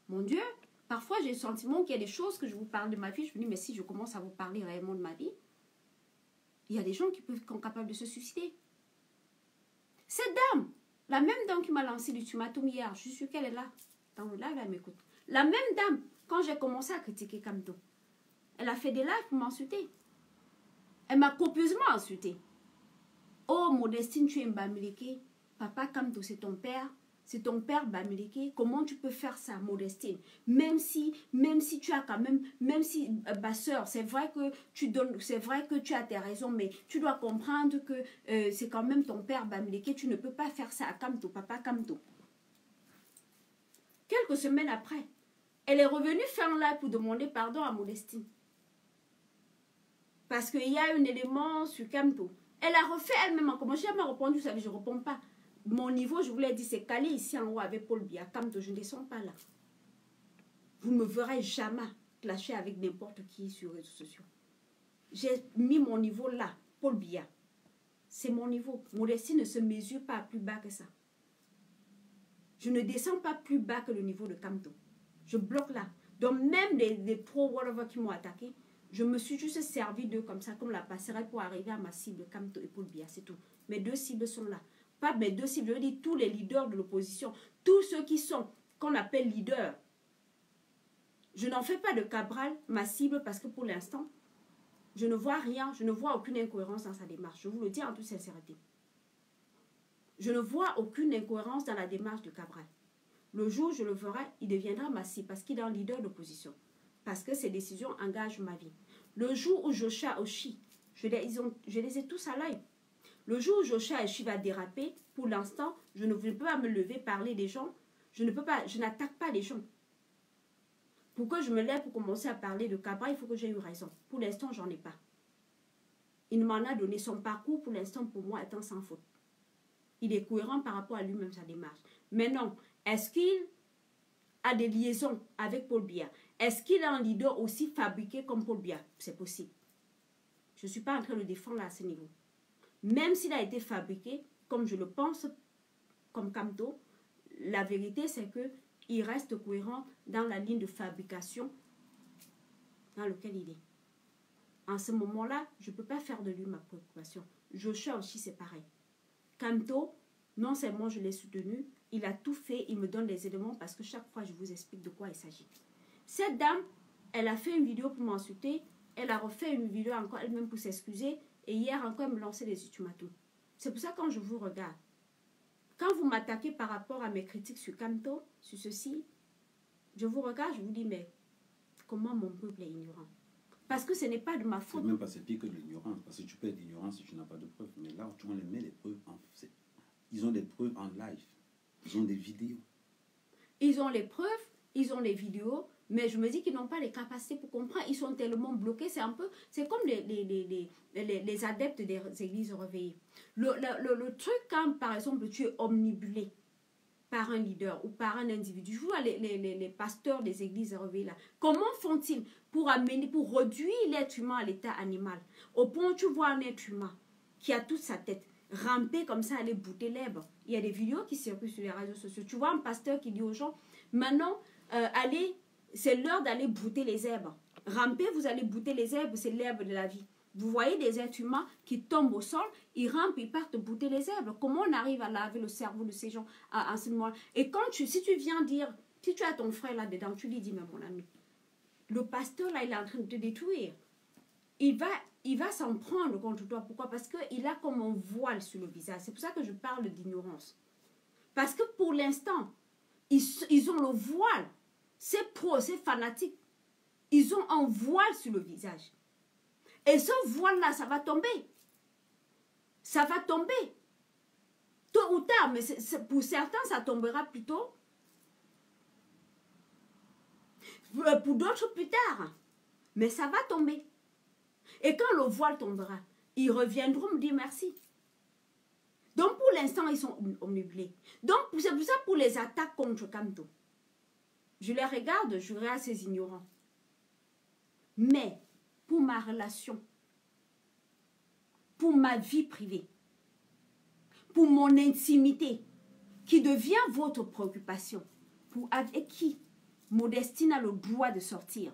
Speaker 1: mon Dieu, parfois j'ai le sentiment qu'il y a des choses que je vous parle de ma vie, je me dis, mais si je commence à vous parler réellement de ma vie, il y a des gens qui sont capables de se suicider. Cette dame, la même dame qui m'a lancé l'ultimatum hier, je suis sûre qu'elle est là, dans le live, elle m'écoute. La même dame, quand j'ai commencé à critiquer Kamto, elle a fait des lives pour m'insulter. Elle m'a copieusement insulté. Oh, Modestine, tu es Mbamileke. Papa Kamto, c'est ton père Bamileke. Comment tu peux faire ça, Modestine? Même si tu as quand même si, ma soeur, c'est vrai que tu as tes raisons, mais tu dois comprendre que c'est quand même ton père Bamileke. Tu ne peux pas faire ça à Kamto, papa Kamto. Quelques semaines après, elle est revenue faire un live pour demander pardon à Modestine. Parce qu'il y a un élément sur Kamto. Elle a refait elle-même en commentaire. Je n'ai jamais répondu, vous savez, je ne réponds pas. Mon niveau, je vous l'ai dit, c'est calé ici en haut avec Paul Biya. Kamto, je ne descends pas là. Vous ne me verrez jamais clasher avec n'importe qui sur les réseaux sociaux. J'ai mis mon niveau là, Paul Biya. C'est mon niveau. Modestine ne se mesure pas plus bas que ça. Je ne descends pas plus bas que le niveau de Kamto. Je bloque là. Donc même les pros whatever qui m'ont attaqué, je me suis juste servi d'eux comme ça, comme la passerelle pour arriver à ma cible, Kamto et Paul Biya, c'est tout. Mes 2 cibles sont là. Pas mes 2 cibles, je veux dire tous les leaders de l'opposition, tous ceux qui sont, qu'on appelle leaders. Je n'en fais pas de Cabral ma cible parce que pour l'instant, je ne vois rien, je ne vois aucune incohérence dans sa démarche. Je vous le dis en toute sincérité. Je ne vois aucune incohérence dans la démarche de Cabral. Le jour où je le ferai, il deviendra ma cible parce qu'il est un leader d'opposition. Parce que ses décisions engagent ma vie. Le jour où Joshua Oshi, je les ai tous à l'œil. Le jour où Joshua Oshi va déraper, pour l'instant, je ne peux pas me lever, parler des gens. Je n'attaque pas les gens. Pour que je me lève pour commencer à parler de Cabral, il faut que j'ai eu raison. Pour l'instant, j'en ai pas. Il m'en a donné son parcours, pour l'instant, pour moi, étant sans faute. Il est cohérent par rapport à lui-même, sa démarche. Mais non, est-ce qu'il a des liaisons avec Paul Biya? Est-ce qu'il a un leader aussi fabriqué comme Paul Biya? C'est possible. Je ne suis pas en train de le défendre à ce niveau. Même s'il a été fabriqué, comme je le pense, comme Kamto, la vérité c'est qu'il reste cohérent dans la ligne de fabrication dans laquelle il est. En ce moment-là, je ne peux pas faire de lui ma préoccupation. Joshua aussi, c'est pareil. Kamto, non seulement je l'ai soutenu, il a tout fait, il me donne les éléments parce que chaque fois, je vous explique de quoi il s'agit. Cette dame, elle a fait une vidéo pour m'insulter, elle a refait une vidéo encore elle-même pour s'excuser, et hier encore, elle me lançait des ultimatums. C'est pour ça que quand je vous regarde, quand vous m'attaquez par rapport à mes critiques sur Kamto, sur ceci, je vous regarde, je vous dis, mais comment mon peuple est ignorant? Parce que ce n'est pas de ma faute.
Speaker 2: C'est même pas pire que de l'ignorance, parce que tu peux être ignorant si tu n'as pas de preuves. Mais là, tu les mets les preuves ils ont des preuves en live. Ils ont des vidéos. Ils ont les preuves, ils ont les vidéos, mais je me dis qu'ils n'ont pas les capacités pour comprendre. Ils sont tellement bloqués. C'est comme les adeptes des églises réveillées. Le truc, quand par exemple tu es omnibulé par un leader ou par un individu, je vois les pasteurs des églises réveillées là, comment font-ils pour réduire l'être humain à l'état animal? Au point où tu vois un être humain qui a toute sa tête ramper comme ça, aller bouter l'herbe.
Speaker 1: Il y a des vidéos qui circulent sur les réseaux sociaux. Tu vois un pasteur qui dit aux gens, maintenant, allez, c'est l'heure d'aller brouter les herbes. Rampez, vous allez brouter les herbes, c'est l'herbe de la vie. Vous voyez des êtres humains qui tombent au sol, ils rampent, ils partent brouter les herbes. Comment on arrive à laver le cerveau de ces gens à ce moment-là? Et quand si tu viens dire, si tu as ton frère là-dedans, tu lui dis, mais mon ami, le pasteur là, il est en train de te détruire. Il va s'en prendre contre toi. Pourquoi? Parce qu'il a comme un voile sur le visage. C'est pour ça que je parle d'ignorance. Parce que pour l'instant, ils ont le voile. C'est pro, c'est fanatique. Ils ont un voile sur le visage. Et ce voile-là, ça va tomber. Ça va tomber. Tôt ou tard, mais pour certains, ça tombera plus tôt. Pour d'autres, plus tard. Mais ça va tomber. Et quand le voile tombera, ils reviendront me dire merci. Donc, pour l'instant, ils sont omnubilés. Donc, c'est pour ça, pour les attaques contre Kamto, je les regarde, je regarde ces ignorants. Mais, pour ma relation, pour ma vie privée, pour mon intimité, qui devient votre préoccupation, pour avec qui Modestine a le droit de sortir,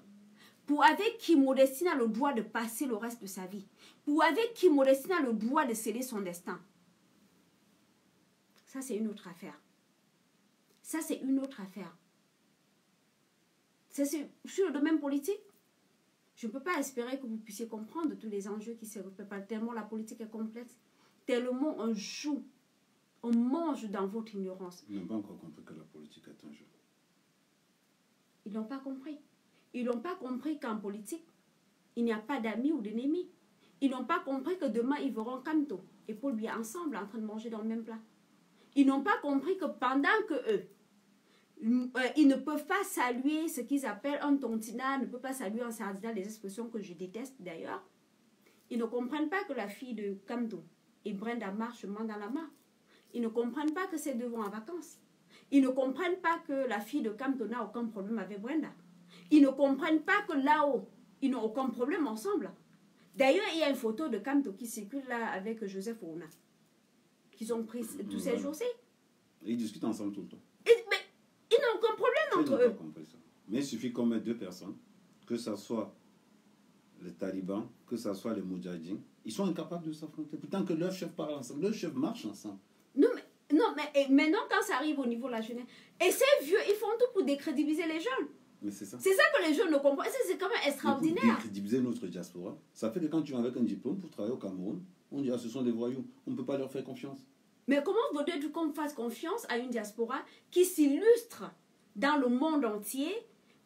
Speaker 1: pour avec qui Modestine a le droit de passer le reste de sa vie, pour avec qui Modestine a le droit de sceller son destin. Ça, c'est une autre affaire. Ça, c'est une autre affaire. C'est sur le domaine politique. Je ne peux pas espérer que vous puissiez comprendre tous les enjeux qui se répètent, tellement la politique est complexe, tellement on joue, on mange dans votre ignorance.
Speaker 2: Ils n'ont pas encore compris que la politique est un jeu.
Speaker 1: Ils n'ont pas compris. Ils n'ont pas compris qu'en politique, il n'y a pas d'amis ou d'ennemis. Ils n'ont pas compris que demain, ils verront Kamto et Paul Biya ensemble en train de manger dans le même plat. Ils n'ont pas compris que pendant que eux, ils ne peuvent pas saluer ce qu'ils appellent un tontina, ne peuvent pas saluer un sardina, des expressions que je déteste d'ailleurs. Ils ne comprennent pas que la fille de Kamto et Brenda marchent main dans la main. Ils ne comprennent pas que ces deux vont en vacances. Ils ne comprennent pas que la fille de Kamto n'a aucun problème avec Brenda. Ils ne comprennent pas que là-haut, ils n'ont aucun problème ensemble. D'ailleurs, il y a une photo de Kamto qui circule là avec Joseph Ouna, qu'ils ont pris tous ces jours-ci.
Speaker 2: Ils discutent ensemble tout le temps.
Speaker 1: Mais ils n'ont aucun problème entre eux.
Speaker 2: Pas compris ça. Mais il suffit qu'on mette deux personnes, que ce soit les talibans, que ce soit les moudjahidines, ils sont incapables de s'affronter. Pourtant que leurs chefs parlent ensemble, leurs chefs marchent ensemble.
Speaker 1: Non, mais maintenant, quand ça arrive au niveau de la jeunesse, et ces vieux, ils font tout pour décrédibiliser les jeunes.
Speaker 2: Mais c'est ça.
Speaker 1: C'est ça que les jeunes ne comprennent. C'est quand même extraordinaire.
Speaker 2: Pour décrédibiliser notre diaspora, ça fait que quand tu vas avec un diplôme pour travailler au Cameroun, on dit, ah, ce sont des voyous, on ne peut pas leur faire confiance.
Speaker 1: Mais comment voudrais-tu qu'on fasse confiance à une diaspora qui s'illustre dans le monde entier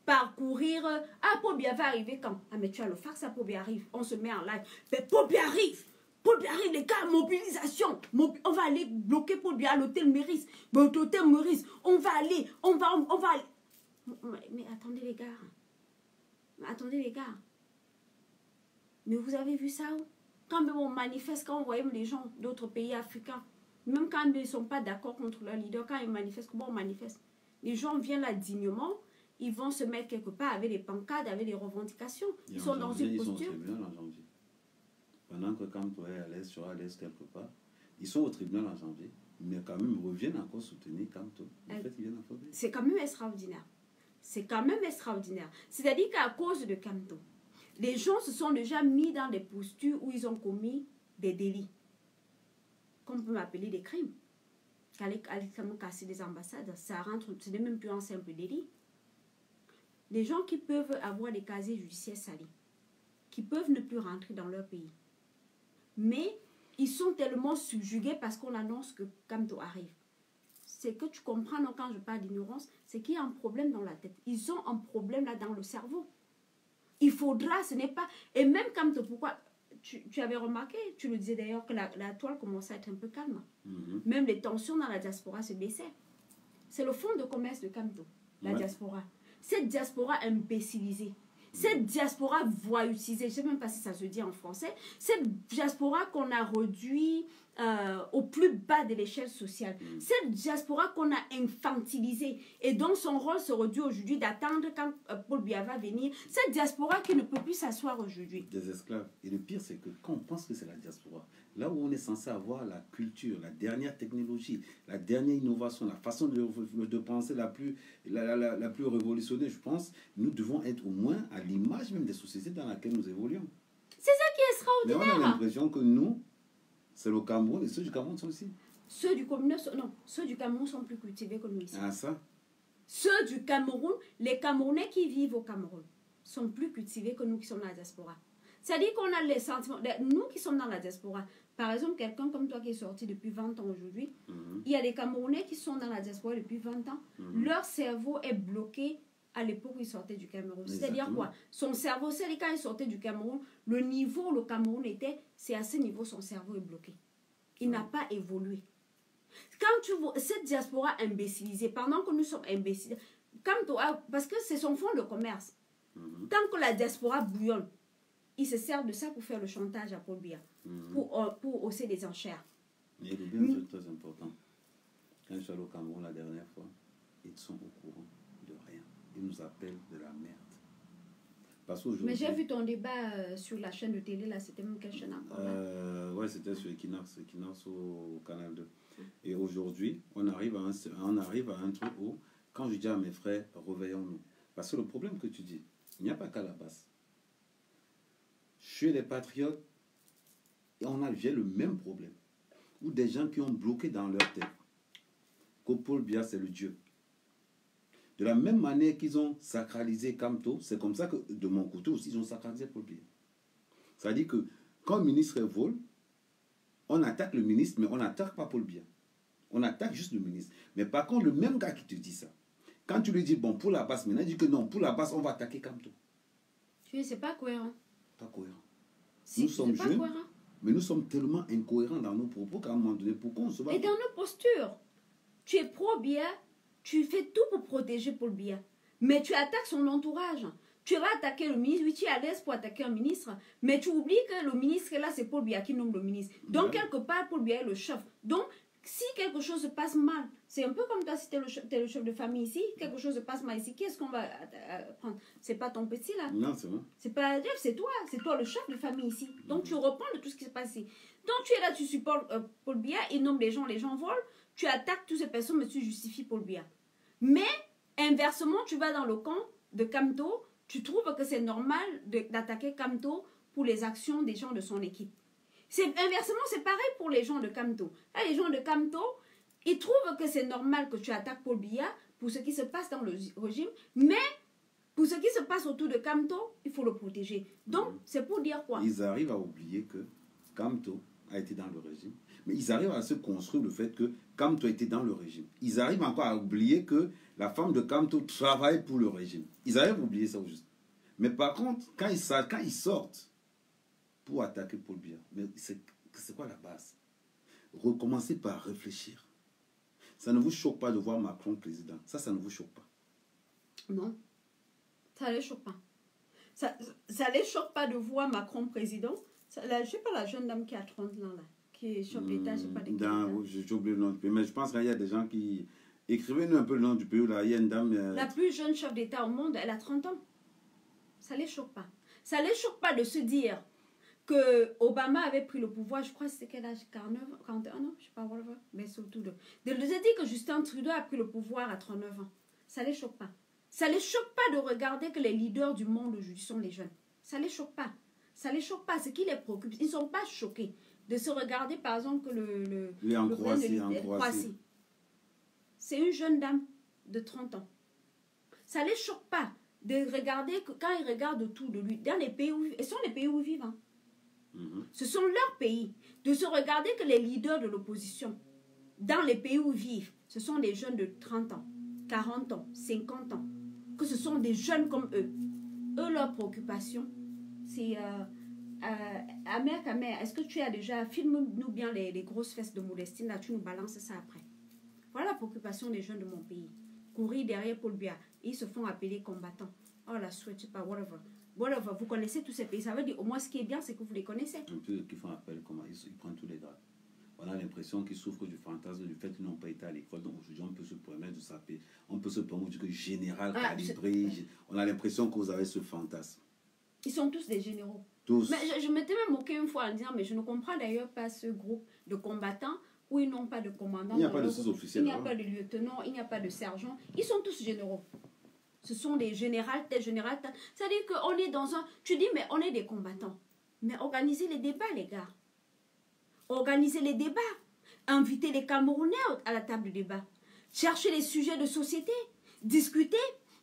Speaker 1: par courir, ah, Paul Biya va arriver quand? Ah, mais tu as le fax, ça, Paul Biya arrive, on se met en live. Mais Paul Biya arrive! Paul Biya arrive, les gars, mobilisation. On va aller bloquer Paul Biya à l'hôtel Meurice. L'hôtel Meurice, on va aller. Mais attendez les gars. Attendez les gars. Mais vous avez vu ça où? Quand même on manifeste, quand on voit les gens d'autres pays africains, même quand ils ne sont pas d'accord contre leur leader, quand ils manifestent, comment on manifeste? Les gens viennent là dignement, ils vont se mettre quelque part avec des pancartes, avec des revendications. Ils sont dans une posture.
Speaker 2: Ils sont au tribunal en janvier. Pendant que Kamto est à l'aise, sera à l'aise quelque part, ils sont au tribunal en janvier, mais quand même reviennent encore soutenir Kamto. En fait, ils viennent affoler.
Speaker 1: C'est quand même extraordinaire. C'est quand même extraordinaire. C'est-à-dire qu'à cause de Kamto, les gens se sont déjà mis dans des postures où ils ont commis des délits. Qu'on peut m'appeler des crimes. Aller casser des ambassades, ça rentre, ce n'est même plus un simple délit. Les gens qui peuvent avoir des casiers judiciaires salis, qui peuvent ne plus rentrer dans leur pays. Mais ils sont tellement subjugués parce qu'on annonce que Kamto arrive. C'est que tu comprends donc, quand je parle d'ignorance, c'est qu'il y a un problème dans la tête. Ils ont un problème là dans le cerveau. Il faudra, ce n'est pas... Et même Kamto, pourquoi... Tu avais remarqué, tu le disais d'ailleurs, que la toile commençait à être un peu calme. Même les tensions dans la diaspora se baissaient. C'est le fonds de commerce de Kamto, la diaspora. Cette diaspora imbécilisée, cette diaspora voyoutisée, je ne sais même pas si ça se dit en français, cette diaspora qu'on a réduit au plus bas de l'échelle sociale. Cette diaspora qu'on a infantilisée et dont son rôle se réduit aujourd'hui d'attendre quand Paul Biya va venir. Cette diaspora qui ne peut plus s'asseoir aujourd'hui.
Speaker 2: Des esclaves. Et le pire, c'est que quand on pense que c'est la diaspora, là où on est censé avoir la culture, la dernière technologie, la dernière innovation, la façon de penser la plus révolutionnée, je pense, nous devons être au moins à l'image même des sociétés dans lesquelles nous évoluons.
Speaker 1: C'est ça qui est
Speaker 2: Mais
Speaker 1: extraordinaire.
Speaker 2: on a l'impression que nous, c'est le Cameroun, et ceux du Cameroun sont aussi.
Speaker 1: Ceux du Cameroun sont plus cultivés que nous ici.
Speaker 2: Ah, ça?
Speaker 1: Ceux du Cameroun, les Camerounais qui vivent au Cameroun, sont plus cultivés que nous qui sommes dans la diaspora. C'est-à-dire qu'on a les sentiments, nous qui sommes dans la diaspora, par exemple, quelqu'un comme toi qui est sorti depuis 20 ans aujourd'hui, il y a des Camerounais qui sont dans la diaspora depuis 20 ans, leur cerveau est bloqué à l'époque où il sortait du Cameroun. C'est-à-dire quoi? Son cerveau, c'est-à-dire quand il sortait du Cameroun, le niveau où le Cameroun était, c'est à ce niveau son cerveau est bloqué. Il n'a pas évolué. Quand tu vois cette diaspora imbécilisée, pendant que nous sommes imbéciles, parce que c'est son fonds de commerce, tant que la diaspora bouillonne, il se sert de ça pour faire le chantage à Paul Biya, pour hausser les enchères.
Speaker 2: Et le bien, c'est très important. Quand je suis allé au Cameroun la dernière fois, ils sont au courant de rien. Ils nous appellent de la merde.
Speaker 1: Mais j'ai vu ton débat sur la chaîne de télé, là, c'était même quelle chaîne encore là?
Speaker 2: Ouais, c'était sur Equinox au Canal 2. Et aujourd'hui, on arrive à un truc où, quand je dis à mes frères, réveillons-nous. Parce que le problème que tu dis, il n'y a pas qu'à la base. Chez les patriotes, j'ai le même problème. Ou des gens qui ont bloqué dans leur tête que Paul Biya, c'est le Dieu. De la même manière qu'ils ont sacralisé Kamto, c'est comme ça que de mon côté aussi, ils ont sacralisé Paul Biya. C'est-à-dire que quand le ministre vole, on attaque le ministre, mais on n'attaque pas Paul Biya. On attaque juste le ministre. Mais par contre, le même gars qui te dit ça, quand tu lui dis, bon, pour la base, maintenant, il dit que non, pour la base, on va attaquer Kamto.
Speaker 1: Tu sais, c'est pas cohérent.
Speaker 2: Pas cohérent.
Speaker 1: Si,
Speaker 2: nous sommes jeunes,
Speaker 1: cohérent.
Speaker 2: Mais nous sommes tellement incohérents dans nos propos qu'à un moment donné, pourquoi on se va...
Speaker 1: Et dans nos postures, tu es pro-Biya, tu fais tout pour protéger Paul Biya. Mais tu attaques son entourage. Tu vas attaquer le ministre, oui, tu es à l'aise pour attaquer un ministre, mais tu oublies que le ministre, là, c'est Paul Biya qui nomme le ministre. Donc, quelque part, Paul Biya est le chef. Donc, si quelque chose se passe mal, c'est un peu comme toi, si tu es le chef de famille ici, quelque chose se passe mal ici, qu'est-ce qu'on va prendre? C'est pas ton petit, là.
Speaker 2: Non, c'est vrai.
Speaker 1: C'est pas Jeff, c'est toi le chef de famille ici. Donc, tu reprends de tout ce qui se passe ici. Donc, tu es là, tu supportes Paul Biya, il nomme les gens volent, tu attaques toutes ces personnes, mais tu justifies Paul Biya. Mais, inversement, tu vas dans le camp de Kamto, tu trouves que c'est normal d'attaquer Kamto pour les actions des gens de son équipe. Inversement, c'est pareil pour les gens de Kamto. Là, les gens de Kamto, ils trouvent que c'est normal que tu attaques Paul Biya pour ce qui se passe dans le régime, mais pour ce qui se passe autour de Kamto, il faut le protéger. Donc, c'est pour dire quoi?
Speaker 2: Ils arrivent à oublier que Kamto a été dans le régime, mais ils arrivent à se construire le fait que Kamto a été dans le régime. Ils arrivent encore à oublier que la femme de Kamto travaille pour le régime. Ils arrivent à oublier ça au juste. Mais par contre, quand ils sortent pour attaquer Paul Biya, mais c'est quoi la base? Recommencez par réfléchir. Ça ne vous choque pas de voir Macron président? Ça ne vous choque pas?
Speaker 1: Non, ça ne les choque pas. Ça ne les choque pas de voir Macron président. Je ne sais pas la jeune dame qui a 30 ans là, qui est chef d'État, je ne sais pas de quel
Speaker 2: j'ai oublié le nom du pays, mais je pense qu'il y a des gens qui... Écrivez-nous un peu le nom du pays là, il y a une dame...
Speaker 1: La plus jeune chef d'État au monde, elle a 30 ans. Ça ne les choque pas. Ça ne les choque pas de se dire que Obama avait pris le pouvoir, je crois que c'était quel âge, 41 ans, je ne sais pas, whatever, mais surtout de dire que Justin Trudeau a pris le pouvoir à 39 ans. Ça ne les choque pas. Ça ne les choque pas de regarder que les leaders du monde aujourd'hui sont les jeunes. Ça ne les choque pas. Ça ne les choque pas. Ce qui les préoccupe, ils ne sont pas choqués de se regarder, par exemple, que le
Speaker 2: Croatie.
Speaker 1: C'est une jeune dame de 30 ans. Ça ne les choque pas de regarder, que quand ils regardent autour de lui, dans les pays où ils sont les pays où ils vivent. Hein. Ce sont leurs pays. De se regarder que les leaders de l'opposition, dans les pays où ils vivent, ce sont des jeunes de 30 ans, 40 ans, 50 ans. Que ce sont des jeunes comme eux. Eux, leur préoccupation, c'est... Amère, est-ce que tu as déjà... Filme-nous bien les grosses fesses de Modestine, là, tu nous balances ça après. Voilà la préoccupation des jeunes de mon pays. Courir derrière Paul Biya. Ils se font appeler combattants. Oh, la Suède, je sais pas, whatever. Vous connaissez tous ces pays. Ça veut dire, au moins, ce qui est bien, c'est que vous les connaissez.
Speaker 2: Un peu qui font appel, comment ils prennent tous les grades. on a l'impression qu'ils souffrent du fantasme du fait qu'ils n'ont pas été à l'école. Donc aujourd'hui, on peut se permettre de s'appeler, on peut se permettre de dire que général calibré, on a l'impression que vous avez ce fantasme.
Speaker 1: Ils sont tous des généraux.
Speaker 2: Tous.
Speaker 1: Mais je m'étais même moqué une fois en disant, mais je ne comprends d'ailleurs pas ce groupe de combattants où ils n'ont pas de commandant.
Speaker 2: Il n'y a pas de sous-officiel.
Speaker 1: Il n'y a pas de lieutenant, il n'y a pas de sergent. Ils sont tous généraux. Ce sont des générales, tel général, tel. C'est-à-dire qu'on est dans un... Tu dis, mais on est des combattants. Mais organisez les débats, les gars. Organisez les débats. Invitez les Camerounais à la table de débat. Cherchez les sujets de société. Discutez.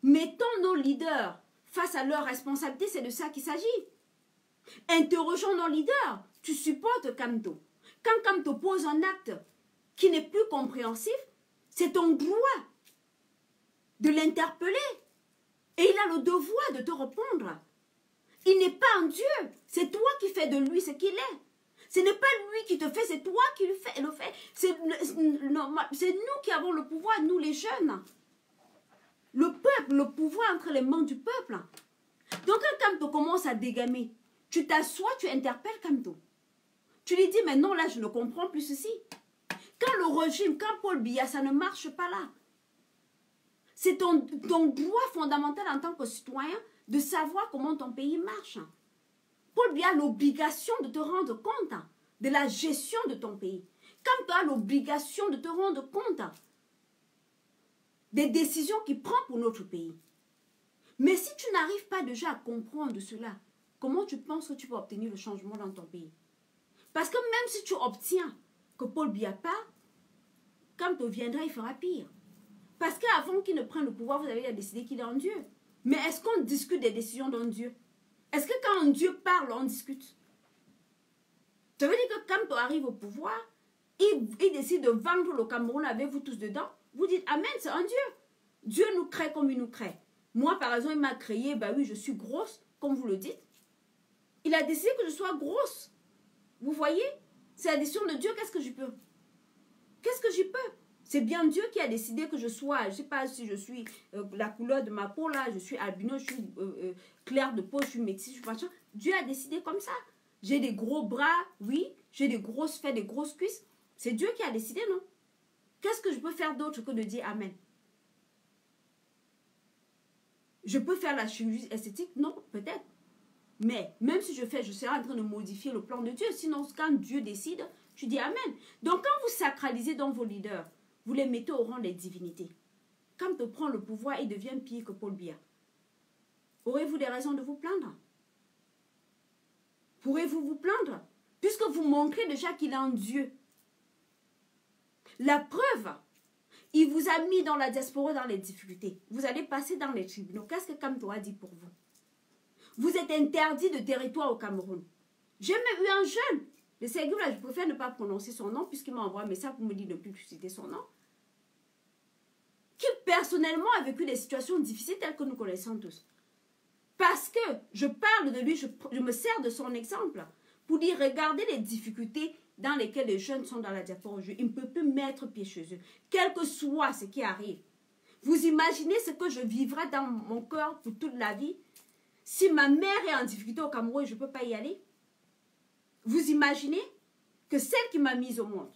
Speaker 1: Mettons nos leaders face à leurs responsabilités. C'est de ça qu'il s'agit. Interrogeons nos leaders. Tu supportes Kamto. Quand Kamto pose un acte qui n'est plus compréhensif, c'est ton droit de l'interpeller. Et il a le devoir de te répondre. Il n'est pas un Dieu. C'est toi qui fais de lui ce qu'il est. Ce n'est pas lui qui te fait, c'est toi qui le fait. C'est nous qui avons le pouvoir, nous les jeunes. Le peuple, le pouvoir entre les mains du peuple. Donc quand Kamto commence à dégamer, tu t'assois, tu interpelles Kamto. Tu lui dis, mais non, là, je ne comprends plus ceci. Quand le régime, quand Paul Biya, ça ne marche pas là. C'est ton droit fondamental en tant que citoyen de savoir comment ton pays marche. Paul Biya a l'obligation de te rendre compte de la gestion de ton pays. Quand tu as l'obligation de te rendre compte des décisions qu'il prend pour notre pays. Mais si tu n'arrives pas déjà à comprendre cela, comment tu penses que tu peux obtenir le changement dans ton pays? Parce que même si tu obtiens que Paul Biya part, quand tu viendras, il fera pire. Parce qu'avant qu'il ne prenne le pouvoir, vous avez décidé qu'il est un Dieu. Mais est-ce qu'on discute des décisions d'un Dieu? Est-ce que quand un Dieu parle, on discute? Ça veut dire que quand on arrive au pouvoir, il décide de vendre le Cameroun avec vous tous dedans. Vous dites, Amen, c'est un Dieu. Dieu nous crée comme il nous crée. Moi, par exemple, il m'a créé, ben oui, je suis grosse, comme vous le dites. Il a décidé que je sois grosse. Vous voyez? C'est la décision de Dieu, qu'est-ce que je peux? Qu'est-ce que j'y peux? C'est bien Dieu qui a décidé que je sois, je ne sais pas si je suis la couleur de ma peau là, je suis albino, je suis claire de peau, je suis métisse, je suis machin. Dieu a décidé comme ça. J'ai des gros bras, oui, j'ai des grosses fesses, des grosses cuisses. C'est Dieu qui a décidé, non? Qu'est-ce que je peux faire d'autre que de dire Amen? Je peux faire la chirurgie esthétique? Non, peut-être. Mais même si je fais, je serai en train de modifier le plan de Dieu. Sinon, quand Dieu décide, tu dis Amen. Donc, quand vous sacralisez dans vos leaders, vous les mettez au rang des divinités. Quand on prend le pouvoir, il devient pire que Paul Biya. Aurez-vous des raisons de vous plaindre? Pourrez-vous vous plaindre? Puisque vous montrez déjà qu'il est un Dieu. La preuve, il vous a mis dans la diaspora dans les difficultés. Vous allez passer dans les tribunaux. Qu'est-ce que Kamto a dit pour vous? Vous êtes interdit de territoire au Cameroun. J'ai même eu un jeune. Le Ségou, là, je préfère ne pas prononcer son nom puisqu'il m'a envoyé un message pour me dire de ne plus citer son nom. Qui personnellement a vécu des situations difficiles telles que nous connaissons tous. Parce que je parle de lui, je me sers de son exemple pour dire, regardez les difficultés dans lesquelles les jeunes sont dans la diaspora aujourd'hui. Ils ne peuvent plus mettre pied chez eux, quel que soit ce qui arrive. Vous imaginez ce que je vivrai dans mon cœur pour toute la vie si ma mère est en difficulté au Cameroun et je ne peux pas y aller? Vous imaginez que celle qui m'a mise au monde,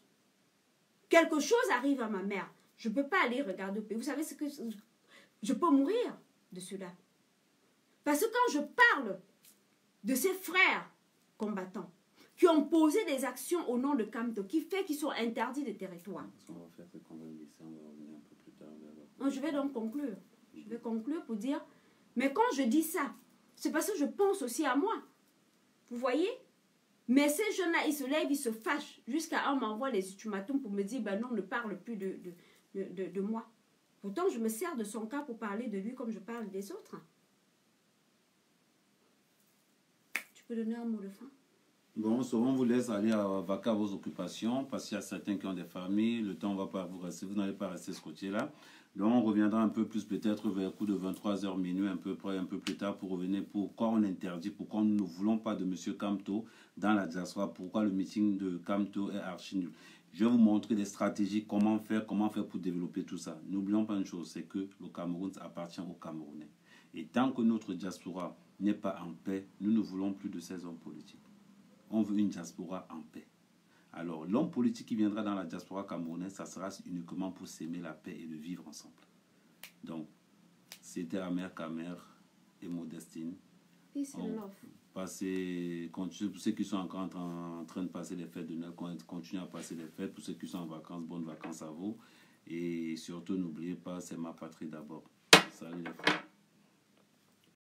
Speaker 1: quelque chose arrive à ma mère, je ne peux pas aller regarder au pays. Vous savez ce que je peux mourir de cela. Parce que quand je parle de ces frères combattants qui ont posé des actions au nom de Kamto, qui fait qu'ils sont interdits de territoire.
Speaker 2: Ce qu'on va faire, c'est qu'on va le laisser, on va revenir un peu plus tard.
Speaker 1: Je vais donc conclure. Je vais conclure pour dire, mais quand je dis ça, c'est parce que je pense aussi à moi. Vous voyez? Mais ces jeunes-là, ils se lèvent, ils se fâchent, jusqu'à un m'envoie les ultimatums pour me dire, ben non, ne parle plus de moi. Pourtant, je me sers de son cas pour parler de lui comme je parle des autres. Tu peux donner un mot de fin?
Speaker 2: Bon, souvent on vous laisse aller vaquer à vos occupations, parce qu'il y a certains qui ont des familles, le temps ne va pas vous rester, vous n'allez pas rester de ce côté-là. Donc on reviendra un peu plus peut-être vers le coup de 23h minuit, un peu plus tard, pour revenir pourquoi on interdit, pourquoi nous ne voulons pas de M. Kamto dans la diaspora, pourquoi le meeting de Kamto est archi nul. Je vais vous montrer des stratégies, comment faire pour développer tout ça. N'oublions pas une chose, c'est que le Cameroun appartient aux Camerounais. Et tant que notre diaspora n'est pas en paix, nous ne voulons plus de ces hommes politiques. On veut une diaspora en paix. Alors, l'homme politique qui viendra dans la diaspora camerounaise, ça sera uniquement pour s'aimer la paix et de vivre ensemble. Donc, c'était Amer Kamer et Modestine.
Speaker 1: Peace and love.
Speaker 2: Continuez, pour ceux qui sont encore en train de passer les fêtes de Noël, continuez à passer les fêtes. Pour ceux qui sont en vacances, bonnes vacances à vous. Et surtout, n'oubliez pas, c'est ma patrie d'abord. Salut les frères.